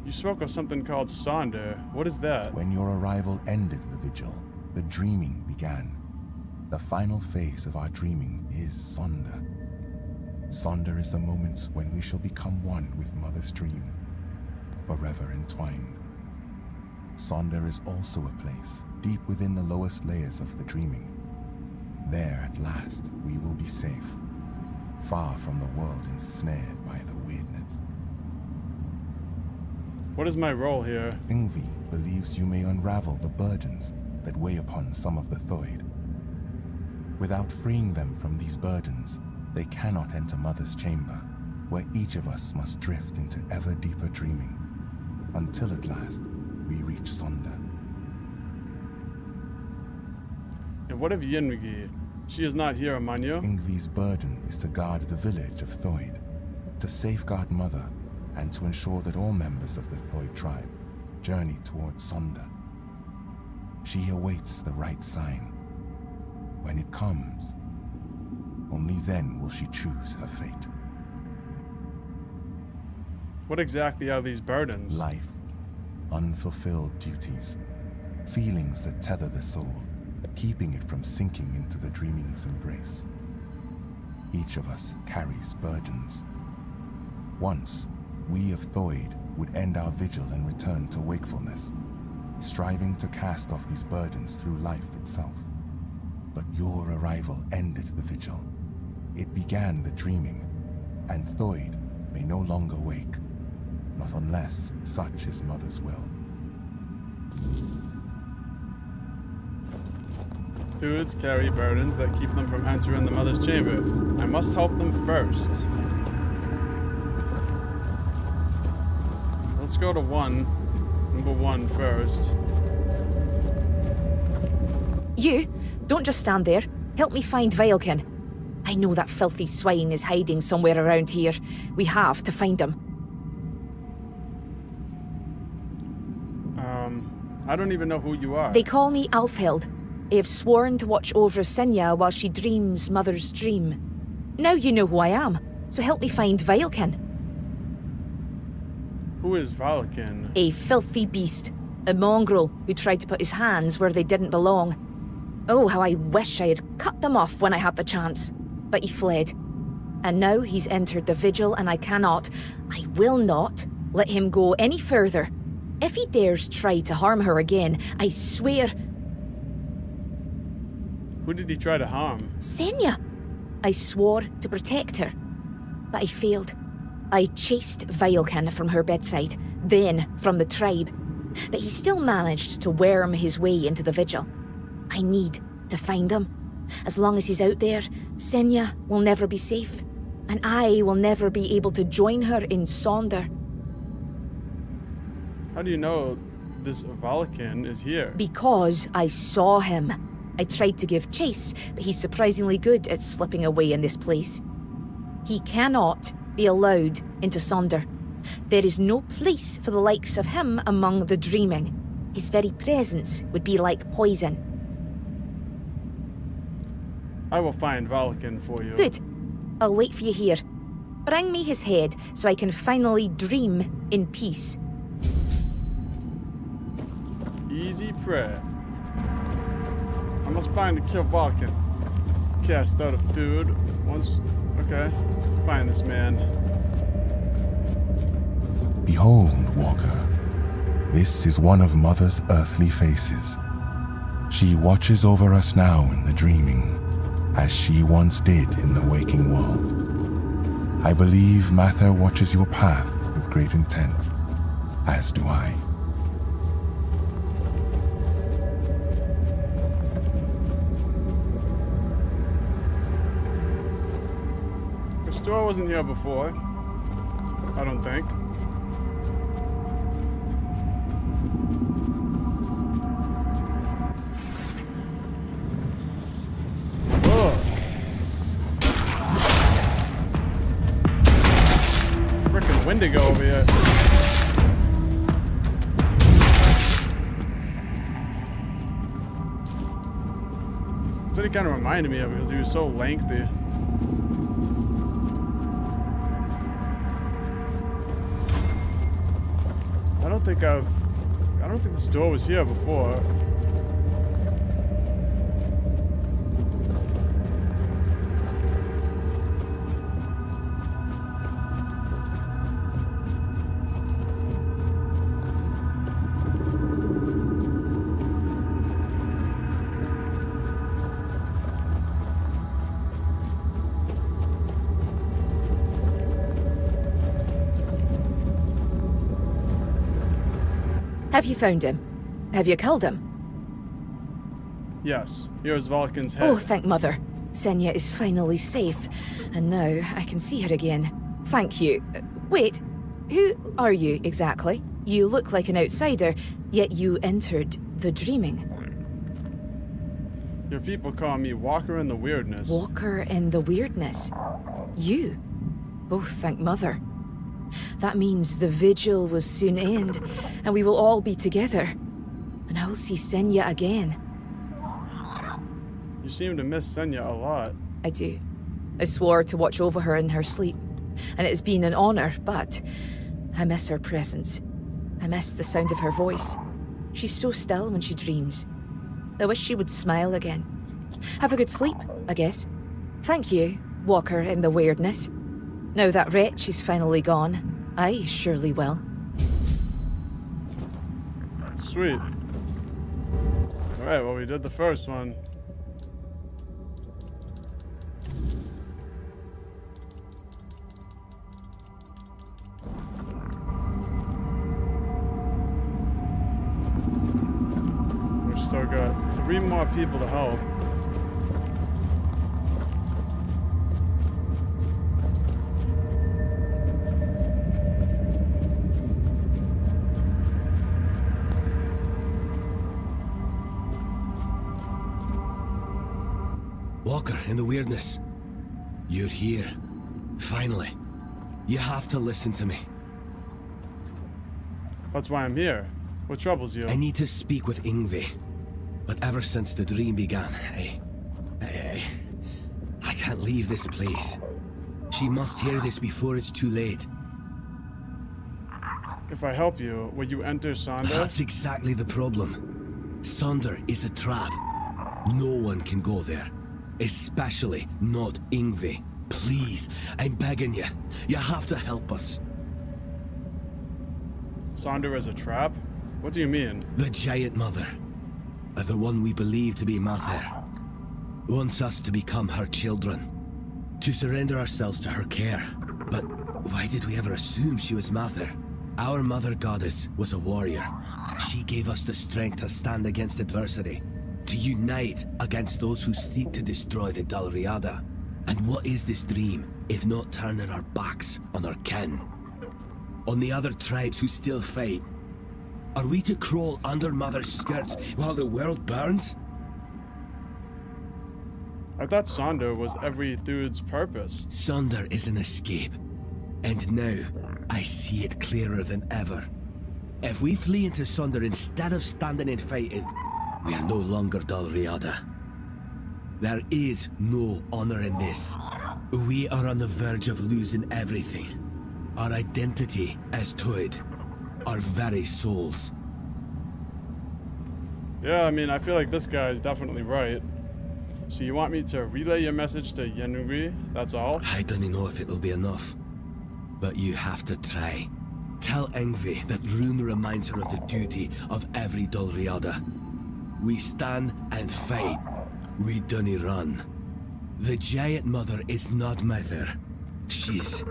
You spoke of something called Sonder. What is that? When your arrival ended the vigil, the dreaming began. The final phase of our dreaming is Sonder. Sonder is the moment when we shall become one with Mother's dream, forever entwined. Sonder is also a place deep within the lowest layers of the dreaming. There at last we will be safe, far from the world ensnared by the weirdness. What is my role here? Ingvi believes you may unravel the burdens that weigh upon some of the Thoid. Without freeing them from these burdens, they cannot enter Mother's chamber, where each of us must drift into ever deeper dreaming, until at last we reach Sonder. And what of Yenwigi? She is not here, Amanyo. Ingvi's burden is to guard the village of Thoid, to safeguard Mother, and to ensure that all members of the Thoid tribe journey towards Sonder. She awaits the right sign. When it comes, only then will she choose her fate. What exactly are these burdens? Life, unfulfilled duties, feelings that tether the soul, keeping it from sinking into the dreaming's embrace. Each of us carries burdens. Once, we of Thoid would end our vigil and return to wakefulness, striving to cast off these burdens through life itself. But your arrival ended the vigil. It began the dreaming, and Thoid may no longer wake, not unless such is Mother's will. Dudes carry burdens that keep them from entering the Mother's chamber. I must help them first. Let's go to number one first. You, don't just stand there. Help me find Vilekin. I know that filthy swine is hiding somewhere around here. We have to find him. I don't even know who you are. They call me Alfhild. I have sworn to watch over Sinya while she dreams Mother's dream. Now you know who I am, so help me find Vilekin. Who is Vilekin? A filthy beast. A mongrel who tried to put his hands where they didn't belong. Oh, how I wish I had cut them off when I had the chance. But he fled. And now he's entered the vigil and I will not, let him go any further. If he dares try to harm her again, I swear... Who did he try to harm? Senya. I swore to protect her, but I failed. I chased Vilekin from her bedside, then from the tribe. But he still managed to worm his way into the vigil. I need to find him. As long as he's out there, Senya will never be safe, and I will never be able to join her in Sonder. How do you know this Vilekin is here? Because I saw him. I tried to give chase, but he's surprisingly good at slipping away in this place. He cannot be allowed into Sonder. There is no place for the likes of him among the dreaming. His very presence would be like poison. I will find Vilekin for you. Good. I'll wait for you here. Bring me his head so I can finally dream in peace. Easy prayer. I must find and kill Vilekin. Cast out of dude. Okay, let's find this man. Behold, Walker. This is one of Mother's earthly faces. She watches over us now in the dreaming, as she once did in the waking world. I believe Mather watches your path with great intent, as do I. The store wasn't here before. I don't think. Wendigo over here. That's what he kind of reminded me of because he was so lengthy. don't think this door was here before. Have you found him? Have you killed him? Yes, here's Vulcan's head. Oh, thank Mother. Senya is finally safe, and now I can see her again. Thank you. Wait, who are you exactly? You look like an outsider, yet you entered the dreaming. Your people call me Walker in the Weirdness. Walker in the Weirdness? You? Oh, thank Mother. That means the vigil will soon end, and we will all be together. And I will see Senya again. You seem to miss Senya a lot. I do. I swore to watch over her in her sleep, and it has been an honor, but I miss her presence. I miss the sound of her voice. She's so still when she dreams. I wish she would smile again. Have a good sleep, I guess. Thank you, Walker in the Weirdness. Now that wretch is finally gone, I surely will. Sweet. Alright, well, we did the first one. We've still got 3 more people to help. Walker in the Weirdness. You're here. Finally. You have to listen to me. That's why I'm here. What troubles you? I need to speak with Yngvi. But ever since the dream began, I can't leave this place. She must hear this before it's too late. If I help you, will you enter Sonder? That's exactly the problem. Sonder is a trap. No one can go there. Especially not Yngvi. Please, I'm begging you. You have to help us. Sonder is a trap? What do you mean? The Giant Mother, the one we believe to be Mather, wants us to become her children. To surrender ourselves to her care. But why did we ever assume she was Mather? Our Mother Goddess was a warrior. She gave us the strength to stand against adversity. To unite against those who seek to destroy the Dalriada. And what is this dream, if not turning our backs on our kin? On the other tribes who still fight? Are we to crawl under Mother's skirts while the world burns? I thought Sonder was every dude's purpose. Sonder is an escape. And now, I see it clearer than ever. If we flee into Sonder instead of standing and fighting, we are no longer Dalriada. There is no honor in this. We are on the verge of losing everything. Our identity as Tuid. Our very souls. Yeah, I mean, I feel like this guy is definitely right. So you want me to relay your message to Yngvi, that's all? I don't know if it'll be enough. But you have to try. Tell Yngvi that Rune reminds her of the duty of every Dalriada. We stand and fight. We dunny run. The Giant Mother is not Mather. She's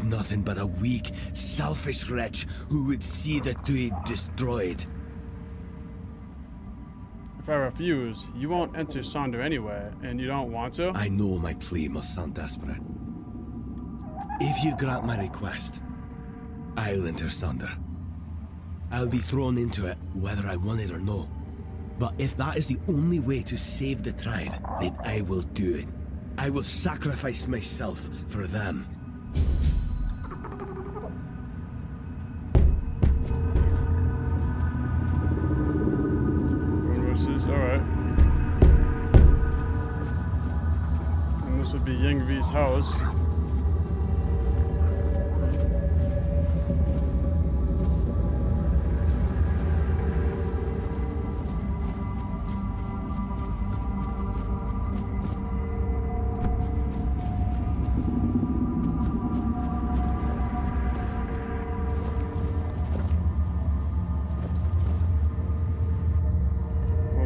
nothing but a weak, selfish wretch who would see the Tuid destroyed. If I refuse, you won't enter Sonder anyway, and you don't want to? I know my plea must sound desperate. If you grant my request, I'll enter Sonder. I'll be thrown into it whether I want it or no. But if that is the only way to save the tribe, then I will do it. I will sacrifice myself for them. Alright. And this would be Yngvi's house.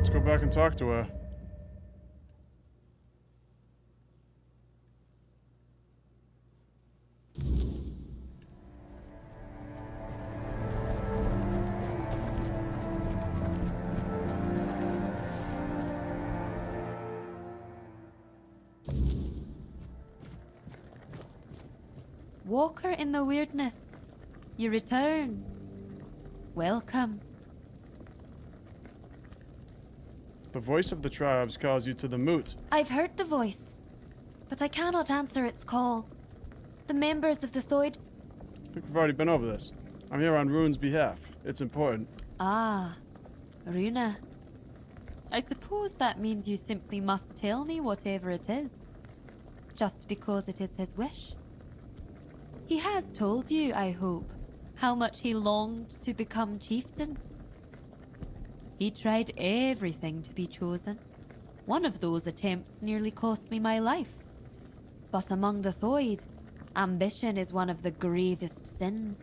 let's go back and talk to her. Walker in the Weirdness, you return. Welcome. The voice of the tribes calls you to the moot. I've heard the voice, but I cannot answer its call. The members of the Thoid... I think we've already been over this. I'm here on Rune's behalf. It's important. Ah, Runa. I suppose that means you simply must tell me whatever it is, just because it is his wish. He has told you, I hope, how much he longed to become chieftain. He tried everything to be chosen. One of those attempts nearly cost me my life. But among the Thoid, ambition is one of the gravest sins.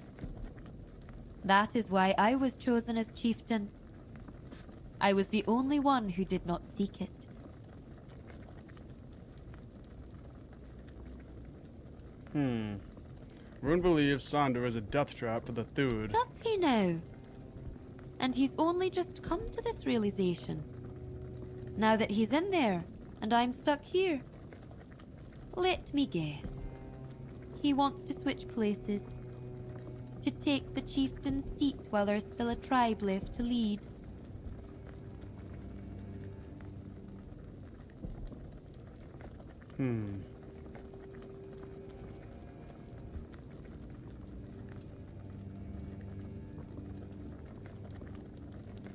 That is why I was chosen as chieftain. I was the only one who did not seek it. Rune believes Sonder is a death trap for the Thuid. Does he now? And he's only just come to this realization. Now that he's in there, and I'm stuck here. Let me guess. He wants to switch places. To take the chieftain's seat while there's still a tribe left to lead.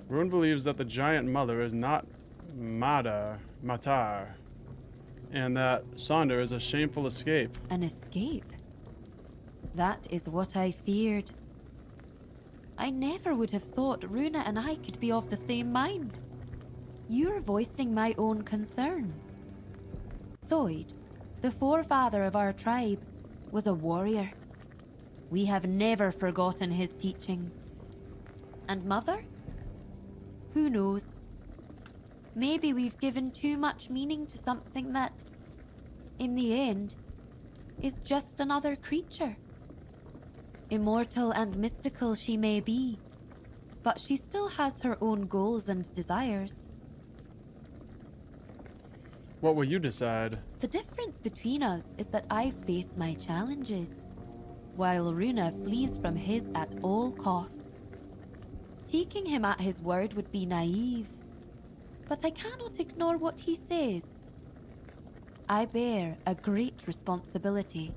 Rune believes that the giant mother is not Matar, and that Sonder is a shameful escape. An escape? That is what I feared. I never would have thought Runa and I could be of the same mind. You're voicing my own concerns. Thoid, the forefather of our tribe, was a warrior. We have never forgotten his teachings. And Mother? Who knows? Maybe we've given too much meaning to something that, in the end, is just another creature. Immortal and mystical she may be, but she still has her own goals and desires. What will you decide? The difference between us is that I face my challenges, while Runa flees from his at all costs. Taking him at his word would be naive, but I cannot ignore what he says. I bear a great responsibility.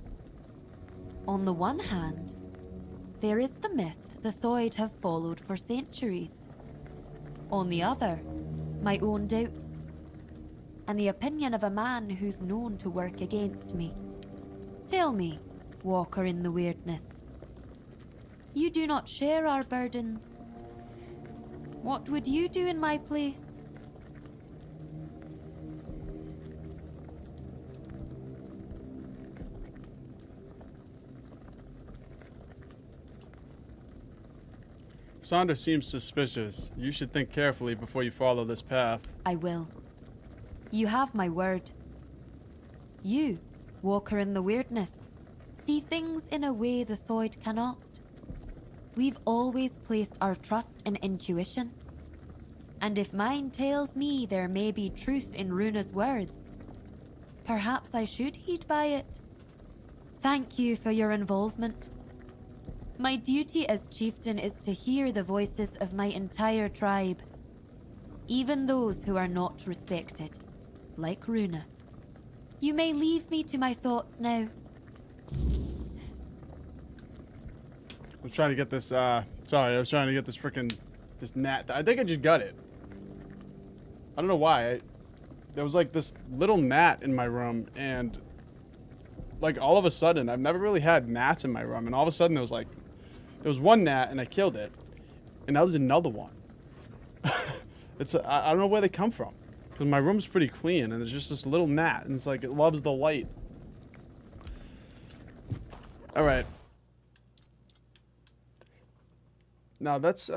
On the one hand, there is the myth the Thoid have followed for centuries. On the other, my own doubts, and the opinion of a man who's known to work against me. Tell me, Walker in the Weirdness, you do not share our burdens. What would you do in my place? Sonder seems suspicious. You should think carefully before you follow this path. I will. You have my word. You, Walker in the Weirdness, see things in a way the Thoid cannot. We've always placed our trust in intuition. And if mine tells me there may be truth in Runa's words, perhaps I should heed by it. Thank you for your involvement. My duty as chieftain is to hear the voices of my entire tribe, even those who are not respected, like Runa. You may leave me to my thoughts now. I was trying to get this, sorry, I was trying to get this frickin', this gnat. I think I just got it. I don't know why. There was like this little gnat in my room, and like all of a sudden, I've never really had gnats in my room, and all of a sudden there was one gnat and I killed it, and now there's another one. I don't know where they come from, because my room's pretty clean, and it's just this little gnat, and it's like it loves the light. All right. Now that's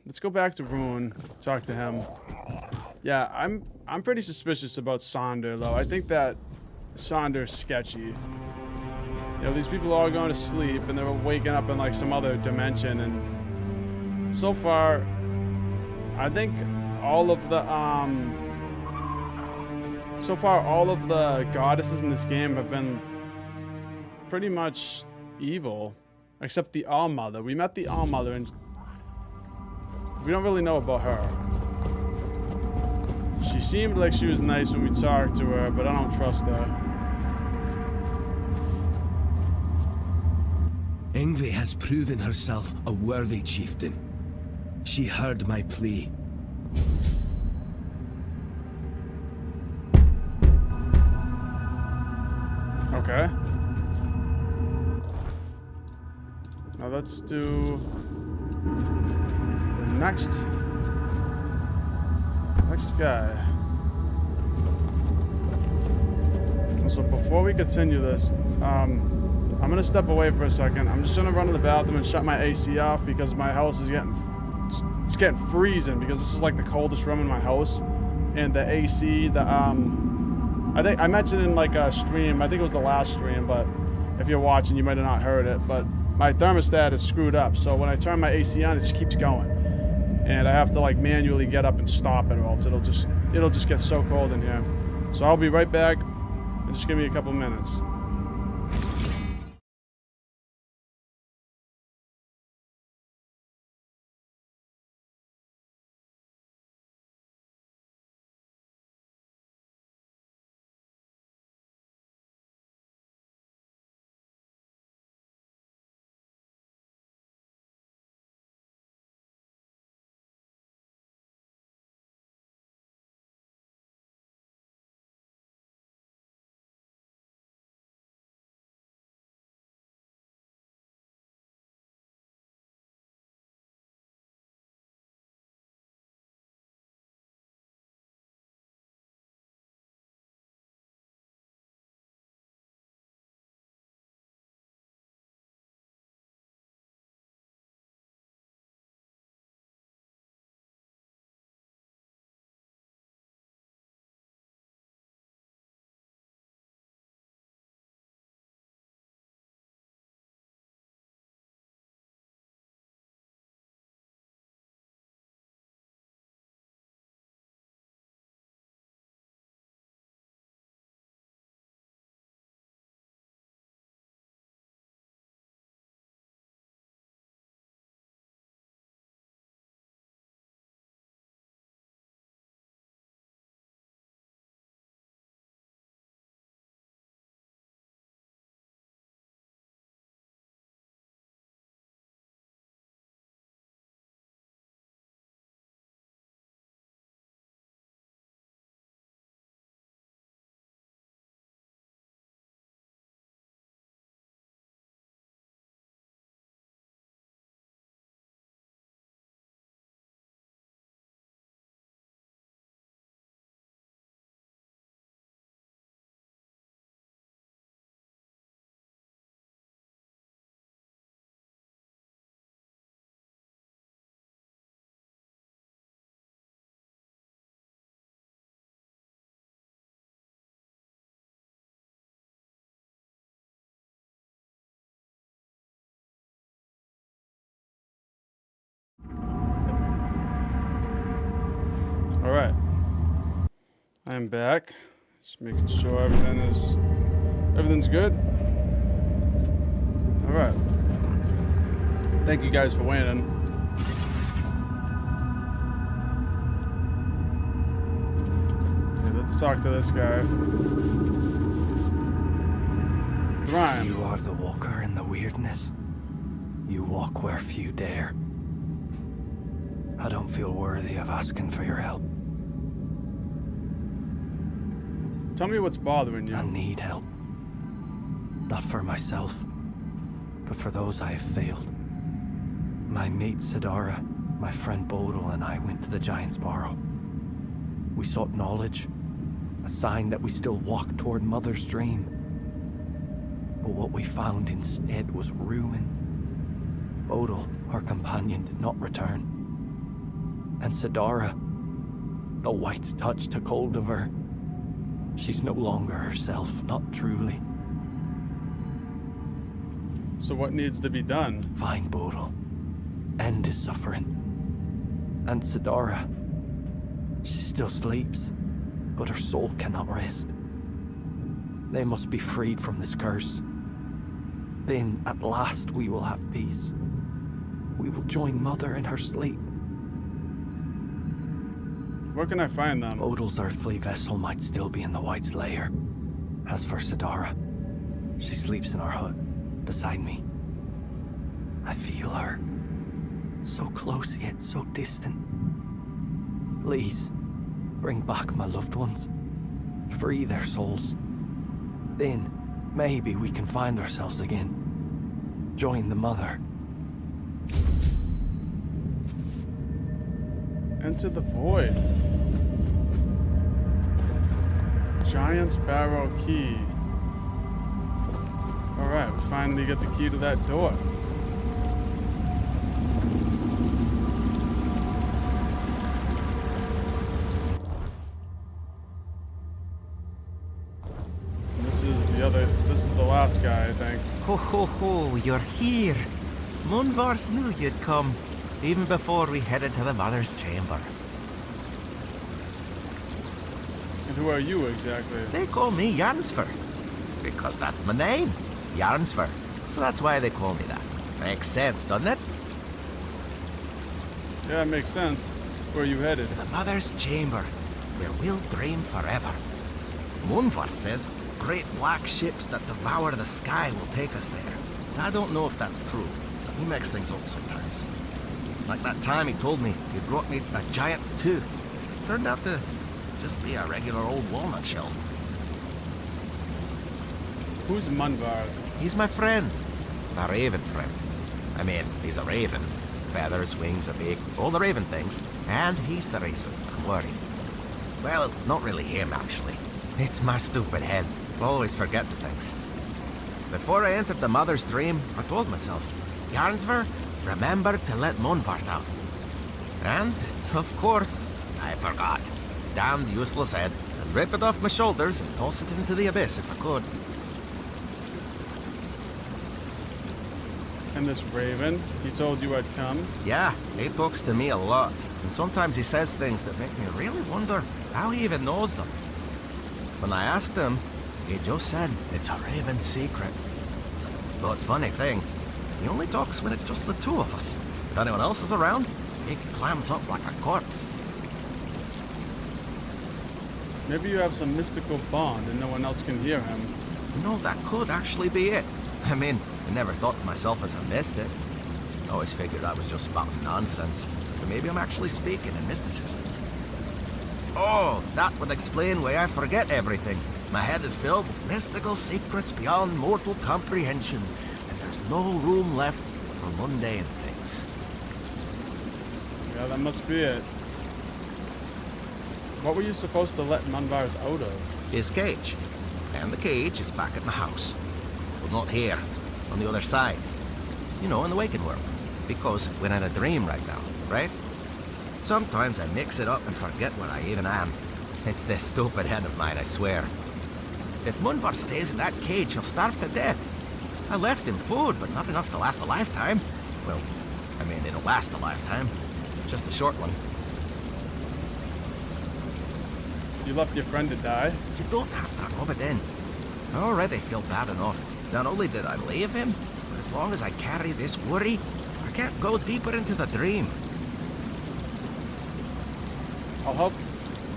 let's go back to Rune, talk to him. Yeah, I'm pretty suspicious about Sonder, though. I think that Sonder's sketchy. You know, these people are all going to sleep, and they're waking up in, like, some other dimension, and so far, I think all of the, so far, all of the goddesses in this game have been pretty much evil, except the All-Mother. We met the All-Mother, and we don't really know about her. She seemed like she was nice when we talked to her, but I don't trust her. Yngvi has proven herself a worthy chieftain. She heard my plea. Okay. Now let's do the next guy. So before we continue this, I'm gonna step away for a second. I'm just gonna run to the bathroom and shut my AC off because my house is getting freezing because this is like the coldest room in my house, and the AC, I think I mentioned in like a stream, I think it was the last stream, but if you're watching, you might have not heard it, but my thermostat is screwed up, so when I turn my AC on, it just keeps going, and I have to like manually get up and stop it, or else it'll just get so cold in here. So I'll be right back, and just give me a couple minutes. Alright. I'm back. Just making sure everything's good. Alright. Thank you guys for waiting. Okay, let's talk to this guy. Ryan. You are the walker in the weirdness. You walk where few dare. I don't feel worthy of asking for your help. Tell me what's bothering you. I need help. Not for myself, but for those I have failed. My mate Sidara, my friend Bodil, and I went to the Giant's Barrow. We sought knowledge, a sign that we still walked toward Mother's dream. But what we found instead was ruin. Bodil, our companion, did not return. And Sidara, the White's touch took hold of her. She's no longer herself, not truly. So what needs to be done? Find Bodil. End his suffering. And Sidara, she still sleeps, but her soul cannot rest. They must be freed from this curse. Then, at last, we will have peace. We will join Mother in her sleep. Where can I find them? Bodil's earthly vessel might still be in the White's lair. As for Sidara, she sleeps in our hut, beside me. I feel her. So close yet so distant. Please, bring back my loved ones. Free their souls. Then, maybe we can find ourselves again. Join the Mother. Enter the void. Giant's Barrow key. Alright, we finally get the key to that door. And this is the last guy, I think. Ho ho ho, you're here. Munvarth knew you'd come, even before we headed to the Mother's chamber. And who are you exactly? They call me Jarnsford, because that's my name, Jarnsford. So that's why they call me that. Makes sense, doesn't it? Yeah, it makes sense. Where are you headed? To the Mother's chamber, where we'll dream forever. Munvarth says great black ships that devour the sky will take us there. I don't know if that's true. He makes things up sometimes. Like that time he told me he brought me a giant's tooth. Turned out to just be a regular old walnut shell. Who's Munvarth? He's my friend. A raven friend. I mean, he's a raven. Feathers, wings, a beak, all the raven things. And he's the reason I'm worried. Well, not really him, actually. It's my stupid head. I always forget things. Before I entered the Mother's dream, I told myself, Jarnsver, remember to let Munvarth out. And, of course, I forgot. Damned useless head, and rip it off my shoulders and toss it into the abyss if I could. And this raven, he told you I'd come? Yeah, he talks to me a lot. And sometimes he says things that make me really wonder how he even knows them. When I asked him, he just said it's a raven secret. But funny thing, he only talks when it's just the two of us. If anyone else is around, he clams up like a corpse. Maybe you have some mystical bond and no one else can hear him. You know, that could actually be it. I mean, I never thought of myself as a mystic. I always figured I was just spouting nonsense. But maybe I'm actually speaking in mysticisms. Oh, that would explain why I forget everything. My head is filled with mystical secrets beyond mortal comprehension, and there's no room left for mundane things. Yeah, that must be it. What were you supposed to let Munvarth out of? His cage. And the cage is back at my house. But not here, on the other side. You know, in the waking world. Because we're in a dream right now, right? Sometimes I mix it up and forget where I even am. It's this stupid head of mine, I swear. If Munvarth stays in that cage, he'll starve to death. I left him food, but not enough to last a lifetime. Well, I mean, it'll last a lifetime. Just a short one. You left your friend to die? You don't have to rub it in. I already feel bad enough. Not only did I leave him, but as long as I carry this worry, I can't go deeper into the dream. I'll help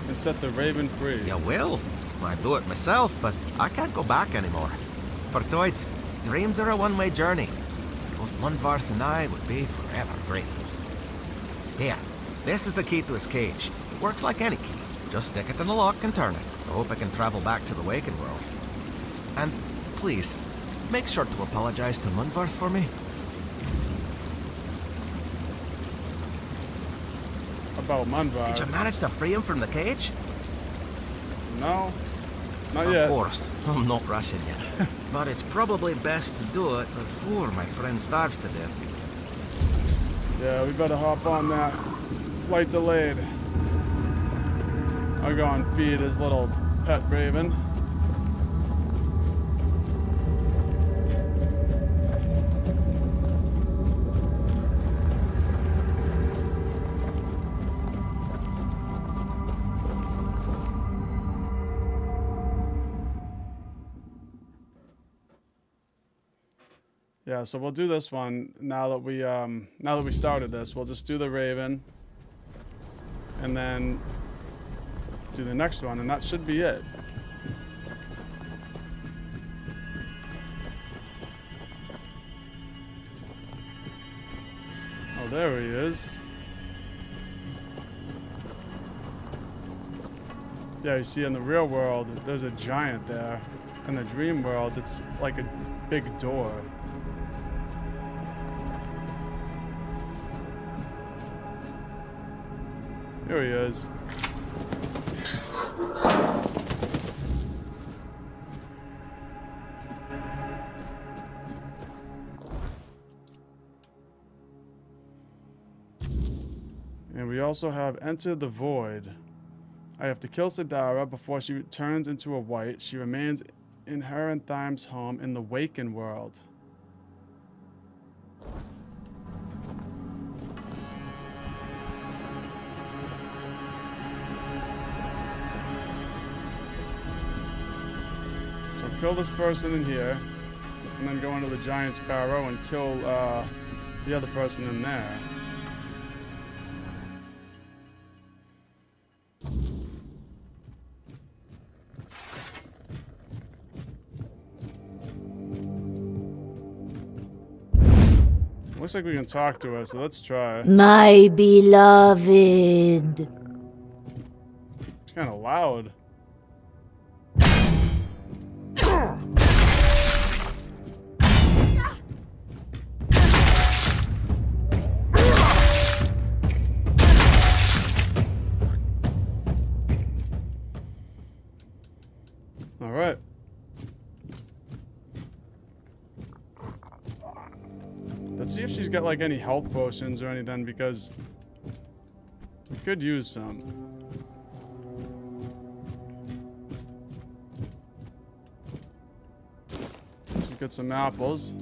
and set the raven free. You will. I'd do it myself, but I can't go back anymore. For Toids, dreams are a one-way journey. Both Munvarth and I would be forever grateful. Here, this is the key to his cage. It works like any key. Just stick it in the lock and turn it. I hope I can travel back to the waking world. And please, make sure to apologize to Munvarth for me. About Munvarth? Did you manage to free him from the cage? No, not yet. Of course, I'm not rushing yet. But it's probably best to do it before my friend starves to death. Yeah, we better hop on that. flight delayed. I'll go and feed his little pet raven. Yeah, so we'll do this one now that we started this. We'll just do the raven, and then do the next one, and that should be it. Oh, there he is. Yeah, you see in the real world, there's a giant there. In the dream world, it's like a big door. Here he is. And we also have entered the void. I have to kill Sidara before she turns into a wight. She remains in her and Thyme's home in the Waken world. So kill this person in here, and then go into the Giant's Barrow and kill the other person in there. Looks like we can talk to her, so let's try. My beloved. It's kind of loud. All right. Let's see if she's got like any health potions or anything, because we could use some. She's got some apples.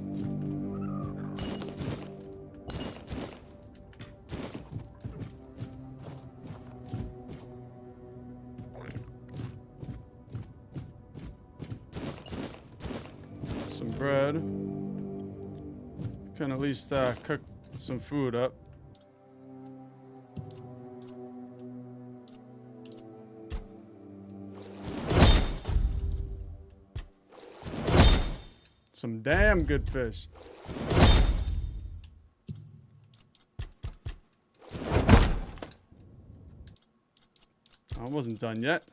Some bread. Can at least cook some food up. Some damn good fish. I wasn't done yet.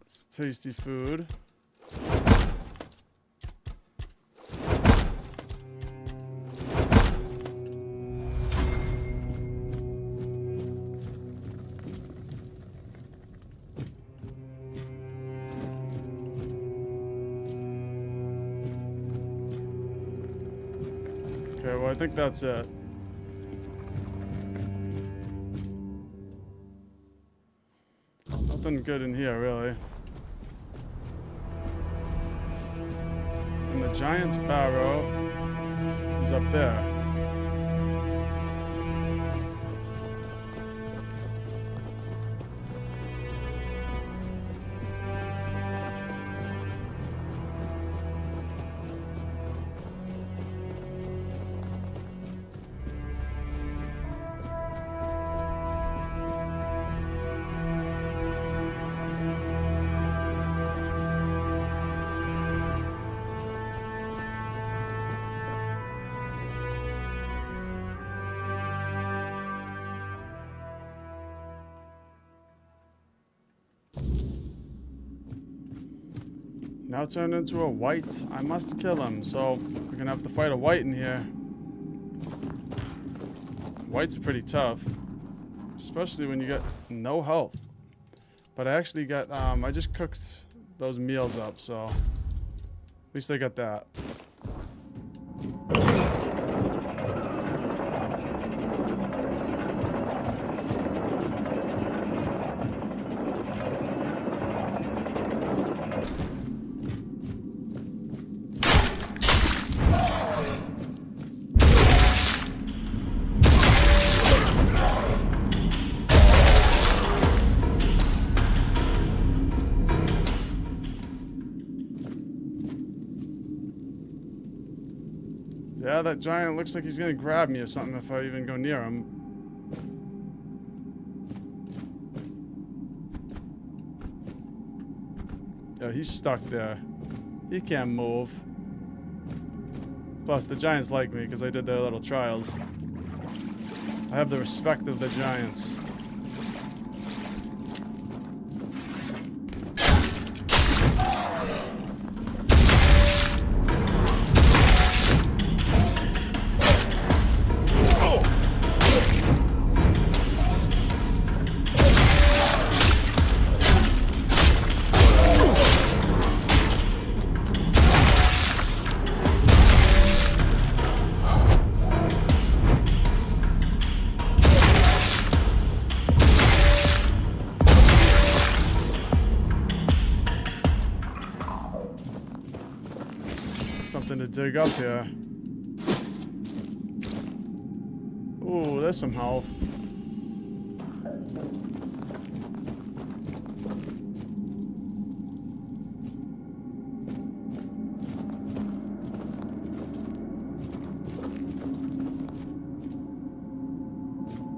It's tasty food. Okay, well, I think that's it. Nothing good in here, really. And the Giant's Barrow is up there. Now turned into a wight. I must kill him, so we're gonna have to fight a wight in here. Wight's pretty tough, especially when you get no health. But I actually got, I just cooked those meals up, so at least I got that. Yeah, that giant looks like he's gonna grab me or something if I even go near him. Yeah, he's stuck there. He can't move. Plus, the giants like me because I did their little trials. I have the respect of the giants. Something to dig up here. Ooh, there's some health.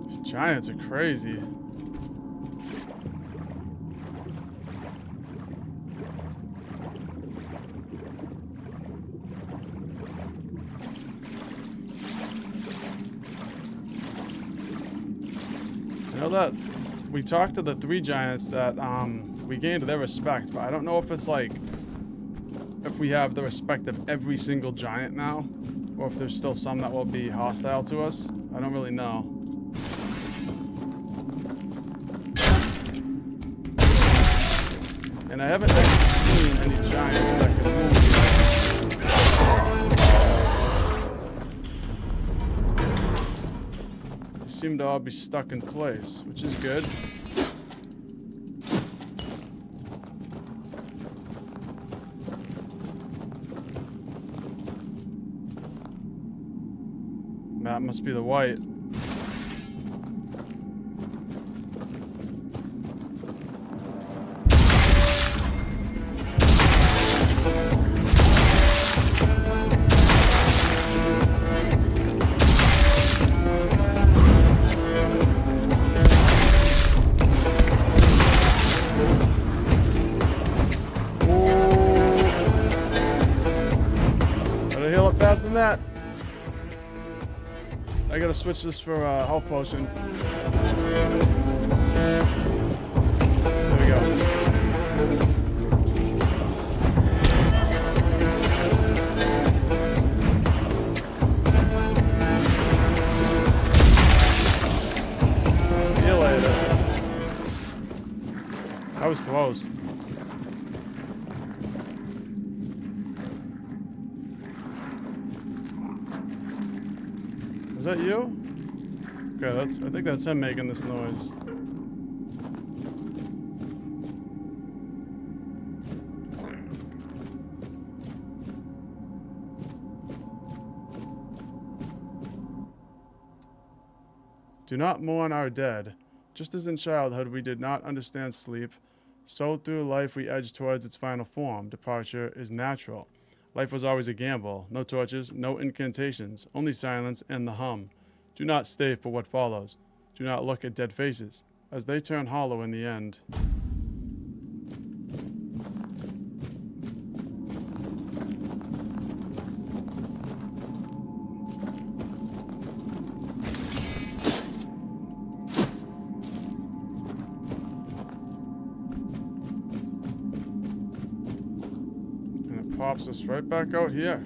These giants are crazy. I know that we talked to the 3 giants that we gained their respect, but I don't know if it's like if we have the respect of every single giant now, or if there's still some that will be hostile to us. I don't really know. And I haven't actually seen any giants that can move yet. Seem to all be stuck in place, which is good. That must be the white. Faster than that. I gotta switch this for a health potion. There we go. See you later. That was close. Is that you? Okay, I think that's him making this noise. Do not mourn our dead. Just as in childhood we did not understand sleep, so through life we edge towards its final form. Departure is natural. Life was always a gamble. No torches, no incantations, only silence and the hum. Do not stay for what follows. Do not look at dead faces, as they turn hollow in the end. Pops us right back out here.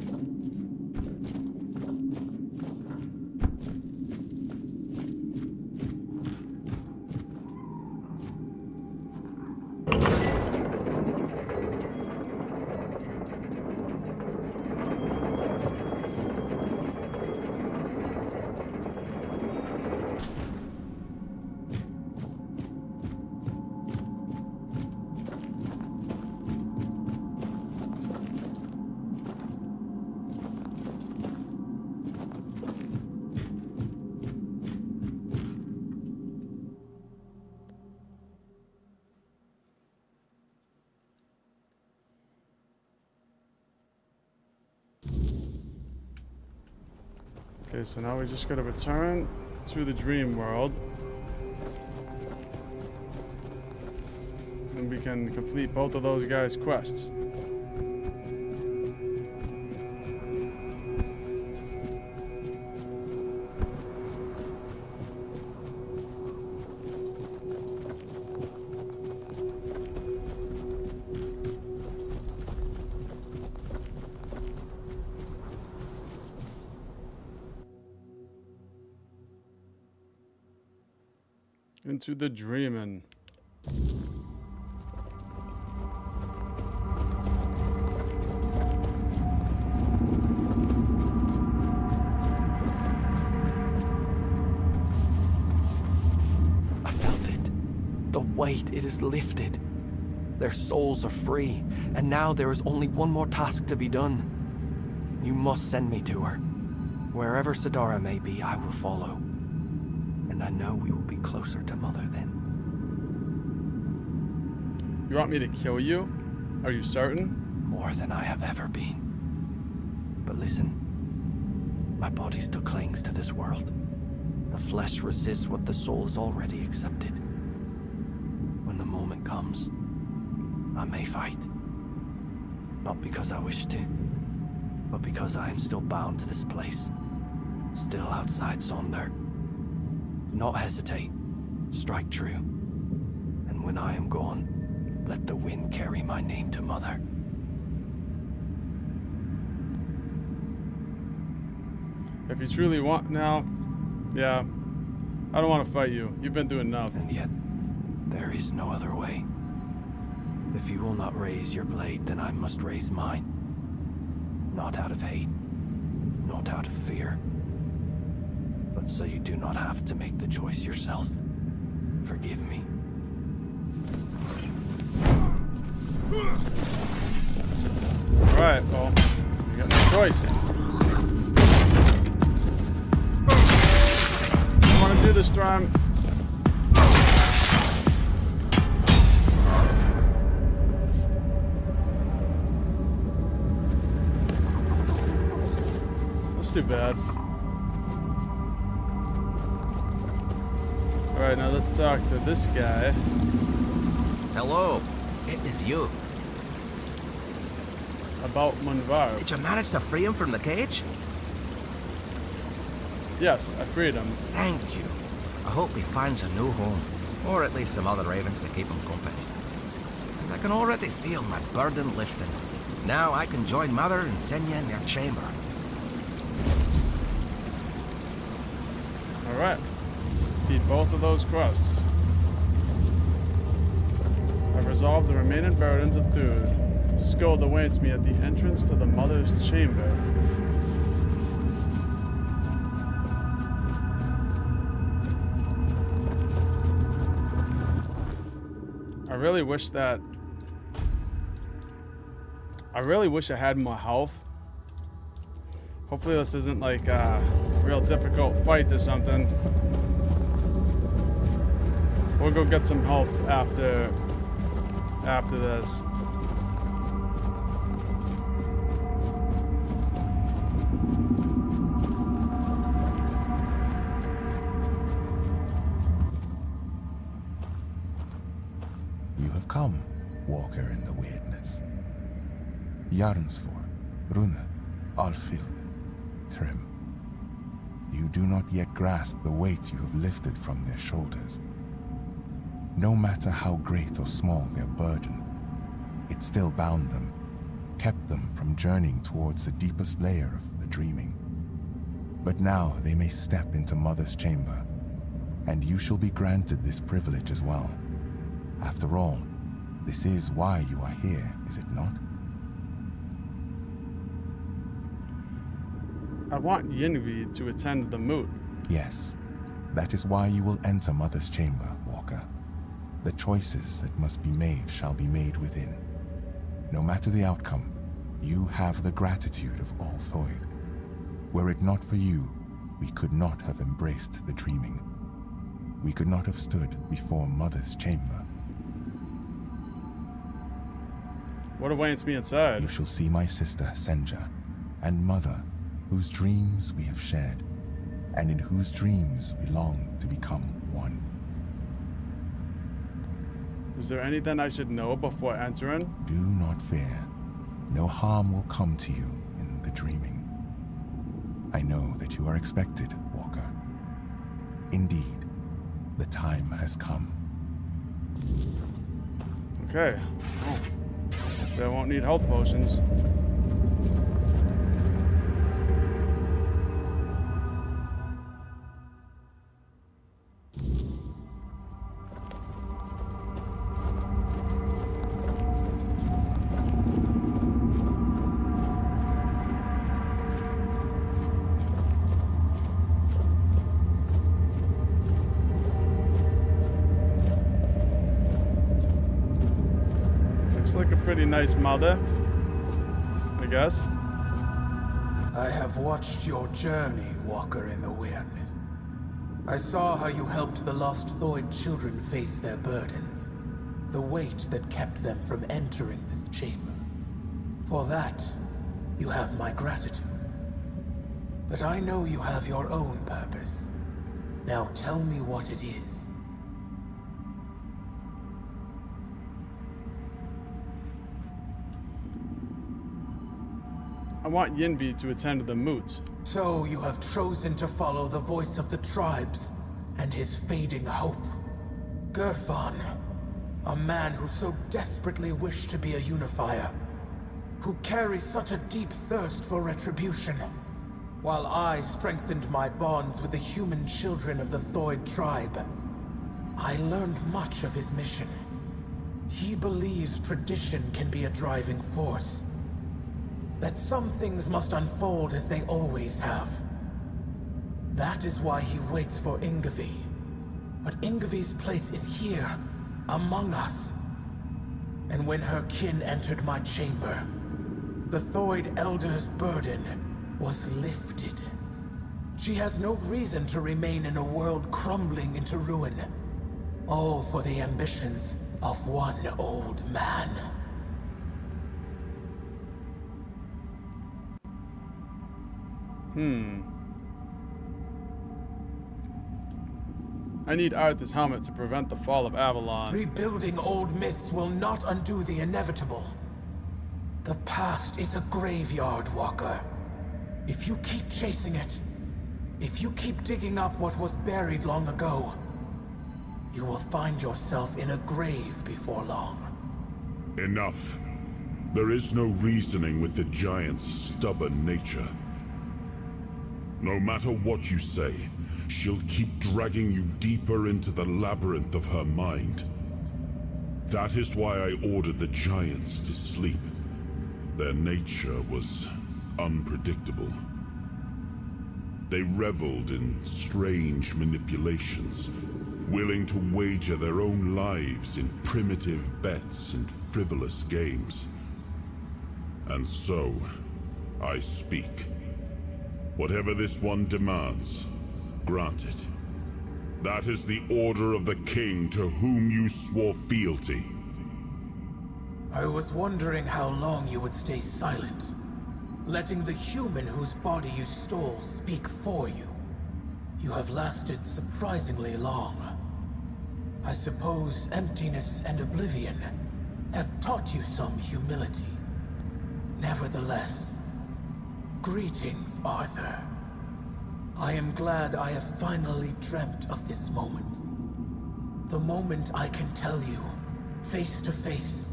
Okay, so now we just gotta return to the dream world. And we can complete both of those guys' quests. Into the dreamin'. I felt it. The weight, it is lifted. Their souls are free, and now there is only one more task to be done. You must send me to her. Wherever Sidara may be, I will follow. And I know we will be closer to Mother then. You want me to kill you? Are you certain? More than I have ever been. But listen, my body still clings to this world. The flesh resists what the soul has already accepted. When the moment comes, I may fight. Not because I wish to, but because I am still bound to this place. Still outside Sonder. Do not hesitate. Strike true. And when I am gone, let the wind carry my name to Mother. If you truly want now, yeah. I don't want to fight you. You've been through enough. And yet, there is no other way. If you will not raise your blade, then I must raise mine. Not out of hate, not out of fear, but so you do not have to make the choice yourself. Forgive me. Right, well, you got no choice. I want to do this, Thrym. That's too bad. Alright, now let's talk to this guy. Hello, it is you. About Munvar. Did you manage to free him from the cage? Yes, I freed him. Thank you. I hope he finds a new home, or at least some other ravens to keep him company. And I can already feel my burden lifting. Now I can join Mother and Senya in their chamber. Alright. Beat both of those quests. I've resolved the remaining burdens of Thude. Skuld awaits me at the entrance to the Mother's chamber. I really wish I had more health. Hopefully this isn't like a real difficult fight or something. We'll go get some health after this. You have come, Walker in the Weirdness. Jarnsfor, Rune, Alfhild, Thrym. You do not yet grasp the weight you have lifted from their shoulders. No matter how great or small their burden, it still bound them, kept them from journeying towards the deepest layer of the dreaming. But now they may step into Mother's chamber, and you shall be granted this privilege as well. After all, this is why you are here, is it not? I want Yngvi to attend the moot. Yes, that is why you will enter Mother's chamber, Walker. The choices that must be made shall be made within. No matter the outcome, you have the gratitude of all Thoid. Were it not for you, we could not have embraced the dreaming. We could not have stood before Mother's chamber. What awaits me inside? You shall see my sister, Senja, and Mother, whose dreams we have shared. and in whose dreams we long to become one. Is there anything I should know before entering? Do not fear. No harm will come to you in the dreaming. I know that you are expected, Walker. Indeed, the time has come. Okay. Oh. Hopefully I won't need health potions. Like a pretty nice mother, I guess. I have watched your journey, Walker in the Weirdness. I saw how you helped the lost Thoid children face their burdens, the weight that kept them from entering this chamber. For that, you have my gratitude. But I know you have your own purpose. Now tell me what it is. I want Yinbi to attend to the moot. So you have chosen to follow the voice of the tribes and his fading hope. Gerfan, a man who so desperately wished to be a unifier, who carries such a deep thirst for retribution. While I strengthened my bonds with the human children of the Thoid tribe, I learned much of his mission. He believes tradition can be a driving force. That some things must unfold as they always have. That is why he waits for Ingavi. But Ingavi's place is here, among us. And when her kin entered my chamber, the Thoid Elder's burden was lifted. She has no reason to remain in a world crumbling into ruin, all for the ambitions of one old man. I need Arthur's helmet to prevent the Fall of Avalon. Rebuilding old myths will not undo the inevitable. The past is a graveyard, Walker. If you keep chasing it, if you keep digging up what was buried long ago, you will find yourself in a grave before long. Enough. There is no reasoning with the giant's stubborn nature. No matter what you say, she'll keep dragging you deeper into the labyrinth of her mind. That is why I ordered the giants to sleep. Their nature was unpredictable. They reveled in strange manipulations, willing to wager their own lives in primitive bets and frivolous games. And so, I speak. Whatever this one demands, grant it. That is the order of the king to whom you swore fealty. I was wondering how long you would stay silent, letting the human whose body you stole speak for you. You have lasted surprisingly long. I suppose emptiness and oblivion have taught you some humility. Nevertheless, greetings, Arthur. I am glad I have finally dreamt of this moment. The moment I can tell you, face to face,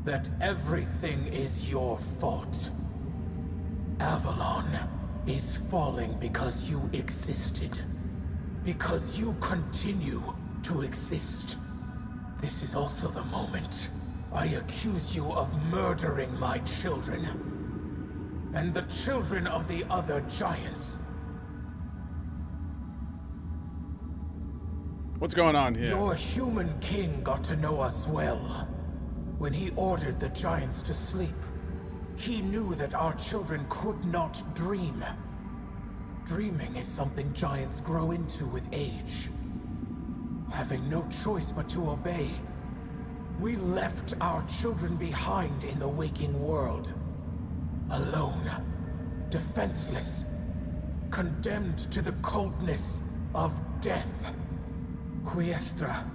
that everything is your fault. Avalon is falling because you existed. Because you continue to exist. This is also the moment I accuse you of murdering my children. And the children of the other giants. What's going on here? Your human king got to know us well. When he ordered the giants to sleep, he knew that our children could not dream. Dreaming is something giants grow into with age. Having no choice but to obey, we left our children behind in the waking world. Alone, defenseless, condemned to the coldness of death. Quiestra,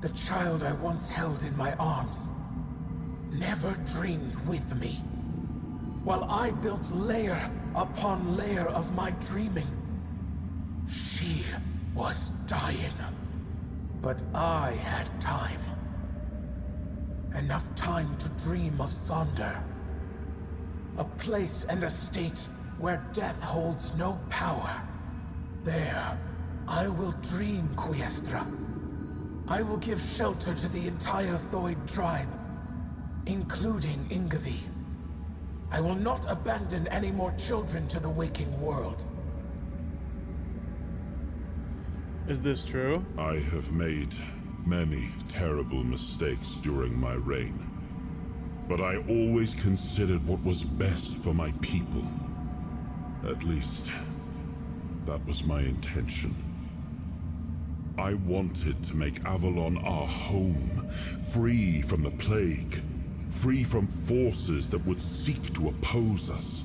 the child I once held in my arms, never dreamed with me. While I built layer upon layer of my dreaming, she was dying. But I had time. Enough time to dream of Sonder. A place and a state where death holds no power. There, I will dream Quiestra. I will give shelter to the entire Thoid tribe, including Ingavi. I will not abandon any more children to the waking world. Is this true? I have made many terrible mistakes during my reign, but I always considered what was best for my people. At least, that was my intention. I wanted to make Avalon our home, free from the plague, free from forces that would seek to oppose us.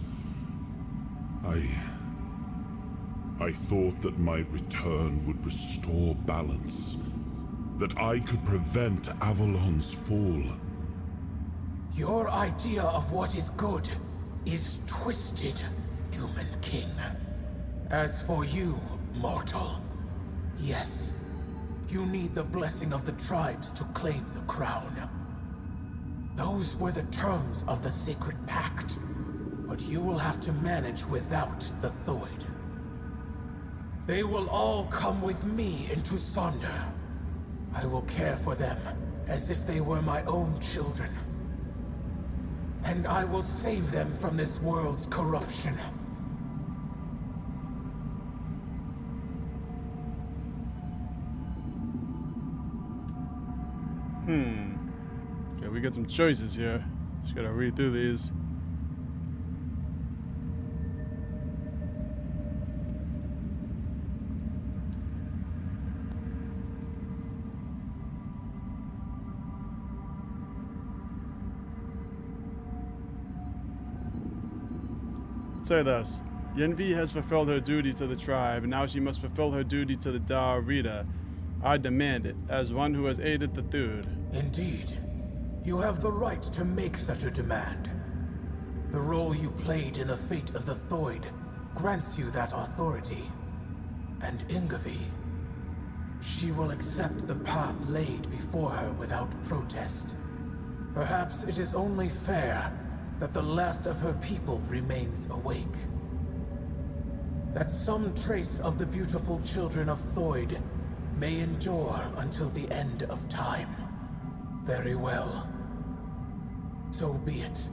I thought that my return would restore balance, that I could prevent Avalon's fall. Your idea of what is good is twisted, human king. As for you, mortal, yes, you need the blessing of the tribes to claim the crown. Those were the terms of the sacred pact, but you will have to manage without the Thoid. They will all come with me into Sonder. I will care for them as if they were my own children. And I will save them from this world's corruption. Okay, we got some choices here. Just gotta read through these. Say this. Yenvi has fulfilled her duty to the tribe, and now she must fulfill her duty to the Dar Rita. I demand it, as one who has aided the Thud. Indeed. You have the right to make such a demand. The role you played in the fate of the Thoid grants you that authority. And Ingavi, she will accept the path laid before her without protest. Perhaps it is only fair that the last of her people remains awake. That some trace of the beautiful children of Thoid may endure until the end of time. Very well. So be it.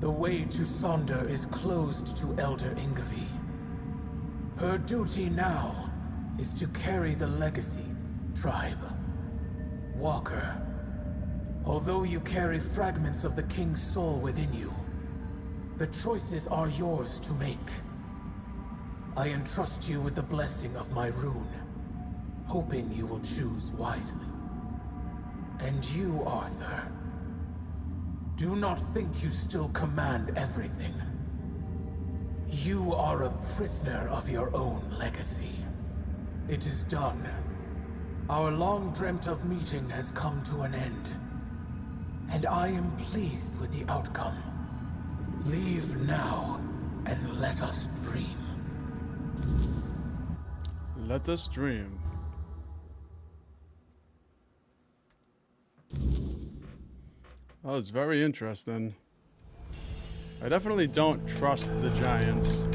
The way to Sonder is closed to Elder Ingavi. Her duty now is to carry the legacy, tribe. Walker. Although you carry fragments of the King's soul within you, the choices are yours to make. I entrust you with the blessing of my rune, hoping you will choose wisely. And you, Arthur, do not think you still command everything. You are a prisoner of your own legacy. It is done. Our long-dreamt-of meeting has come to an end. And I am pleased with the outcome. Leave now, and let us dream. Let us dream. Oh, it's very interesting. I definitely don't trust the giants.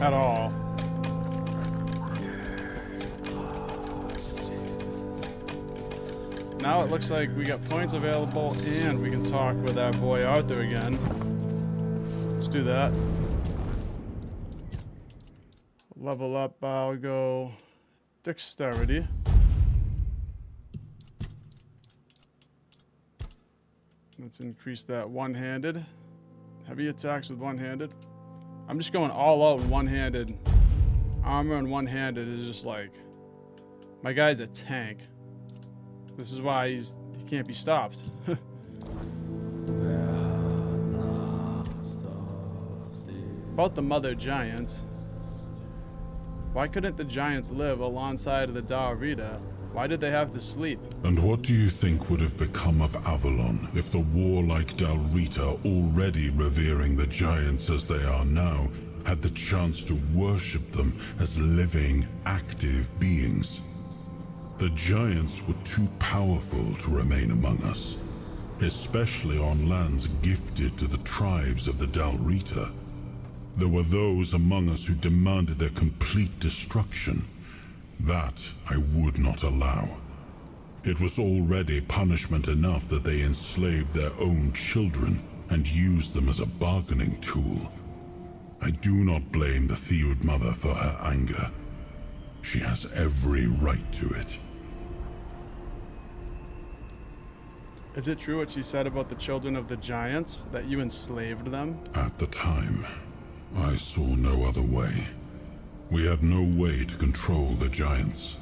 At all. Now it looks like we got points available and we can talk with our boy Arthur again. Let's do that. Level up, I'll go dexterity. Let's increase that one-handed. Heavy attacks with one-handed. I'm just going all out one-handed. Armor and one-handed is just like... My guy's a tank. This is why he can't be stopped. about the mother giant. Why couldn't the giants live alongside of the Daurita? Why did they have to sleep? And what do you think would have become of Avalon if the warlike Daurita, already revering the giants as they are now, had the chance to worship them as living, active beings? The giants were too powerful to remain among us, especially on lands gifted to the tribes of the Daurita. There were those among us who demanded their complete destruction. That I would not allow. It was already punishment enough that they enslaved their own children and used them as a bargaining tool. I do not blame the Theod mother for her anger. She has every right to it. Is it true what she said about the children of the giants, that you enslaved them? At the time, I saw no other way. We had no way to control the giants,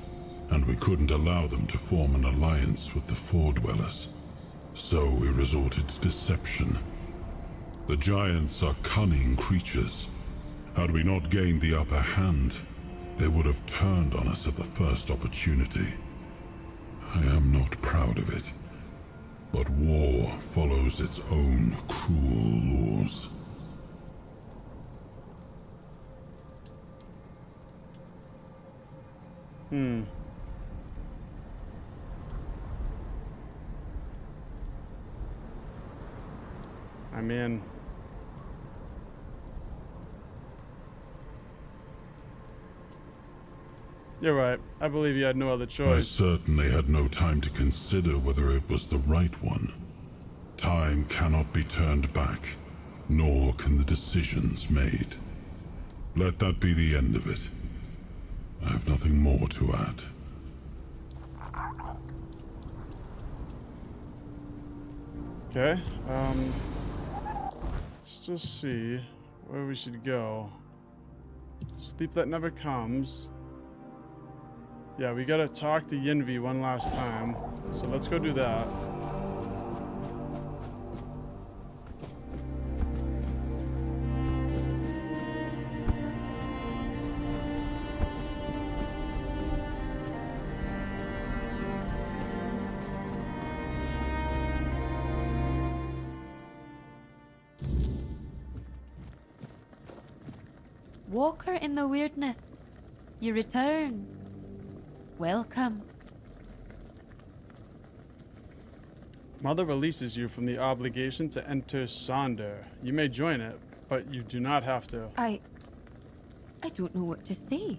and we couldn't allow them to form an alliance with the Foredwellers. So we resorted to deception. The giants are cunning creatures. Had we not gained the upper hand, they would have turned on us at the first opportunity. I am not proud of it, but war follows its own cruel laws. I mean, you're right. I believe you had no other I choice. certainly had no time to consider whether it was the right one. Time cannot be turned back, nor can the decisions made. Let that be the end of it. I have nothing more to add. Okay, let's just see where we should go. Sleep that never comes. Yeah, we gotta talk to Yinvi one last time, so let's go do that. Walker in the weirdness, you return. Welcome. Mother releases you from the obligation to enter Sonder. You may join it, but you do not have to. I don't know what to say.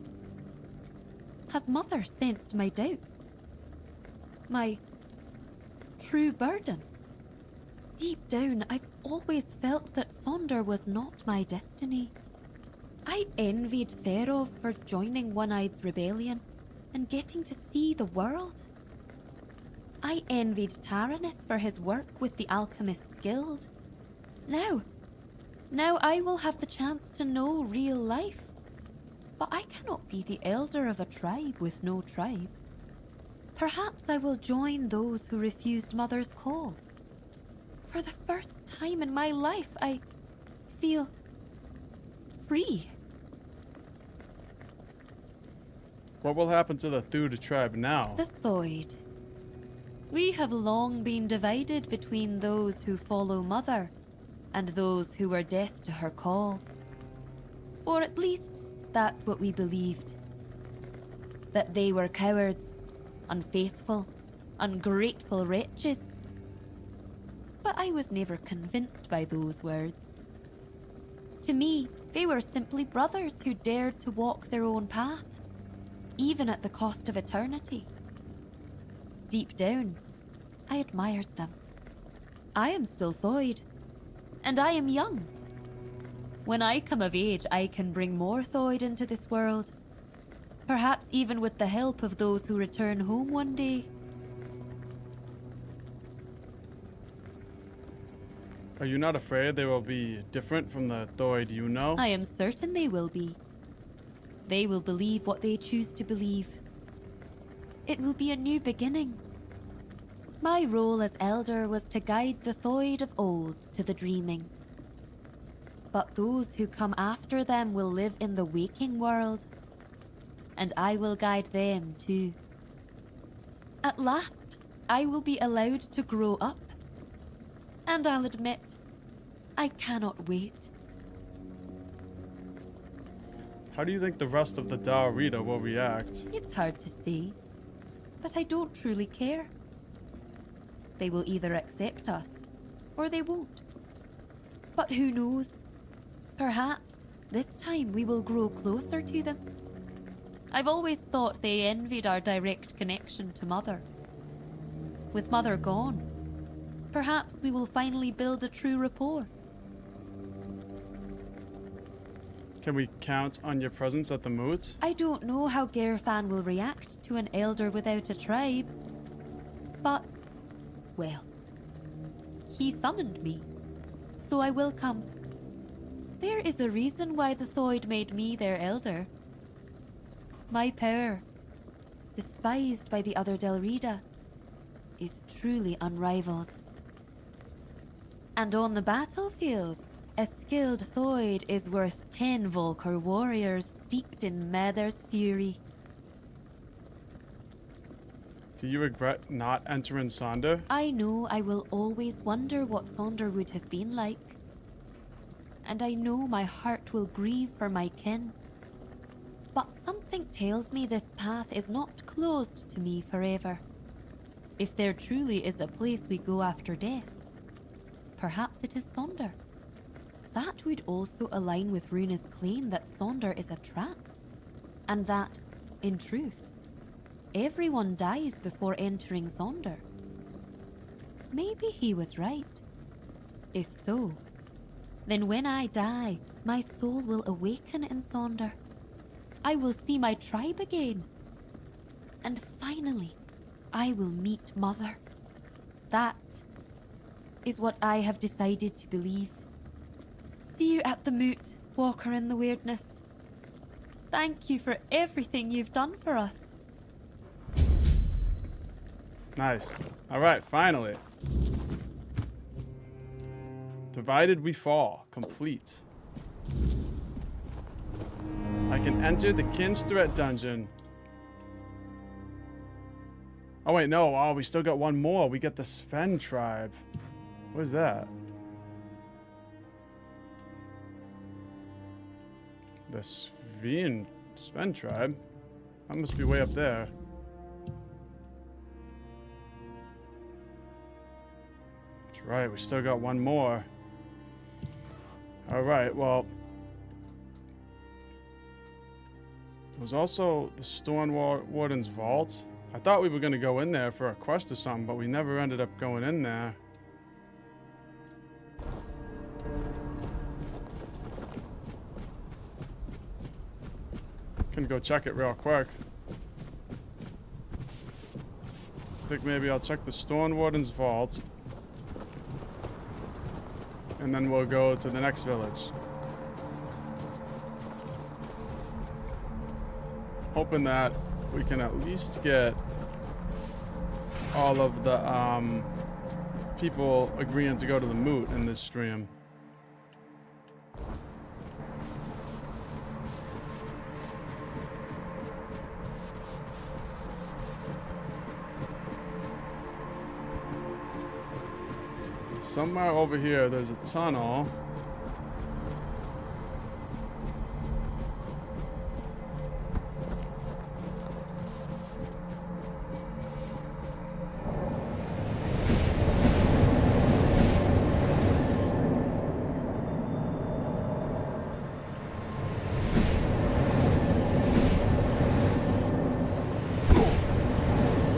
Has Mother sensed my doubts? My true burden? Deep down, I've always felt that Sonder was not my destiny. I envied Therov for joining One-Eye's rebellion and getting to see the world. I envied Taranis for his work with the Alchemists Guild. Now I will have the chance to know real life. But I cannot be the elder of a tribe with no tribe. Perhaps I will join those who refused Mother's call. For the first time in my life, I feel free. What will happen to the Thuda tribe now? The Thoid. We have long been divided between those who follow Mother and those who are deaf to her call. Or at least, that's what we believed. That they were cowards, unfaithful, ungrateful wretches. But I was never convinced by those words. To me, they were simply brothers who dared to walk their own path, even at the cost of eternity. Deep down, I admired them. I am still Thoid, and I am young. When I come of age, I can bring more Thoid into this world, perhaps even with the help of those who return home one day. Are you not afraid they will be different from the Thoid you know? I am certain they will be. They will believe what they choose to believe. It will be a new beginning. My role as elder was to guide the Thoid of old to the dreaming. but those who come after them will live in the waking world, and I will guide them too. At last, I will be allowed to grow up, and I'll admit, I cannot wait. How do you think the rest of the Daorita will react? It's hard to say, but I don't truly care. They will either accept us, or they won't. But who knows? Perhaps this time we will grow closer to them. I've always thought they envied our direct connection to Mother. With Mother gone, perhaps we will finally build a true rapport. Can we count on your presence at the moot? I don't know how Gerfan will react to an elder without a tribe, but, well, he summoned me, so I will come. There is a reason why the Thoid made me their elder. My power, despised by the other Delrida, is truly unrivaled. And on the battlefield, a skilled Thoid is worth 10 Volker warriors steeped in Mather's fury. Do you regret not entering Sonder? I know I will always wonder what Sonder would have been like. And I know my heart will grieve for my kin. But something tells me this path is not closed to me forever. If there truly is a place we go after death, perhaps it is Sonder. That would also align with Runa's claim that Sonder is a trap, and that, in truth, everyone dies before entering Sonder. Maybe he was right. If so, then when I die, my soul will awaken in Sonder. I will see my tribe again. And finally, I will meet Mother. That is what I have decided to believe. See you at the moot, Walker in the Weirdness. Thank you for everything you've done for us. Nice. Alright, finally. Divided we fall. Complete. I can enter the Kin's Threat dungeon. Oh wait, no. Oh, we still got one more. We get the Sven tribe. What is that? The Sven tribe? That must be way up there. That's right, we still got one more. Alright, well. There was also the Storm Warden's Vault. I thought we were going to go in there for a quest or something, but we never ended up going in there. Gonna go check it real quick. I think maybe I'll check the Storm Warden's Vault. And then we'll go to the next village. Hoping that we can at least get all of the people agreeing to go to the moot in this stream. Somewhere over here, there's a tunnel.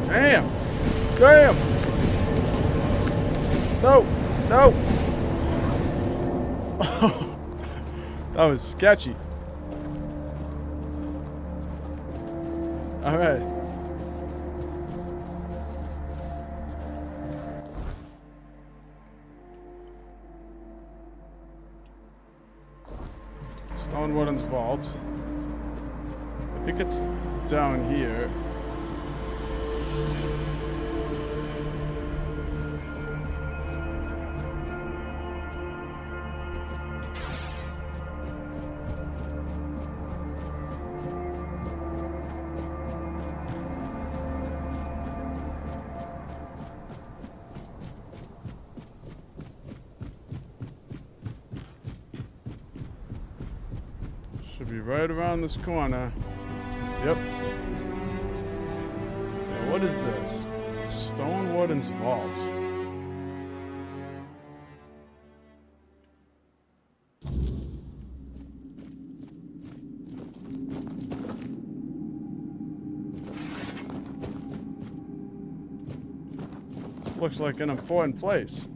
Damn! Damn! No! No! That was sketchy. Alright. Stone Warden's Vault. I think it's down here. Should be right around this corner. Yep. Now, what is this? Stone Warden's Vault. This looks like an important place.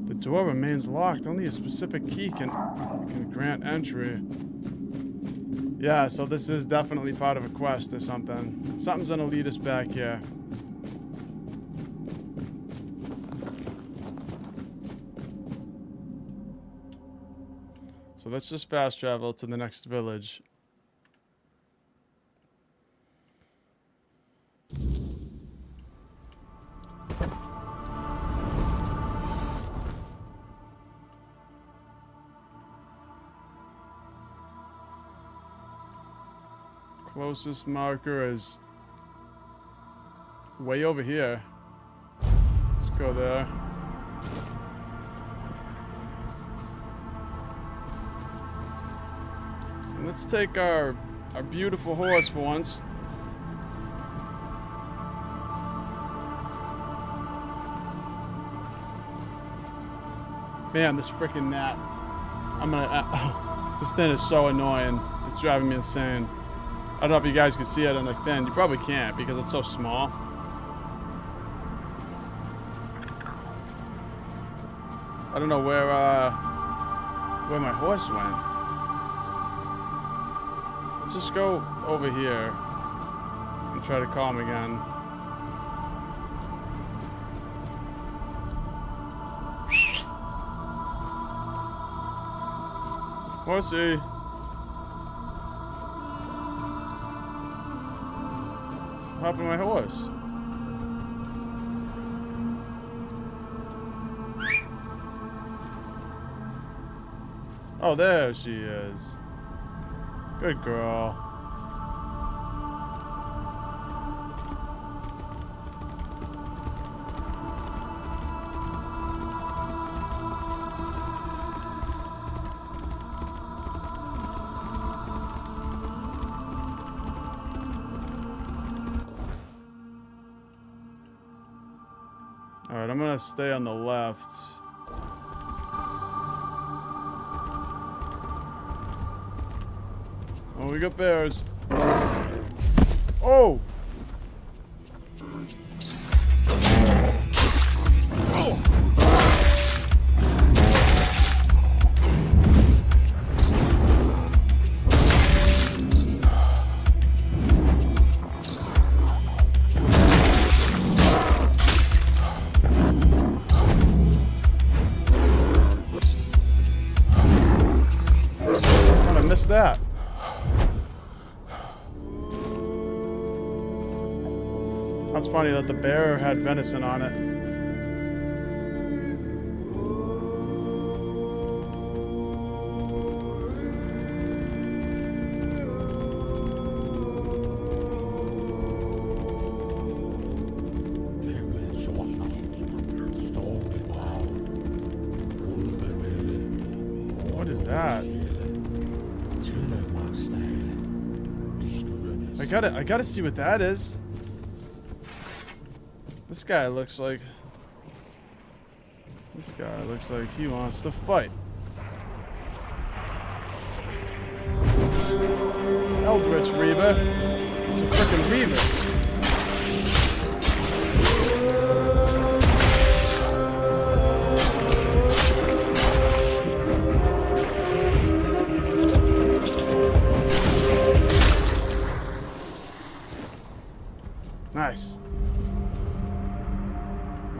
The door remains locked. Only a specific key can grant entry. Yeah, so this is definitely part of a quest or something. Something's gonna lead us back here. So let's just fast travel to the next village. Closest marker is way over here. Let's go there. And let's take our beautiful horse for once. Man, this freaking gnat. This thing is so annoying. It's driving me insane. I don't know if you guys can see it on the thing. You probably can't because it's so small. I don't know where my horse went. Let's just go over here and try to call him again. Horsey. What happened to my horse? Oh, there she is. Good girl. Alright, I'm gonna stay on the left. Oh, we got bears. Oh! That? That's funny that the bear had venison on it. What is that? I gotta see what that is. This guy looks like he wants to fight. Eldritch Reaver. It's a frickin' Reaver. Nice.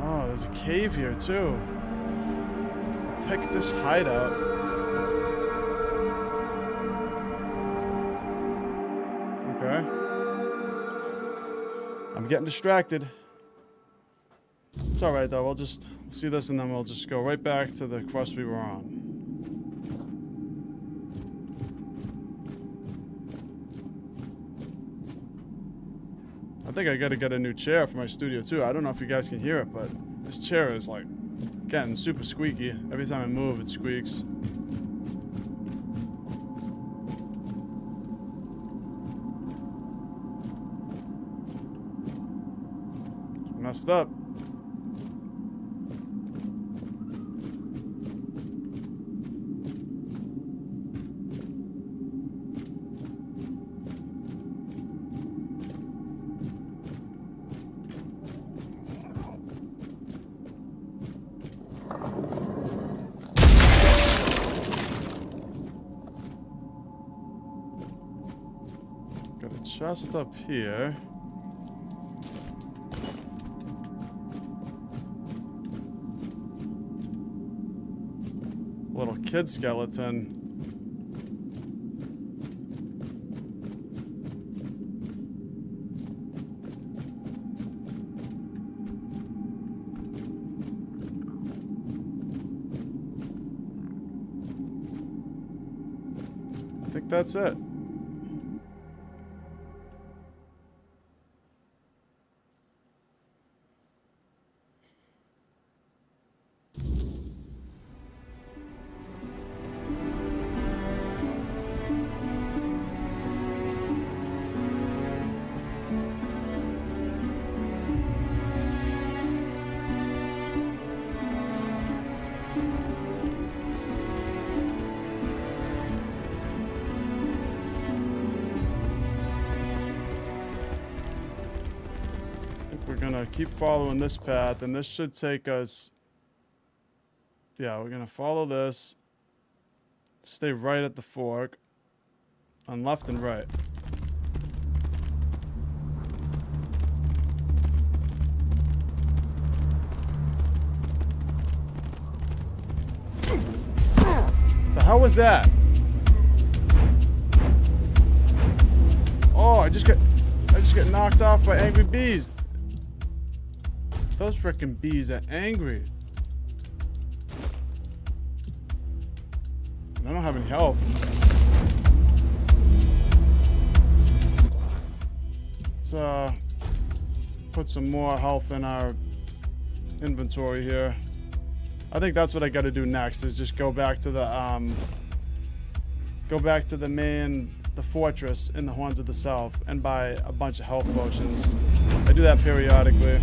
Oh, there's a cave here too. Pick this hideout. Okay. I'm getting distracted. It's alright though, we'll see this, and then we'll just go right back to the quest we were on. I think I gotta get a new chair for my studio too. I don't know if you guys can hear it, but this chair is like getting super squeaky. Every time I move, it squeaks. Messed up. Got a chest up here. Little kid skeleton. I think that's it. Keep following this path, and this should take us. Yeah, we're gonna follow this. Stay right at the fork, on left and right. The hell was that? Oh, I just get knocked off by angry bees. Those frickin' bees are angry. I don't have any health. Let's put some more health in our inventory here. I think that's what I gotta do next, is just go back to the fortress in the Horns of the South and buy a bunch of health potions. I do that periodically.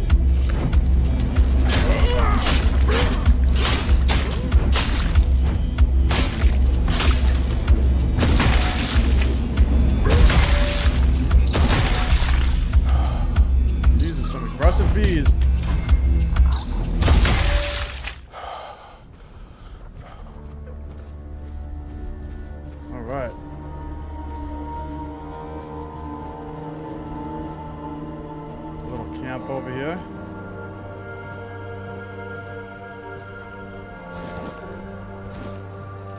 These are some aggressive bees. All right. A little camp over here.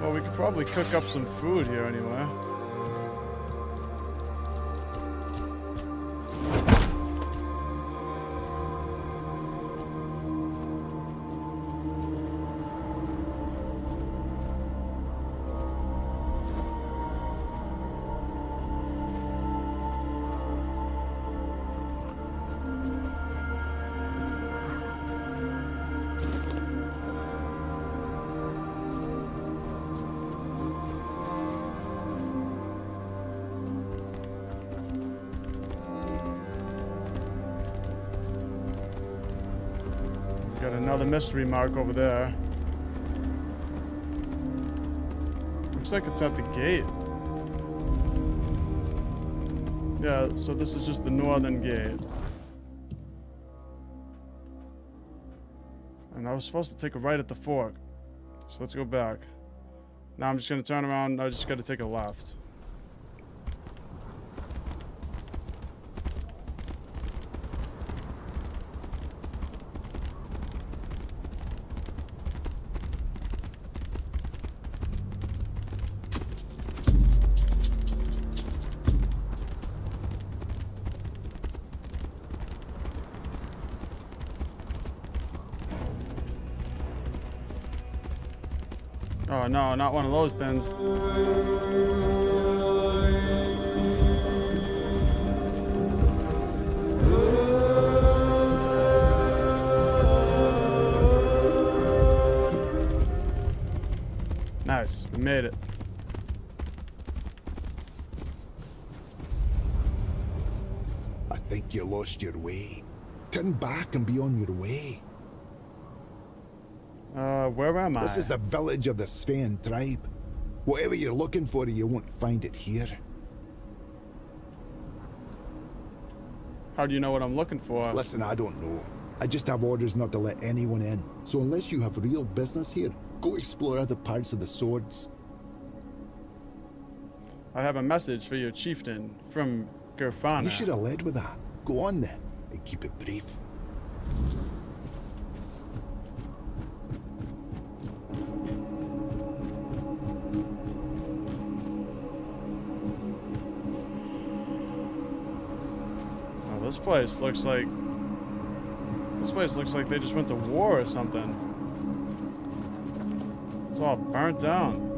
Well, we could probably cook up some food here anyway. Got another mystery mark over there. Looks like it's at the gate. Yeah, so this is just the northern gate. And I was supposed to take a right at the fork. So let's go back. Now I'm just going to turn around. I just got to take a left. Oh no, not one of those things. Nice, we made it. I think you lost your way. Turn back and be on your way. Where am I? This is the village of the Sven tribe. Whatever you're looking for, you won't find it here. How do you know what I'm looking for? Listen, I don't know. I just have orders not to let anyone in. So unless you have real business here, go explore other parts of the swords. I have a message for your chieftain from Gerfana. You should have led with that. Go on then, and keep it brief. Oh, this place looks like they just went to war or something. It's all burnt down.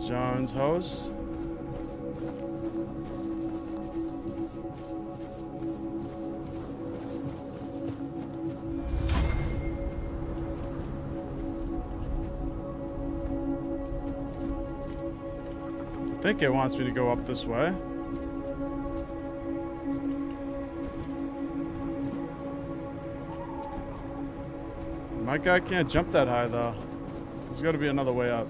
John's house. I think it wants me to go up this way. My guy can't jump that high though. There's got to be another way up.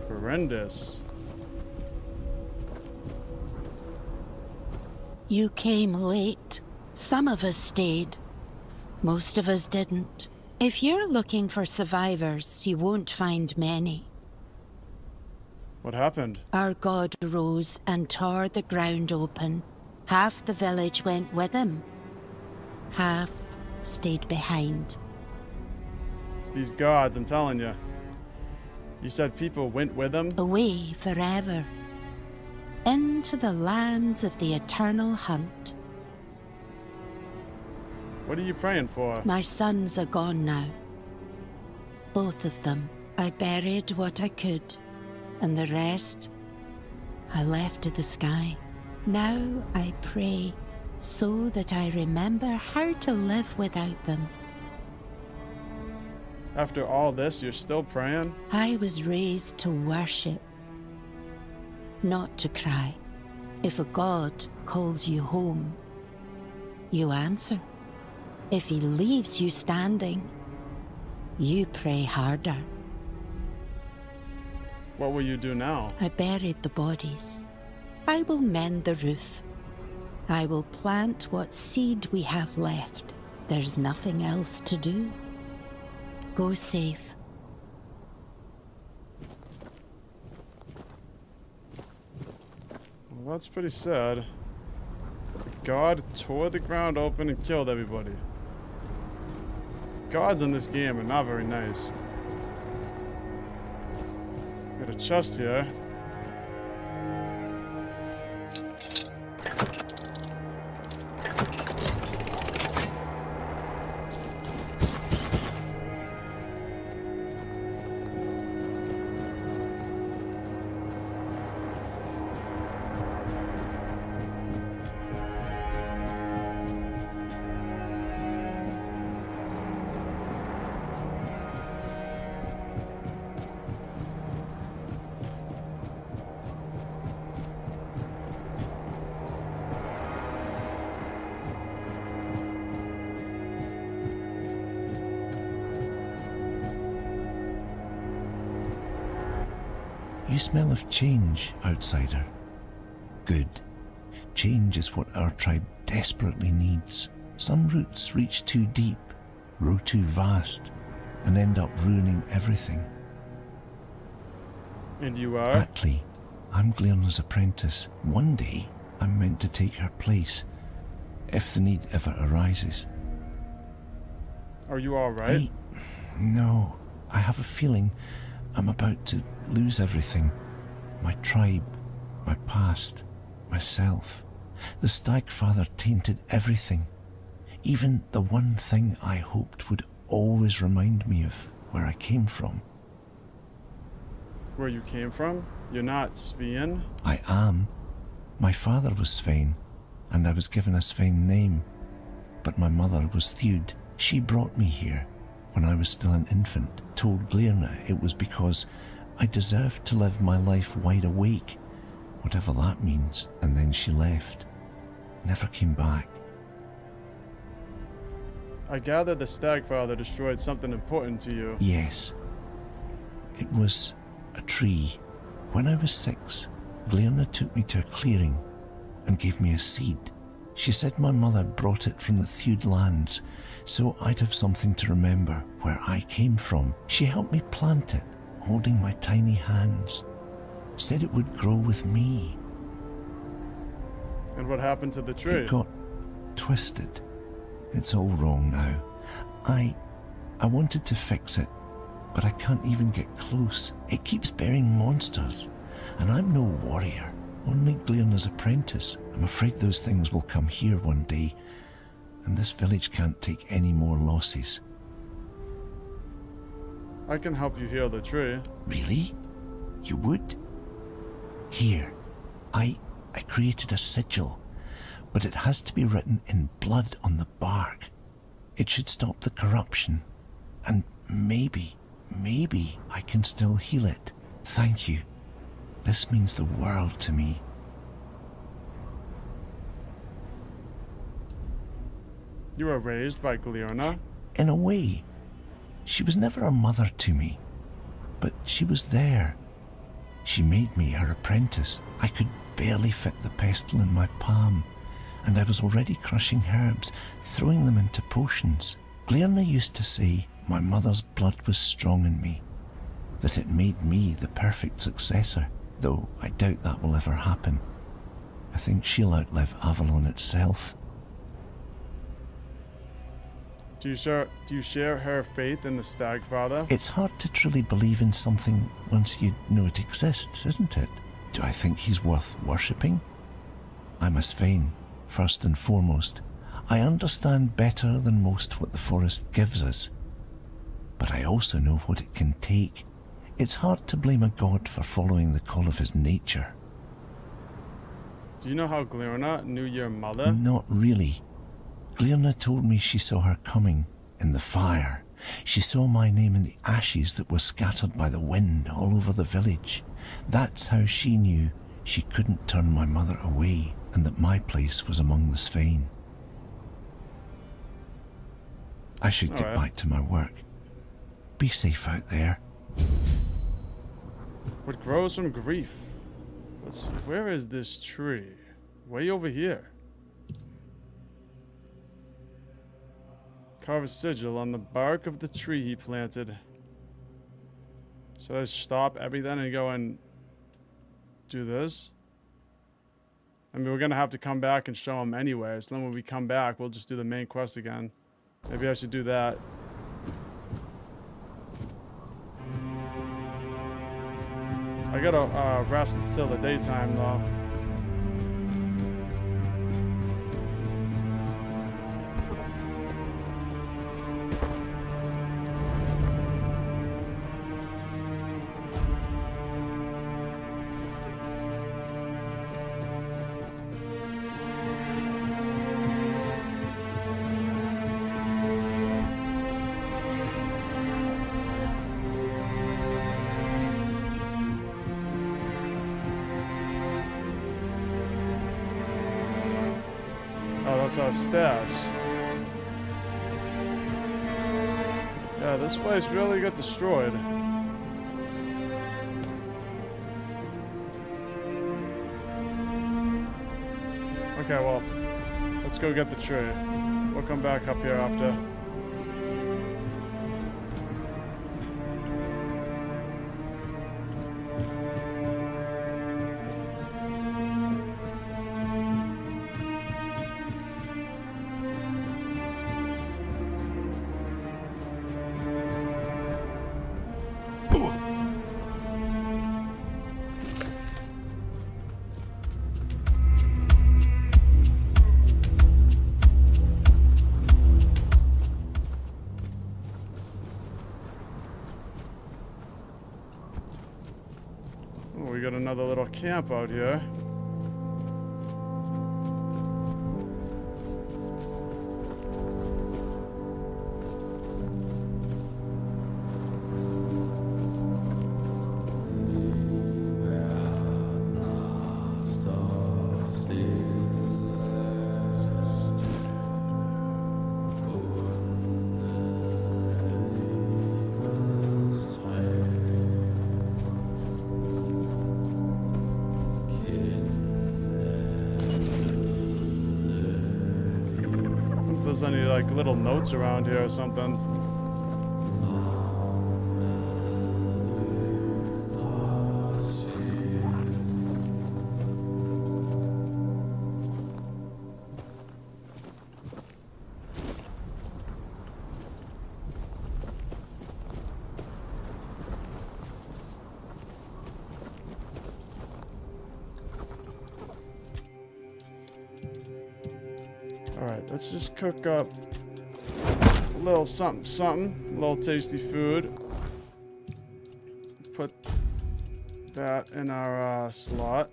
Horrendous. You came late. Some of us stayed. Most of us didn't. If you're looking for survivors, you won't find many. What happened? Our god rose and tore the ground open. Half the village went with him. Half stayed behind. It's these gods, I'm telling you. You said people went with him? Away forever. Into the lands of the eternal hunt. What are you praying for? My sons are gone now. Both of them. I buried what I could, and the rest I left to the sky. Now I pray so that I remember how to live without them. After all this, you're still praying? I was raised to worship, not to cry. If a god calls you home, you answer. If he leaves you standing, you pray harder. What will you do now? I buried the bodies. I will mend the roof. I will plant what seed we have left. There's nothing else to do. Go safe. Well, that's pretty sad. God tore the ground open and killed everybody. Gods in this game are not very nice. Got a chest here. You smell of change, outsider. Good. Change is what our tribe desperately needs. Some roots reach too deep, grow too vast, and end up ruining everything. And you are? Atli, I'm Glearna's apprentice. One day, I'm meant to take her place, if the need ever arises. Are you alright? No, I have a feeling I'm about to lose everything. My tribe, my past, myself. The Stagfather tainted everything. Even the one thing I hoped would always remind me of where I came from. Where you came from? You're not Svein? I am. My father was Svein, and I was given a Svein name. But my mother was Thewd. She brought me here when I was still an infant, told Glairna it was because I deserved to live my life wide awake, whatever that means, and then she left. Never came back. I gather the Stagfather destroyed something important to you. Yes. It was a tree. When I was 6, Glairna took me to a clearing and gave me a seed. She said my mother brought it from the Thewd lands, so I'd have something to remember where I came from. She helped me plant it, holding my tiny hands. Said it would grow with me. And what happened to the tree? It got twisted. It's all wrong now. I wanted to fix it, but I can't even get close. It keeps bearing monsters, and I'm no warrior, only Glairna's apprentice. I'm afraid those things will come here one day, and this village can't take any more losses. I can help you heal the tree. Really? You would? Here, I created a sigil, but it has to be written in blood on the bark. It should stop the corruption, and maybe I can still heal it. Thank you. This means the world to me. You were raised by Glairna? In a way. She was never a mother to me, but she was there. She made me her apprentice. I could barely fit the pestle in my palm, and I was already crushing herbs, throwing them into potions. Glairna used to say my mother's blood was strong in me, that it made me the perfect successor, though I doubt that will ever happen. I think she'll outlive Avalon itself. Do you share her faith in the Stagfather? It's hard to truly believe in something once you know it exists, isn't it? Do I think he's worth worshipping? I'm a Svein, first and foremost. I understand better than most what the forest gives us, but I also know what it can take. It's hard to blame a god for following the call of his nature. Do you know how Glairna knew your mother? Not really. Glairna told me she saw her coming in the fire. She saw my name in the ashes that were scattered by the wind all over the village. That's how she knew she couldn't turn my mother away, and that my place was among the Svein. I should get back to my work. Be safe out there. What grows from grief? Where is this tree? Way over here. Carve a sigil on the bark of the tree he planted. Should I stop everything and go and do this? I mean, we're gonna have to come back and show him anyway, so then when we come back, we'll just do the main quest again. Maybe I should do that. I gotta rest till the daytime though. That's our stash. Yeah, this place really got destroyed. Okay, well, let's go get the tree. We'll come back up here after. We got another little camp out here. There's any like little notes around here or something. Alright, let's just cook up a little something, a little tasty food. Put that in our slot.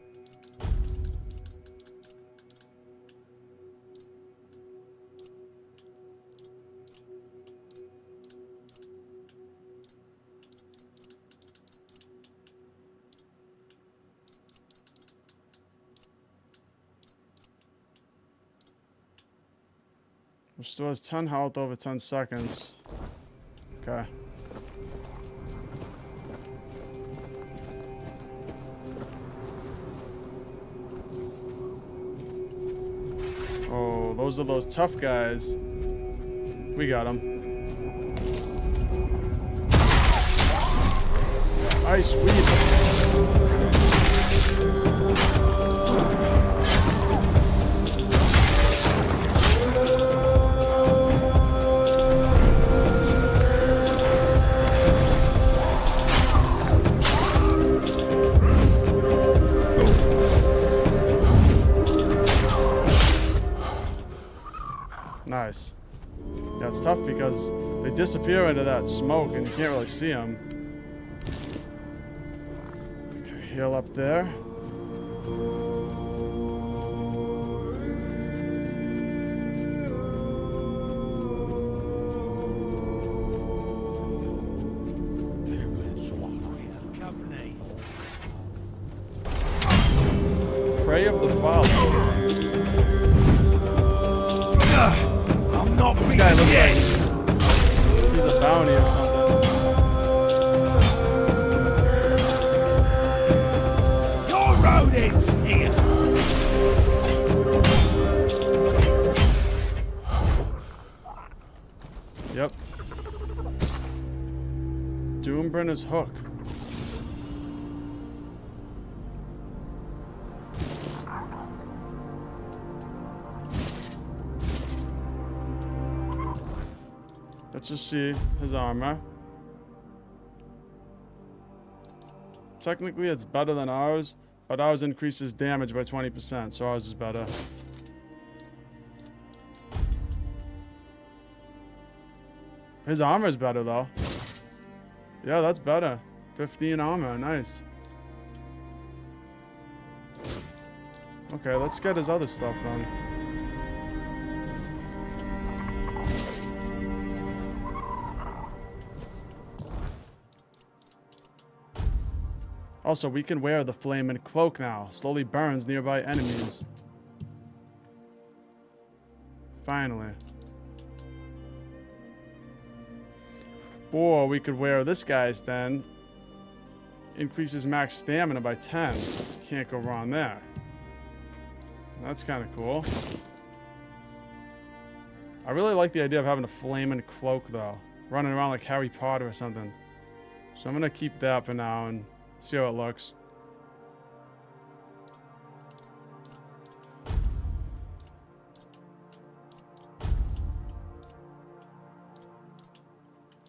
Restores 10 health over 10 seconds. Okay. Oh, those are those tough guys. We got them. Ice Weaver. Nice. Yeah, it's tough because they disappear into that smoke and you can't really see them. Okay, heal up there. Prey of the Fall. This guy looks like he's a bounty or something. Your rodents here! Yep. Doombrenner's hook. Let's just see his armor. Technically, it's better than ours, but ours increases damage by 20%, so ours is better. His armor is better, though. Yeah, that's better. 15 armor, nice. Okay, let's get his other stuff then. Also, we can wear the flaming cloak now. Slowly burns nearby enemies. Finally. Or we could wear this guy's then. Increases max stamina by 10. Can't go wrong there. That's kind of cool. I really like the idea of having a flaming cloak though. Running around like Harry Potter or something. So I'm going to keep that for now and see how it looks.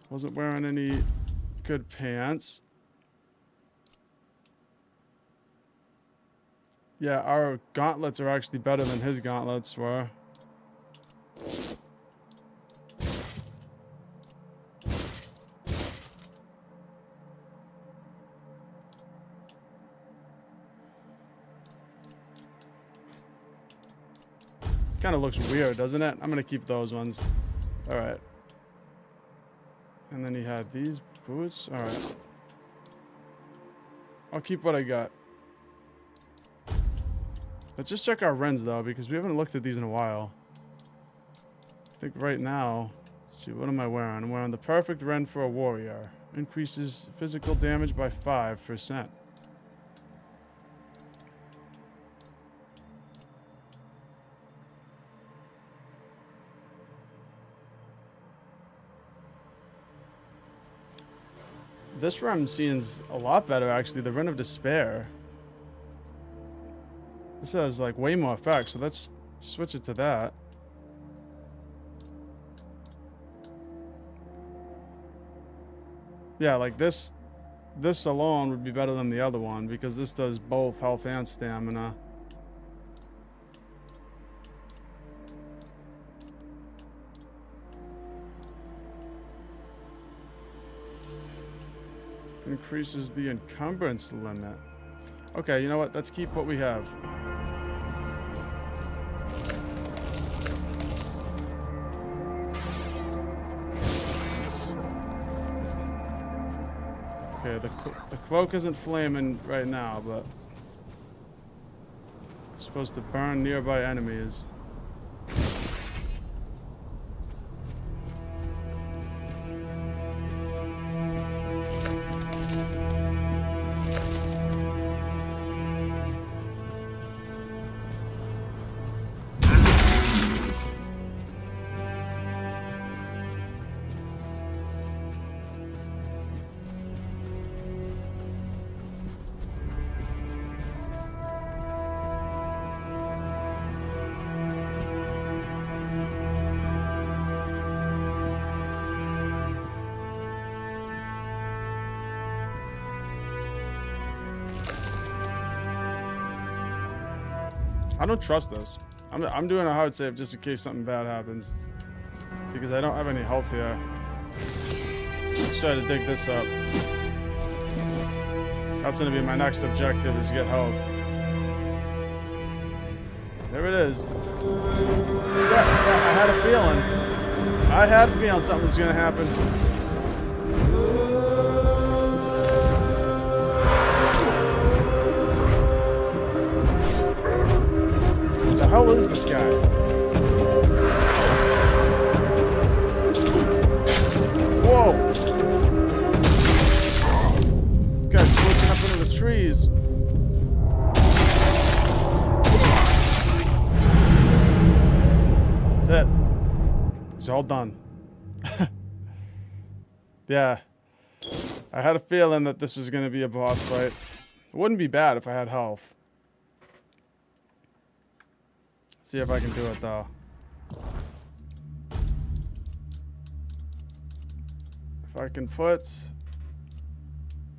Wasn't wearing any good pants. Yeah, our gauntlets are actually better than his gauntlets were. kind of looks weird, doesn't it? I'm going to keep those ones. All right. And then he had these boots. All right. I'll keep what I got. Let's just check our rens, though, because we haven't looked at these in a while. I think right now... Let's see, what am I wearing? I'm wearing the perfect ren for a warrior. Increases physical damage by 5%. This ren seems a lot better, actually. The Ren of Despair. This has, like, way more effects, so let's switch it to that. Yeah, like this alone would be better than the other one, because this does both health and stamina. Increases the encumbrance limit. Okay, you know what? Let's keep what we have. Okay, the cloak isn't flaming right now, but it's supposed to burn nearby enemies. I don't trust this. I'm doing a hard save just in case something bad happens. Because I don't have any health here. Let's try to dig this up. That's going to be my next objective, is get health. There it is. Yeah, I had a feeling. I had a feeling something was going to happen. What the hell is this guy? Whoa! This guy's looking up into the trees. That's it. He's all done. Yeah. I had a feeling that this was going to be a boss fight. It wouldn't be bad if I had health. See if I can do it, though. If I can put...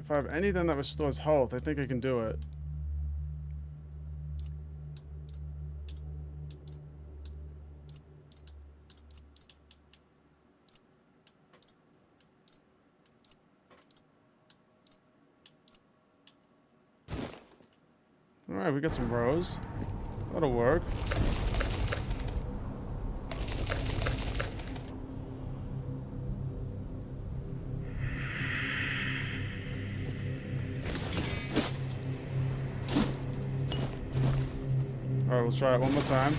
If I have anything that restores health, I think I can do it. Alright, we got some rows. That'll work. Alright, we'll try it one more time.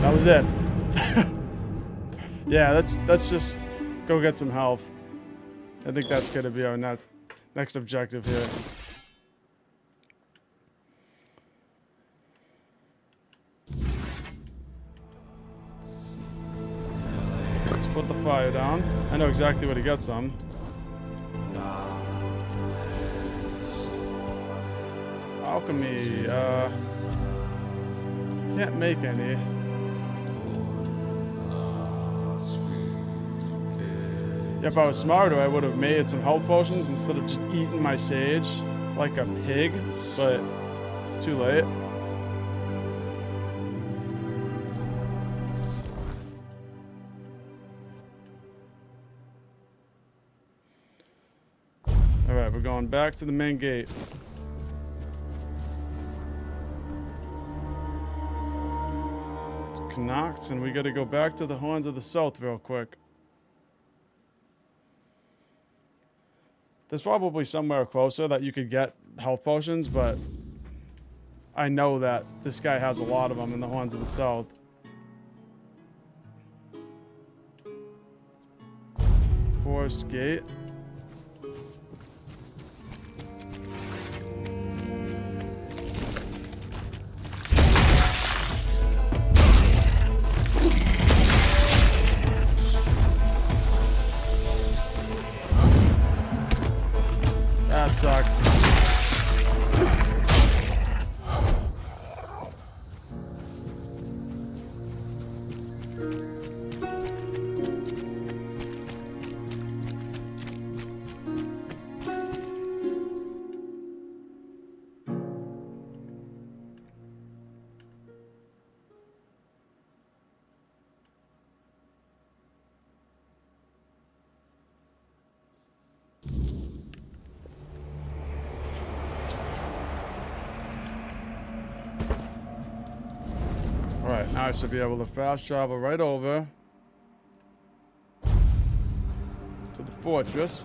That was it. Yeah, let's just go get some health. I think that's gonna be our next objective here. put the fire down. I know exactly where to get some. Alchemy, can't make any. If I was smarter, I would have made some health potions instead of just eating my sage like a pig, but too late. Alright, we're going back to the main gate. It's knocked, and we gotta go back to the Horns of the South real quick. There's probably somewhere closer that you could get health potions, but I know that this guy has a lot of them in the Horns of the South. Forest Gate. That sucks. Alright, now I should be able to fast travel right over to the fortress.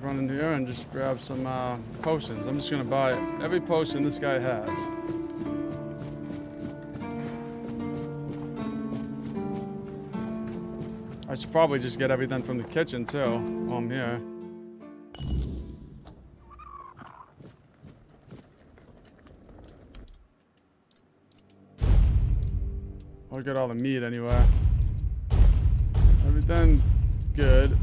Run in here and just grab some potions. I'm just gonna buy every potion this guy has. I should probably just get everything from the kitchen too while I'm here. Look at all the meat anyway. Everything good.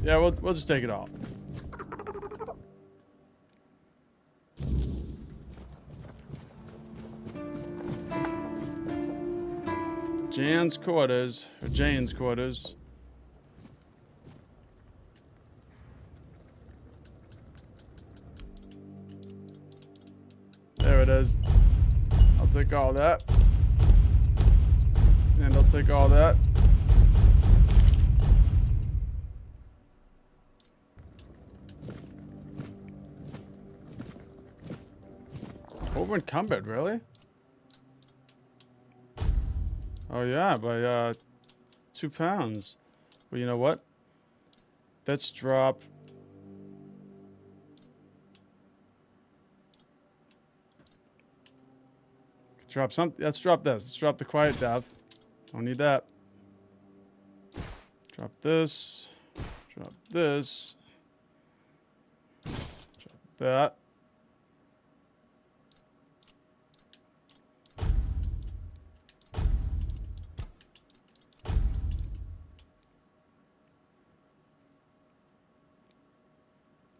Yeah, we'll just take it all. Jane's quarters. There it is. I'll take all that. And I'll take all that. Over encumbered, really? Oh yeah, by 2 pounds. Well, you know what? Let's drop. Drop some. Let's drop this. Let's drop the quiet death. Don't need that. Drop this. Drop this. Drop that.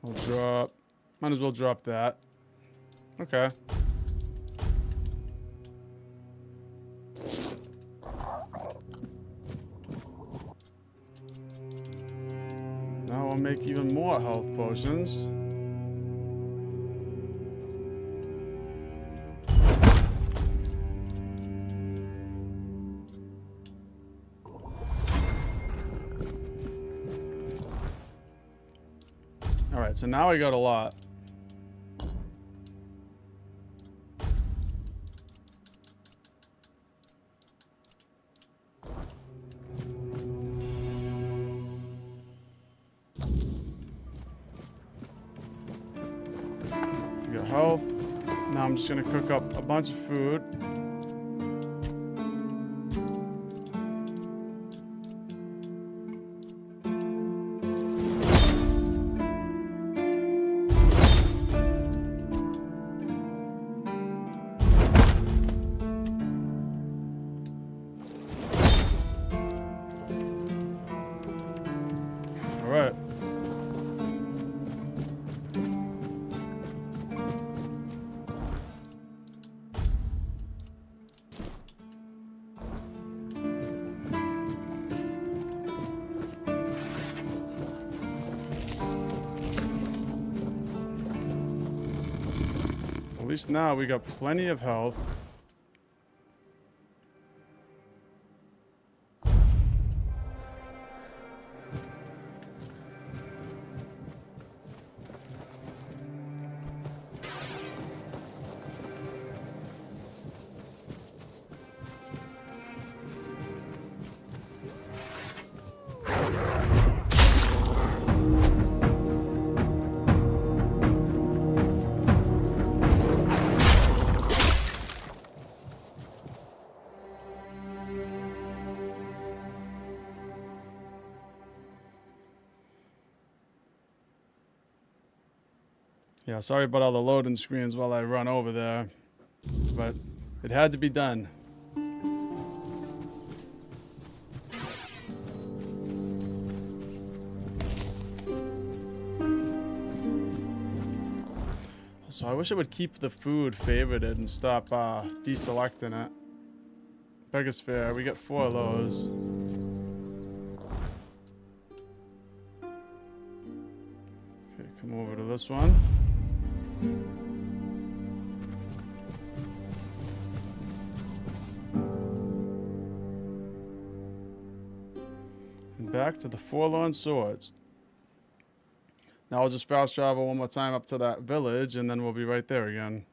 We'll drop. Might as well drop that. Okay. Now I'll make even more health potions. Alright, so now I got a lot. We got health. Now I'm just gonna cook up a bunch of food. Alright. At least now we got plenty of health. Yeah, sorry about all the loading screens while I run over there, but it had to be done. So I wish it would keep the food favorited and stop deselecting it. Beggar's Fair, we get 4 of those. Okay, come over to this one. And back to the Forlorn Swords. Now I'll just fast travel one more time up to that village and then we'll be right there again.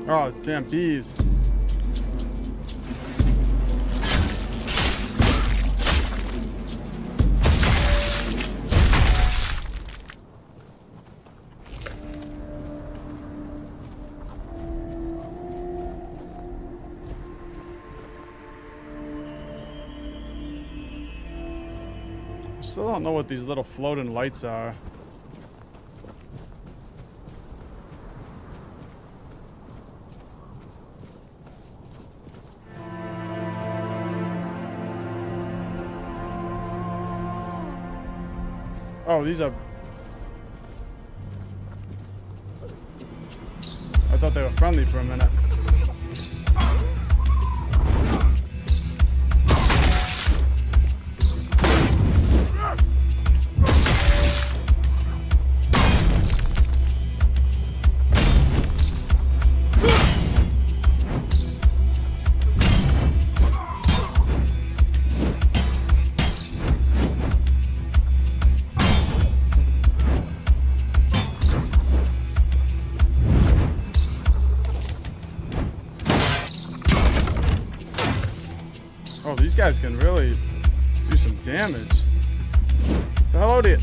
Oh, damn bees. Still don't know what these little floating lights are. Oh, these are... I thought they were friendly for a minute. Oh, these guys can really do some damage. Hello, dear.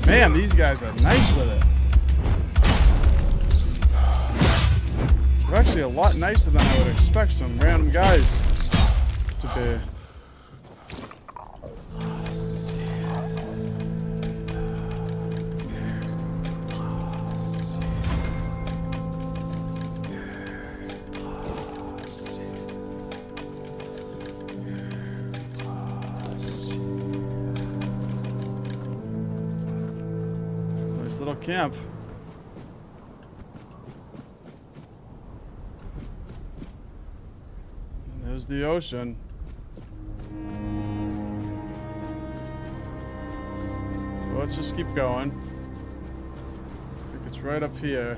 Man, these guys are nice with it. They're actually a lot nicer than I would expect some random guys to be. little camp. And there's the ocean. So let's just keep going. I think it's right up here.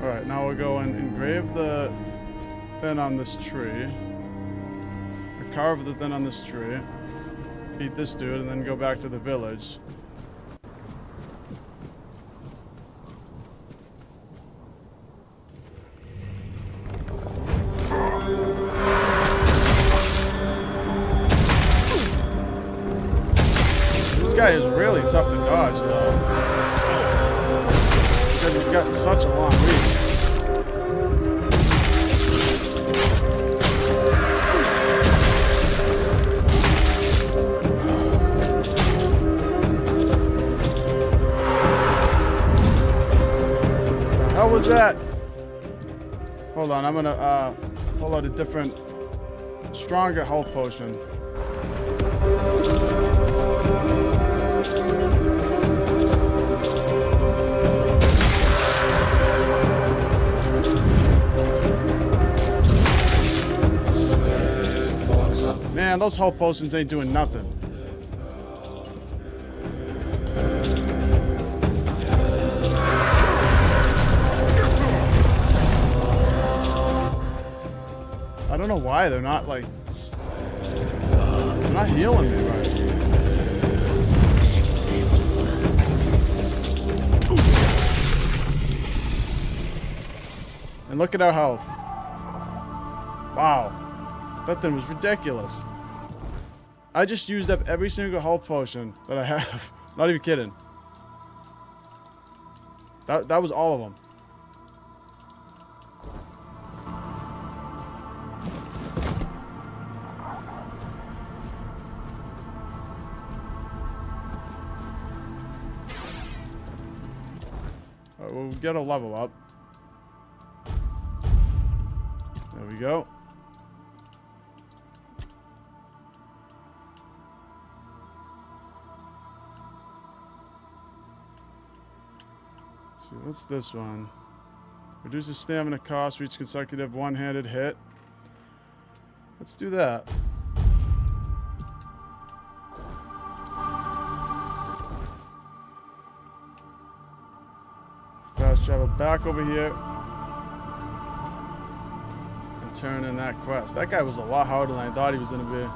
Alright, now we'll go and engrave the thing on this tree. Or carve the thing on this tree. Beat this dude and then go back to the village. This guy is really tough to dodge though. Because he's got such a long reach. How was that? Hold on, I'm gonna pull out a different, stronger health potion. Man, those health potions ain't doing nothing. I don't know why they're not like... They're not healing me right. And look at our health. Wow. That thing was ridiculous. I just used up every single health potion that I have. Not even kidding. That was all of them. Alright, we'll get a level up. There we go. Let's see, what's this one? Reduces stamina cost for each consecutive one-handed hit. Let's do that. Fast travel back over here. And turn in that quest. That guy was a lot harder than I thought he was going to be.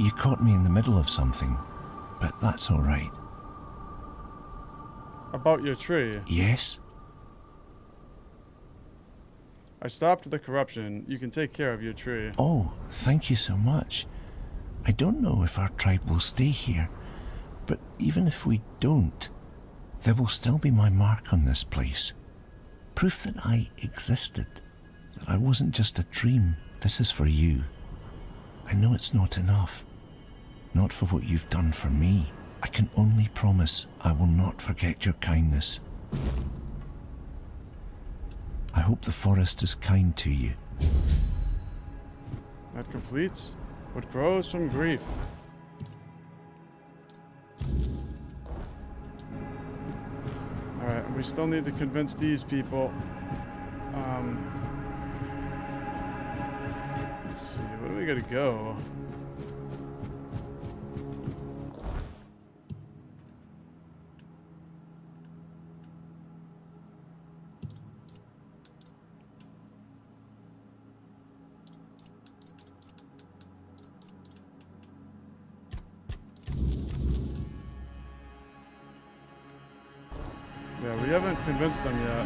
You caught me in the middle of something, but that's all right. About your tree? Yes? I stopped the corruption. You can take care of your tree. Oh, thank you so much. I don't know if our tribe will stay here, but even if we don't, there will still be my mark on this place. Proof that I existed, that I wasn't just a dream. This is for you. I know it's not enough. Not for what you've done for me. I can only promise I will not forget your kindness. I hope the forest is kind to you. That completes what grows from grief. Alright, we still need to convince these people. Let's see, where do we gotta go? Yeah, we haven't convinced them yet.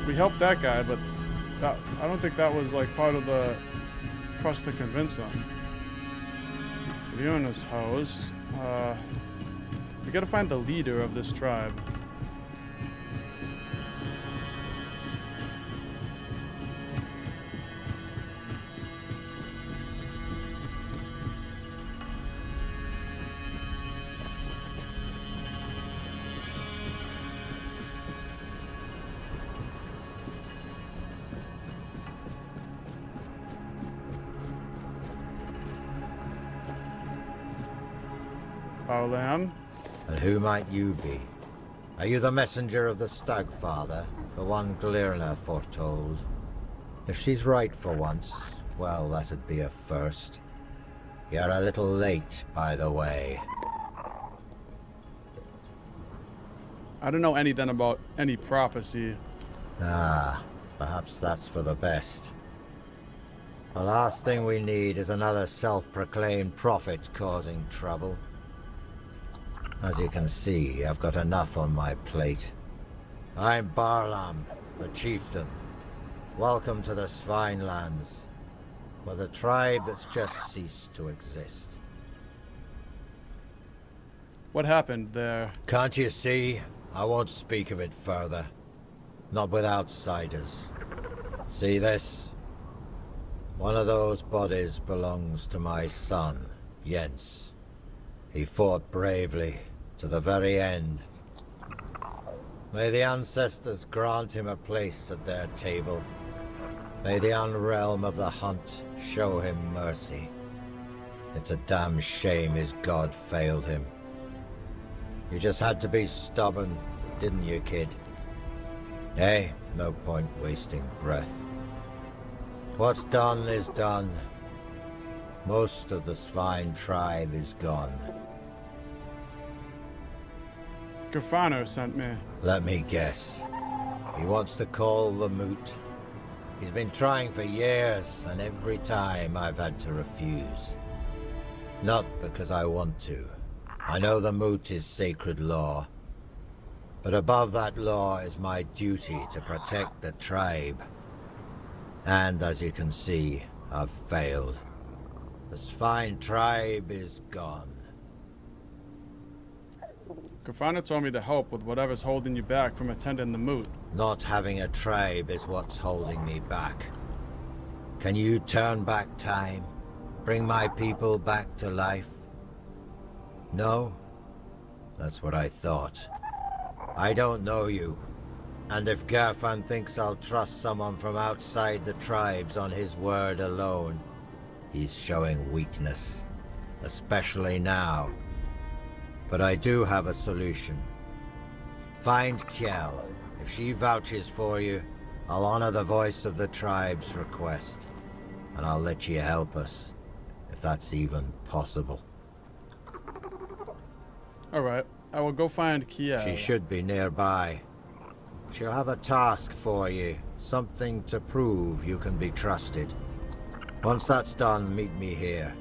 We helped that guy, but I don't think that was like part of the quest to convince him. Viewing his house. We gotta find the leader of this tribe. Lamb. And who might you be? Are you the messenger of the Stagfather, the one Glirna foretold? If she's right for once, well, that'd be a first. You're a little late, by the way. I don't know anything about any prophecy. Ah, perhaps that's for the best. The last thing we need is another self-proclaimed prophet causing trouble. As you can see, I've got enough on my plate. I'm Barlam, the chieftain. Welcome to the Svinelands, with a tribe that's just ceased to exist. What happened there? Can't you see? I won't speak of it further. Not with outsiders. See this? One of those bodies belongs to my son, Jens. He fought bravely to the very end. May the ancestors grant him a place at their table. May the unrealm of the hunt show him mercy. It's a damn shame his god failed him. You just had to be stubborn, didn't you, kid? Hey, no point wasting breath. What's done is done. Most of the Svine tribe is gone. Grafano sent me. Let me guess. He wants to call the moot. He's been trying for years, and every time I've had to refuse. Not because I want to. I know the moot is sacred law. But above that law is my duty to protect the tribe. And as you can see, I've failed. The Svine tribe is gone. Grafano told me to help with whatever's holding you back from attending the moot. Not having a tribe is what's holding me back. Can you turn back time? Bring my people back to life? No? That's what I thought. I don't know you. And if Gerfan thinks I'll trust someone from outside the tribes on his word alone, he's showing weakness. Especially now. But I do have a solution. Find Kjell. If she vouches for you, I'll honor the voice of the tribe's request. And I'll let you help us, if that's even possible. Alright, I will go find Kjell. She should be nearby. She'll have a task for you, something to prove you can be trusted. Once that's done, meet me here.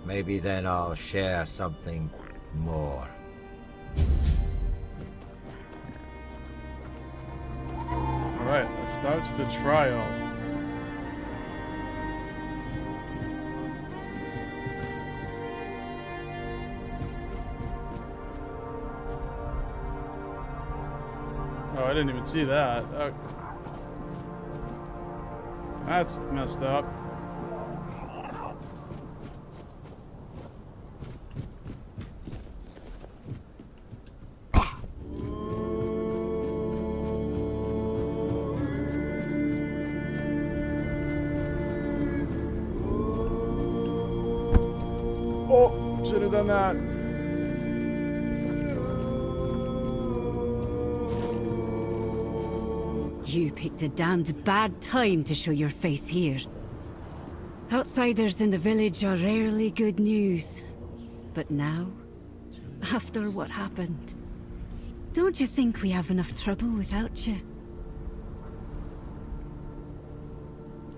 Maybe then I'll share something more. Alright, that starts the trial. Oh, I didn't even see that. That's messed up. Oh, should have done that. You picked a damned bad time to show your face here. Outsiders in the village are rarely good news. But now, after what happened, don't you think we have enough trouble without you?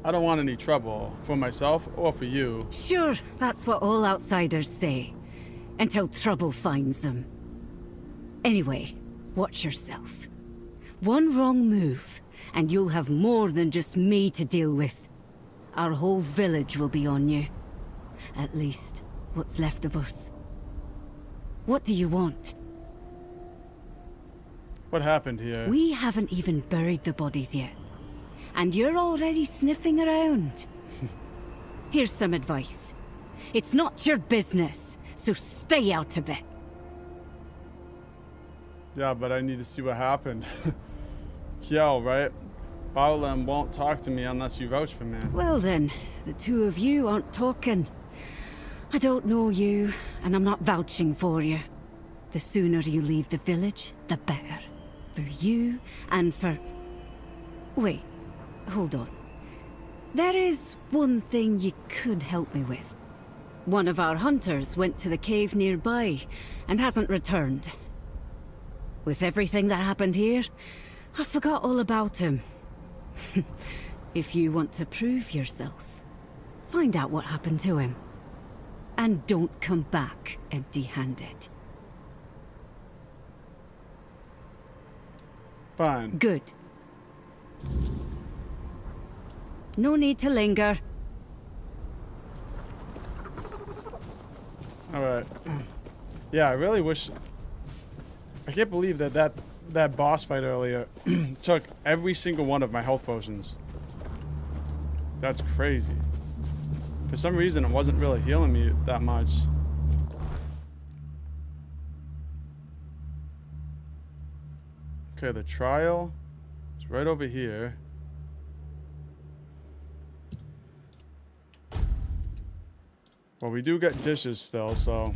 I don't want any trouble for myself or for you. Sure, that's what all outsiders say. Until trouble finds them. Anyway, watch yourself. One wrong move, and you'll have more than just me to deal with. Our whole village will be on you. At least, what's left of us. What do you want? What happened here? We haven't even buried the bodies yet. And you're already sniffing around. Here's some advice. It's not your business, so stay out of it. Yeah, but I need to see what happened. Kiel, right? Baolan won't talk to me unless you vouch for me. Well then, the two of you aren't talking. I don't know you, and I'm not vouching for you. The sooner you leave the village, the better. For you, and for... Wait, hold on. There is one thing you could help me with. One of our hunters went to the cave nearby, and hasn't returned. With everything that happened here, I forgot all about him. If you want to prove yourself, find out what happened to him. And don't come back empty-handed. Fine. Good. No need to linger. Alright. Yeah, I really wish... I can't believe that boss fight earlier took every single one of my health potions. That's crazy. For some reason, it wasn't really healing me that much. Okay, the trial is right over here. Well, we do get dishes still, so...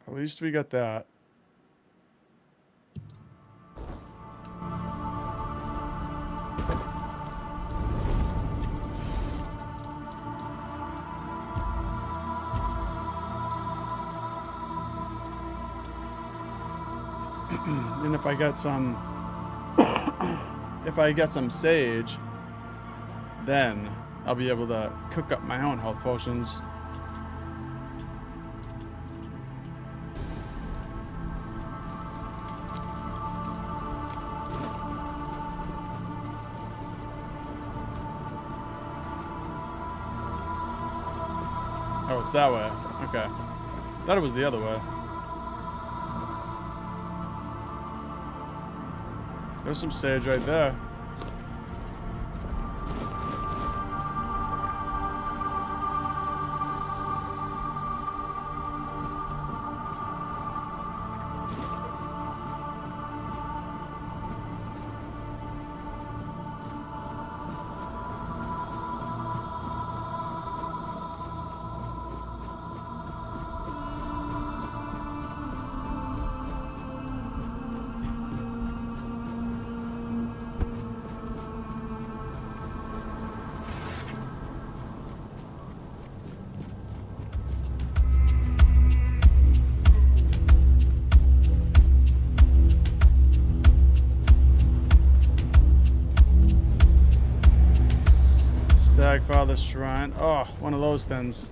At least we got that. And if I get some... if I get some sage, then I'll be able to cook up my own health potions. Oh, it's that way. Okay. Thought it was the other way. There's some sage right there. Stagfather Shrine. Oh, one of those things.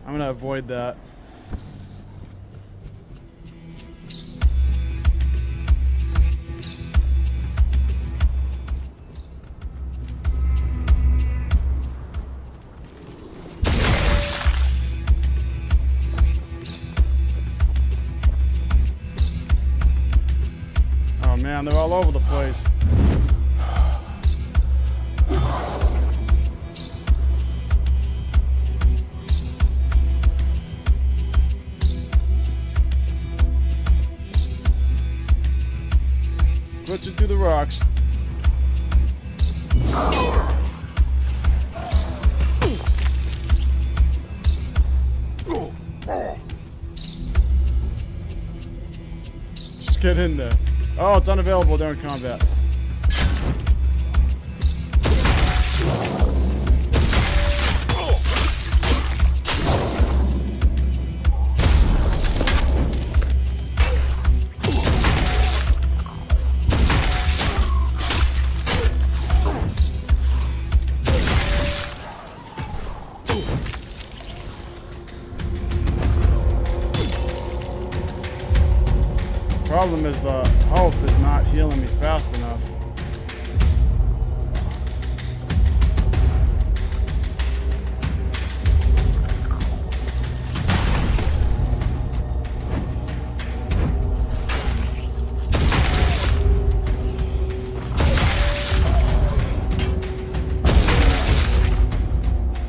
I'm gonna avoid that. Oh man, they're all over the place. Glitching through the rocks. Just get in there. Oh, it's unavailable during combat. Problem is the health is not healing me fast enough.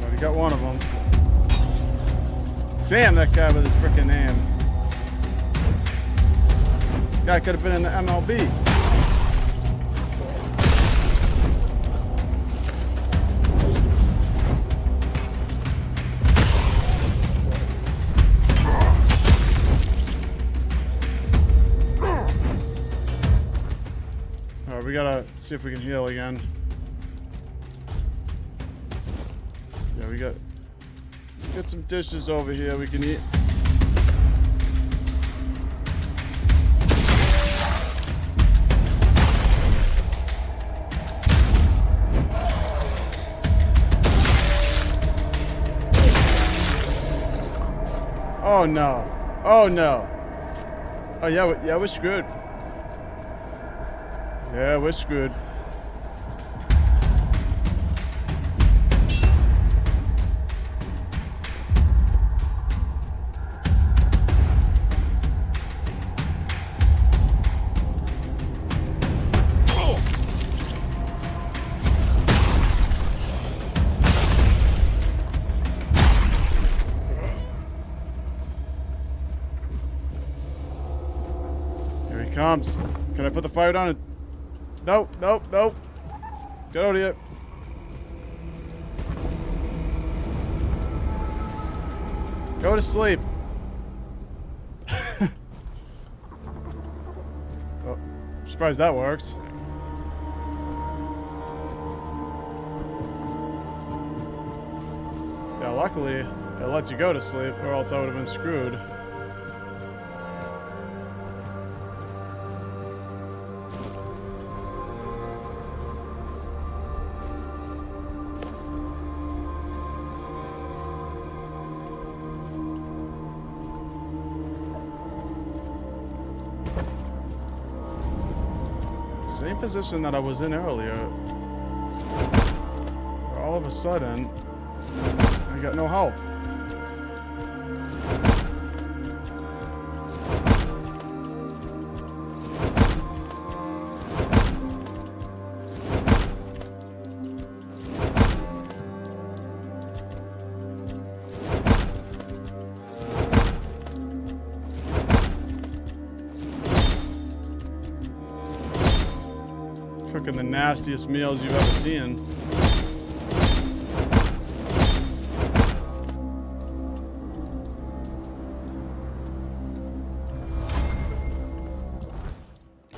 Already got one of them. Damn, that guy with his freaking name. Guy could have been in the MLB. Alright, we gotta see if we can heal again. Yeah, we got some dishes over here we can eat. Oh no. Oh no. Oh yeah, we're screwed. Yeah, we're screwed. Comes. Can I put the fire down? Nope, nope, nope. Get out of here. Go to sleep. Oh, I'm surprised that works. Yeah, luckily it lets you go to sleep, or else I would have been screwed. Same position that I was in earlier. All of a sudden, I got no health. Cooking the nastiest meals you've ever seen.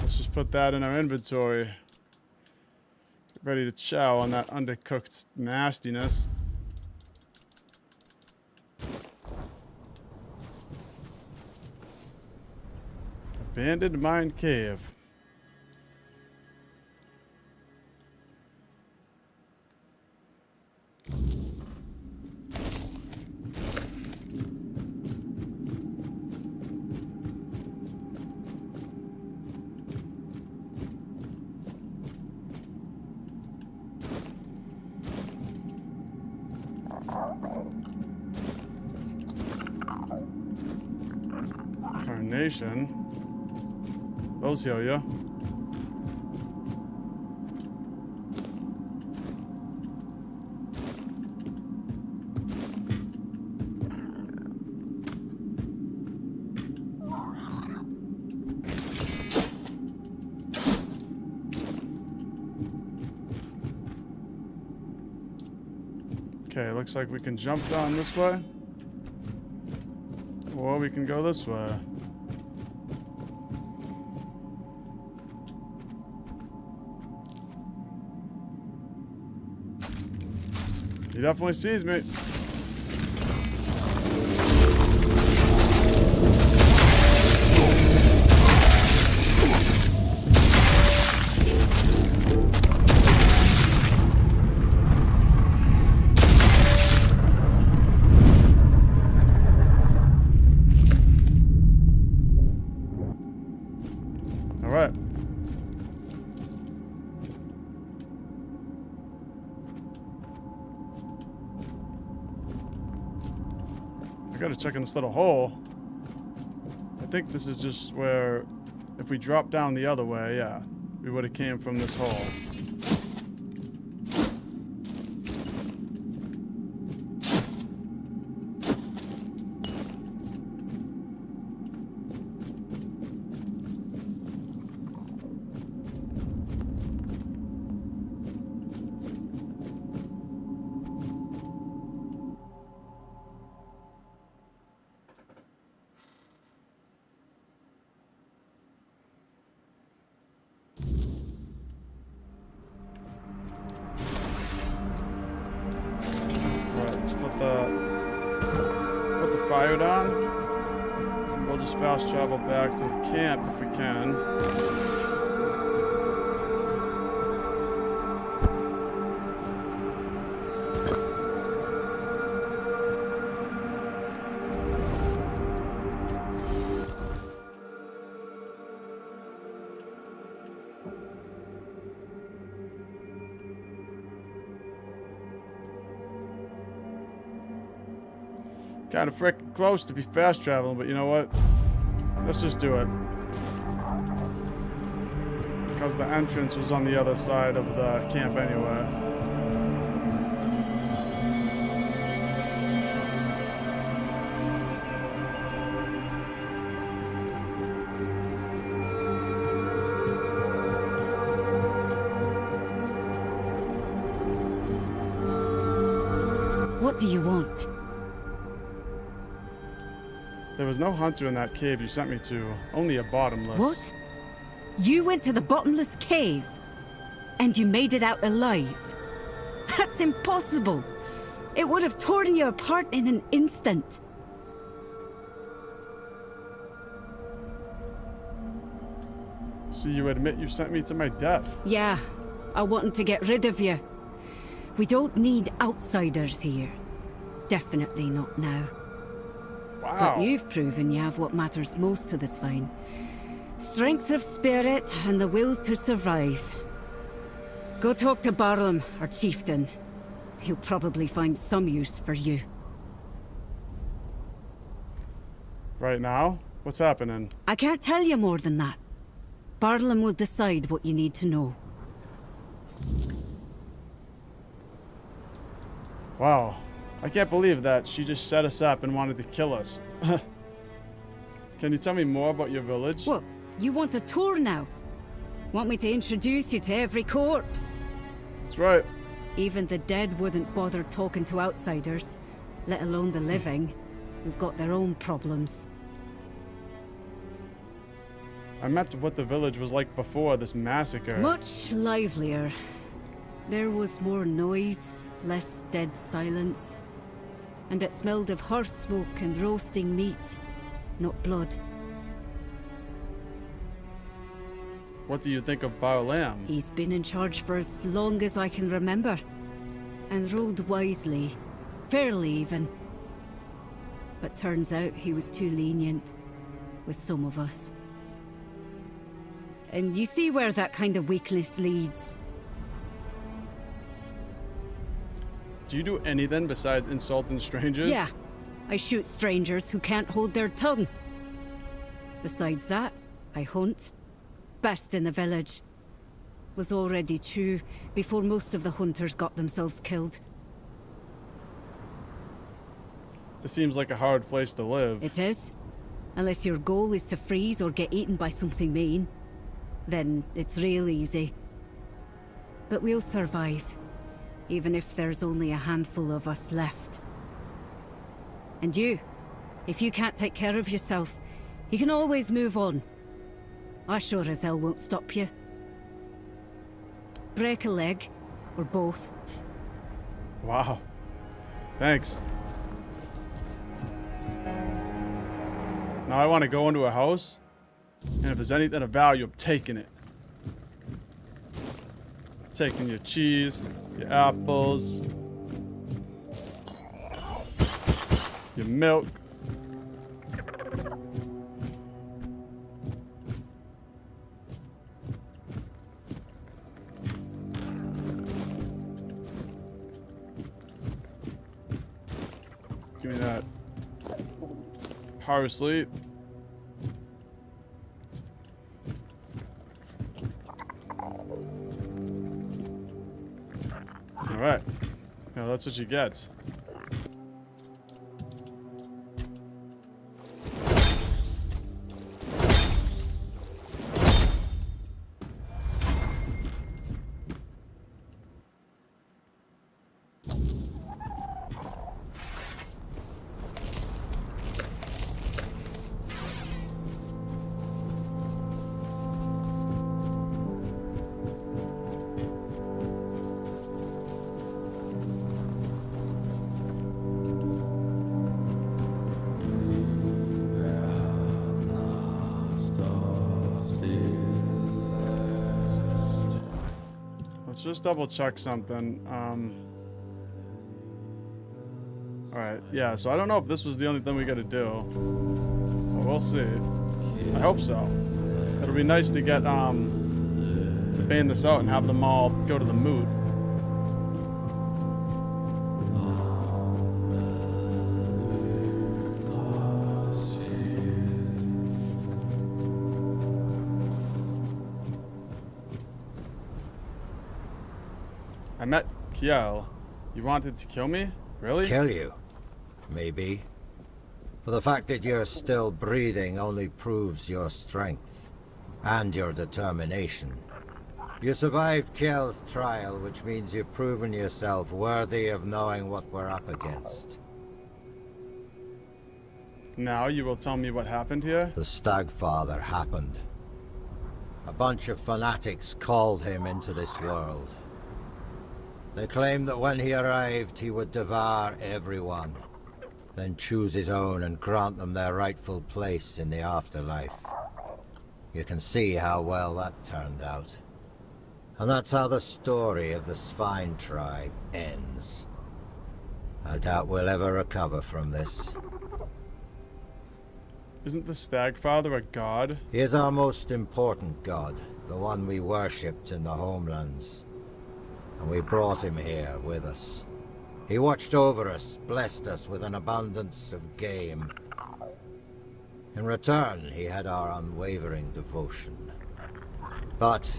Let's just put that in our inventory. Get ready to chow on that undercooked nastiness. Abandoned mine cave. Carnation. Those heal ya. Okay, looks like we can jump down this way. Or we can go this way. He definitely sees me. gotta check in this little hole. I think this is just where, if we drop down the other way, yeah, we would have came from this hole. Put the fire down. We'll just fast travel back to the camp if we can. Kind of frickin' close to be fast traveling, but you know what? Let's just do it. Because the entrance was on the other side of the camp anyway. What do you want? There was no hunter in that cave you sent me to, only a bottomless. What? You went to the bottomless cave? And you made it out alive? That's impossible! It would have torn you apart in an instant. So you admit you sent me to my death? Yeah, I wanted to get rid of you. We don't need outsiders here. Definitely not now. Wow. But you've proven you have what matters most to the swine. Strength of spirit and the will to survive. Go talk to Barlam, our chieftain. He'll probably find some use for you. Right now? What's happening? I can't tell you more than that. Barlam will decide what you need to know. Wow. I can't believe that she just set us up and wanted to kill us. Can you tell me more about your village? What? You want a tour now? Want me to introduce you to every corpse? That's right. Even the dead wouldn't bother talking to outsiders, let alone the living, who've got their own problems. I meant what the village was like before this massacre. Much livelier. There was more noise, less dead silence. And it smelled of hearth smoke and roasting meat, not blood. What do you think of Barlam? He's been in charge for as long as I can remember. And ruled wisely. Fairly even. But turns out he was too lenient. With some of us. And you see where that kind of weakness leads. Do you do anything besides insulting strangers? Yeah. I shoot strangers who can't hold their tongue. Besides that, I hunt. Best in the village. Was already true before most of the hunters got themselves killed. This seems like a hard place to live. It is. Unless your goal is to freeze or get eaten by something mean. Then it's real easy. But we'll survive. Even if there's only a handful of us left. And you, if you can't take care of yourself, you can always move on. I sure as hell won't stop you. Break a leg, or both. Wow. Thanks. Now I want to go into a house, and if there's anything of value, I'm taking it. Taking your cheese, your apples, your milk. Give me that. parsley. Alright. Now that's what you get. Let's just double check something. Alright, yeah, so I don't know if this was the only thing we gotta do. But we'll see. I hope so. It'll be nice to get, to ban this out and have them all go to the moot. I met Kiel. You wanted to kill me? Really? Kill you? Maybe. But the fact that you're still breathing only proves your strength. And your determination. You survived Kiel's trial, which means you've proven yourself worthy of knowing what we're up against. Now you will tell me what happened here? The Stagfather happened. A bunch of fanatics called him into this world. They claimed that when he arrived, he would devour everyone, then choose his own and grant them their rightful place in the afterlife. You can see how well that turned out. And that's how the story of the Svine tribe ends. I doubt we'll ever recover from this. Isn't the Stagfather a god? He is our most important god, the one we worshipped in the homelands. And we brought him here with us. He watched over us, blessed us with an abundance of game. In return, he had our unwavering devotion. But,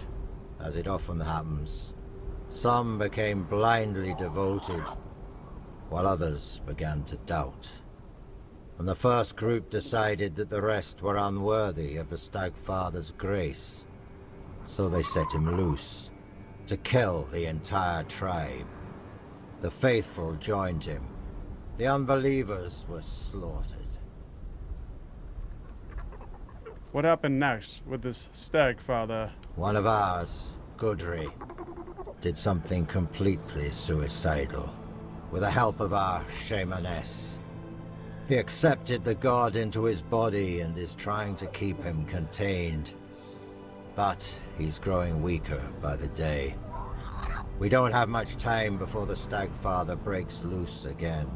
as it often happens, some became blindly devoted, while others began to doubt. And the first group decided that the rest were unworthy of the Stagfather's grace. So they set him loose, to kill the entire tribe. The faithful joined him. The unbelievers were slaughtered. What happened next with this Stagfather? One of ours, Gudry, did something completely suicidal. With the help of our shamaness. He accepted the god into his body and is trying to keep him contained. But he's growing weaker by the day. We don't have much time before the Stagfather breaks loose again.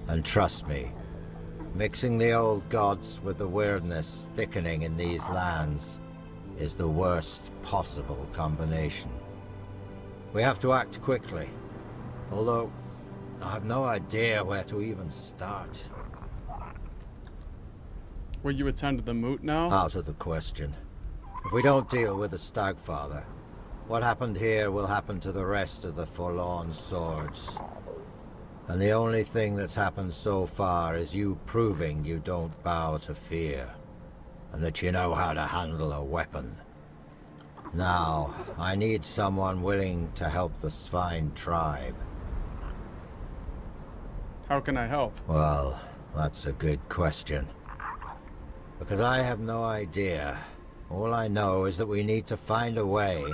And trust me, mixing the old gods with the weirdness thickening in these lands is the worst possible combination. We have to act quickly, although I have no idea where to even start. Will you attend the moot now? Out of the question. If we don't deal with the Stagfather, what happened here will happen to the rest of the Forlorn Swords. And the only thing that's happened so far is you proving you don't bow to fear, and that you know how to handle a weapon. Now, I need someone willing to help the Svine tribe. How can I help? Well, that's a good question. Because I have no idea. All I know is that we need to find a way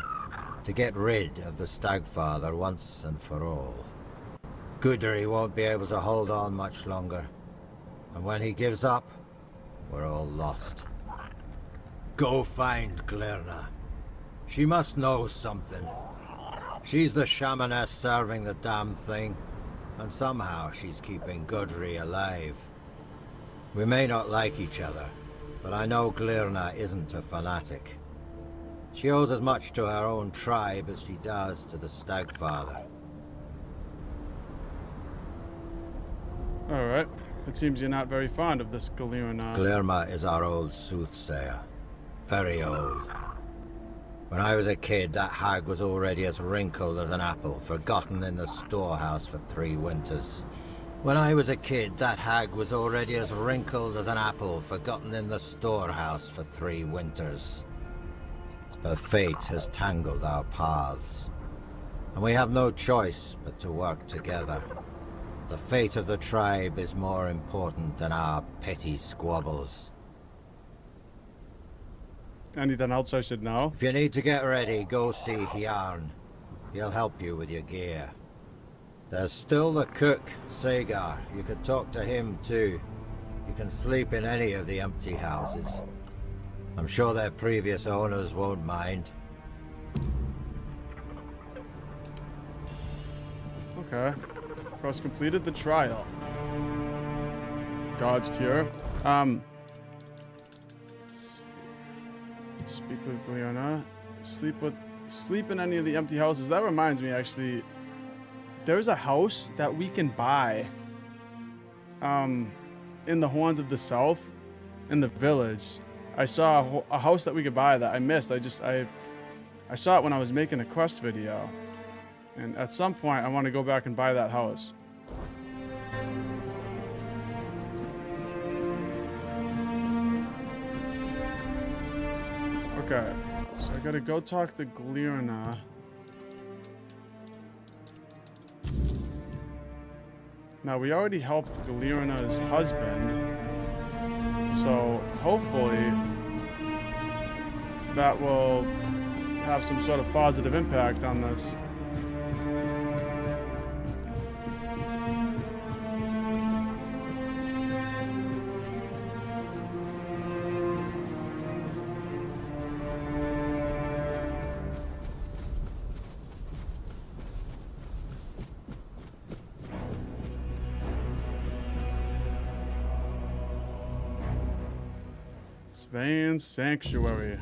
to get rid of the Stagfather once and for all. Gudry won't be able to hold on much longer. And when he gives up, we're all lost. Go find Glirna. She must know something. She's the shamaness serving the damn thing, and somehow she's keeping Gudry alive. We may not like each other, but I know Glirna isn't a fanatic. She owes as much to her own tribe as she does to the Stagfather. Alright. It seems you're not very fond of this Galirna. Glirma is our old soothsayer. Very old. When I was a kid, that hag was already as wrinkled as an apple, forgotten in the storehouse for 3 winters. When I was a kid, that hag was already as wrinkled as an apple, forgotten in the storehouse for 3 winters. Her fate has tangled our paths, and we have no choice but to work together. The fate of the tribe is more important than our petty squabbles. Anything else I should know? If you need to get ready, go see Hjarn. He'll help you with your gear. There's still the cook, Sagar. You could talk to him too. You can sleep in any of the empty houses. I'm sure their previous owners won't mind. Okay. Cross completed the trial. God's cure. Let's speak with Galirna. Sleep in any of the empty houses. That reminds me, actually, there's a house that we can buy in the Horns of the South in the village. I saw a house that we could buy that I missed. I saw it when I was making a quest video. And at some point, I want to go back and buy that house. Okay, so I gotta go talk to Galirna. Now, we already helped Galirna's husband, so hopefully that will have some sort of positive impact on this. Svain's Sanctuary.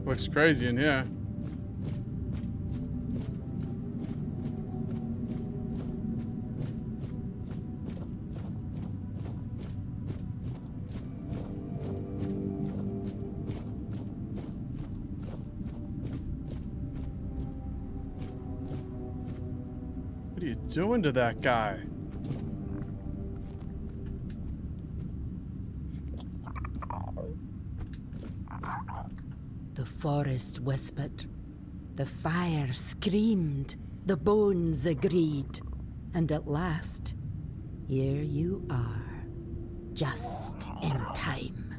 Looks crazy in here. What are you doing to that guy? The forest whispered, the fire screamed, the bones agreed, and at last, here you are, just in time.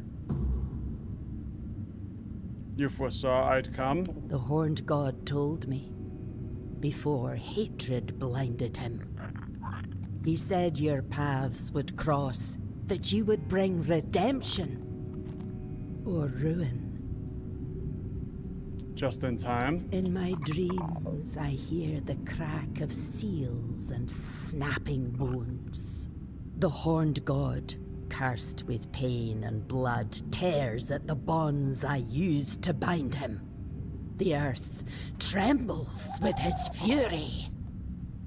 You foresaw I'd come? The horned god told me, before hatred blinded him. He said your paths would cross, that you would bring redemption or ruin. Just in time? In my dreams, I hear the crack of seals and snapping bones. The horned god, cursed with pain and blood, tears at the bonds I used to bind him. The earth trembles with his fury.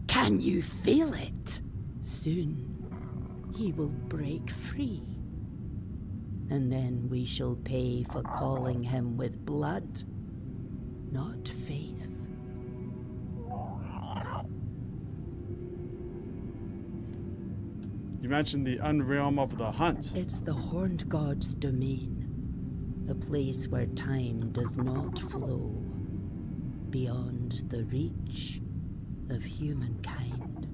Can you feel it? Soon, he will break free. And then we shall pay for calling him with blood, not faith. You mentioned the Unrealm of the Hunt. It's the horned god's domain, a place where time does not flow, beyond the reach of humankind.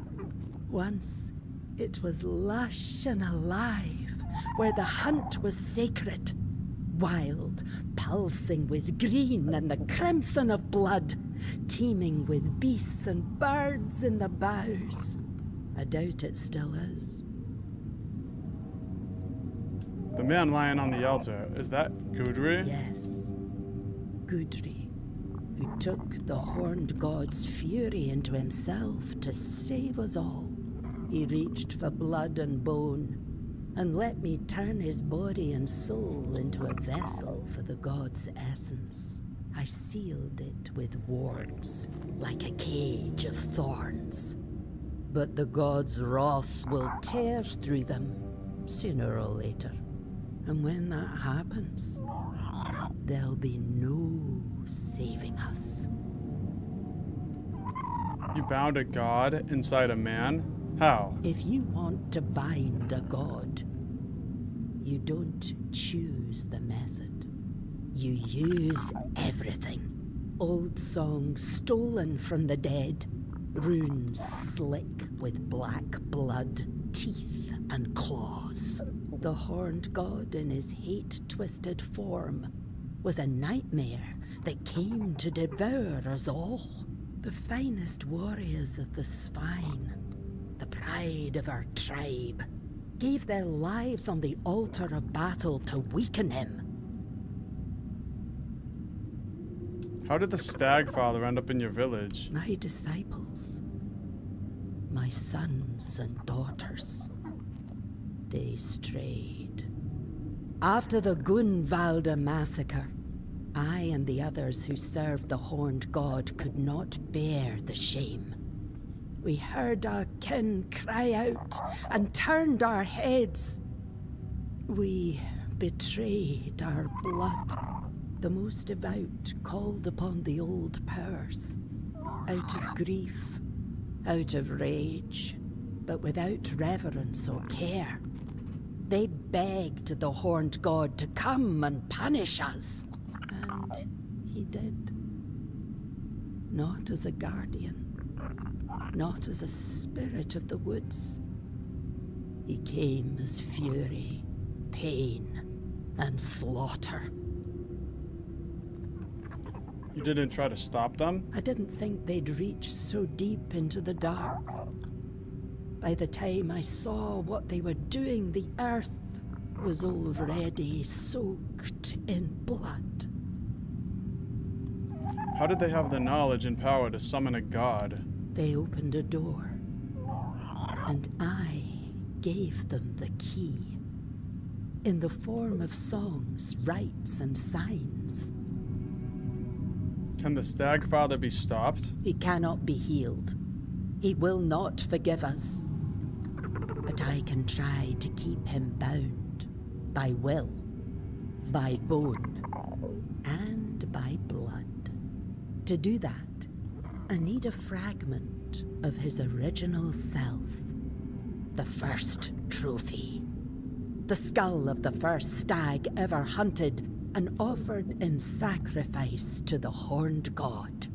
Once, it was lush and alive, where the hunt was sacred. Wild, pulsing with green and the crimson of blood, teeming with beasts and birds in the boughs. I doubt it still is. The man lying on the altar, is that Gudry? Yes, Gudry. who took the horned god's fury into himself to save us all. He reached for blood and bone, and let me turn his body and soul into a vessel for the god's essence. I sealed it with wards, like a cage of thorns. But the god's wrath will tear through them, sooner or later. And when that happens, there'll be no saving us. You bound a god inside a man? How? If you want to bind a god, you don't choose the method. You use everything. Old songs stolen from the dead, runes slick with black blood, teeth and claws. The horned god in his hate-twisted form was a nightmare that came to devour us all. The finest warriors of the spine, the pride of our tribe, gave their lives on the altar of battle to weaken him. How did the stag father end up in your village? My disciples, my sons and daughters, they strayed. After the Gunvalda massacre, I and the others who served the horned god could not bear the shame. We heard our kin cry out and turned our heads. We betrayed our blood. The most devout called upon the old powers, out of grief, out of rage, but without reverence or care. They begged the horned god to come and punish us. And he did. Not as a guardian, not as a spirit of the woods. He came as fury, pain, and slaughter. You didn't try to stop them? I didn't think they'd reach so deep into the dark. By the time I saw what they were doing, the earth was already soaked in blood. How did they have the knowledge and power to summon a god? They opened a door, and I gave them the key, in the form of songs, rites, and signs. Can the stag father be stopped? He cannot be healed. He will not forgive us. But I can try to keep him bound by will, by bone, and by blood. To do that, I need a fragment of his original self. The first trophy. The skull of the first stag ever hunted and offered in sacrifice to the horned god.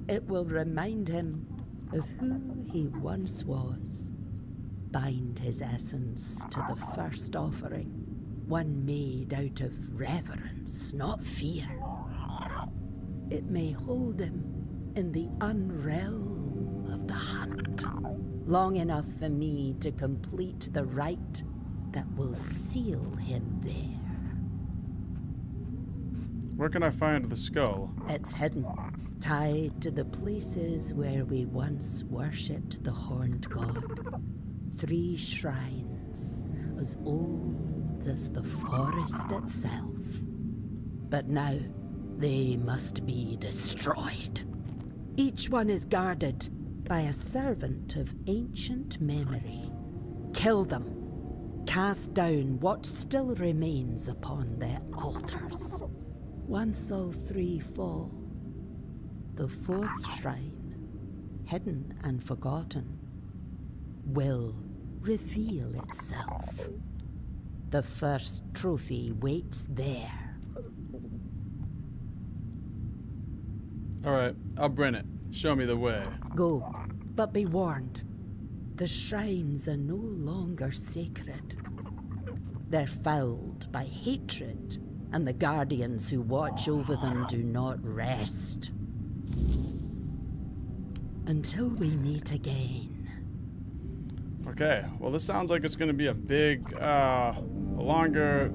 It will remind him of who he once was. Bind his essence to the first offering, one made out of reverence, not fear. It may hold him in the unrealm of the hunt, long enough for me to complete the rite that will seal him there. Where can I find the skull? It's hidden, tied to the places where we once worshipped the horned god. 3 shrines, as old as the forest itself. But now, they must be destroyed. Each one is guarded by a servant of ancient memory. Kill them. Cast down what still remains upon their altars. Once all 3 fall, the 4th shrine, hidden and forgotten, will reveal itself. The first trophy waits there. Alright, I'll bring it. Show me the way. Go, but be warned. The shrines are no longer sacred. They're fouled by hatred, and the guardians who watch over them do not rest. Until we meet again. Okay, well this sounds like it's going to be a big, a longer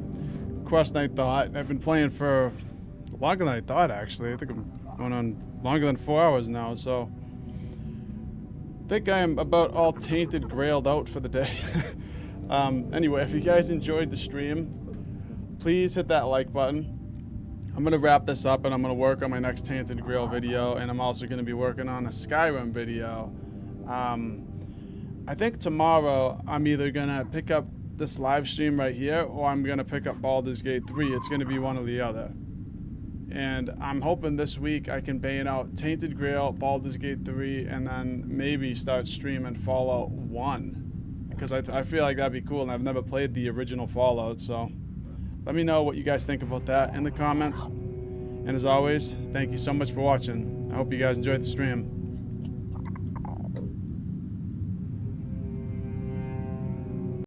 quest than I thought. I've been playing for longer than I thought, actually. I think I'm going on longer than 4 hours now, so I think I am about all Tainted Grailed out for the day. Anyway, if you guys enjoyed the stream, please hit that like button. I'm going to wrap this up and I'm going to work on my next Tainted Grail video, and I'm also going to be working on a Skyrim video. I think tomorrow I'm either going to pick up this live stream right here, or I'm going to pick up Baldur's Gate 3. It's going to be one or the other. And I'm hoping this week I can bang out Tainted Grail, Baldur's Gate 3, and then maybe start streaming Fallout 1. Because I feel like that'd be cool, and I've never played the original Fallout, so let me know what you guys think about that in the comments. And as always, thank you so much for watching. I hope you guys enjoyed the stream.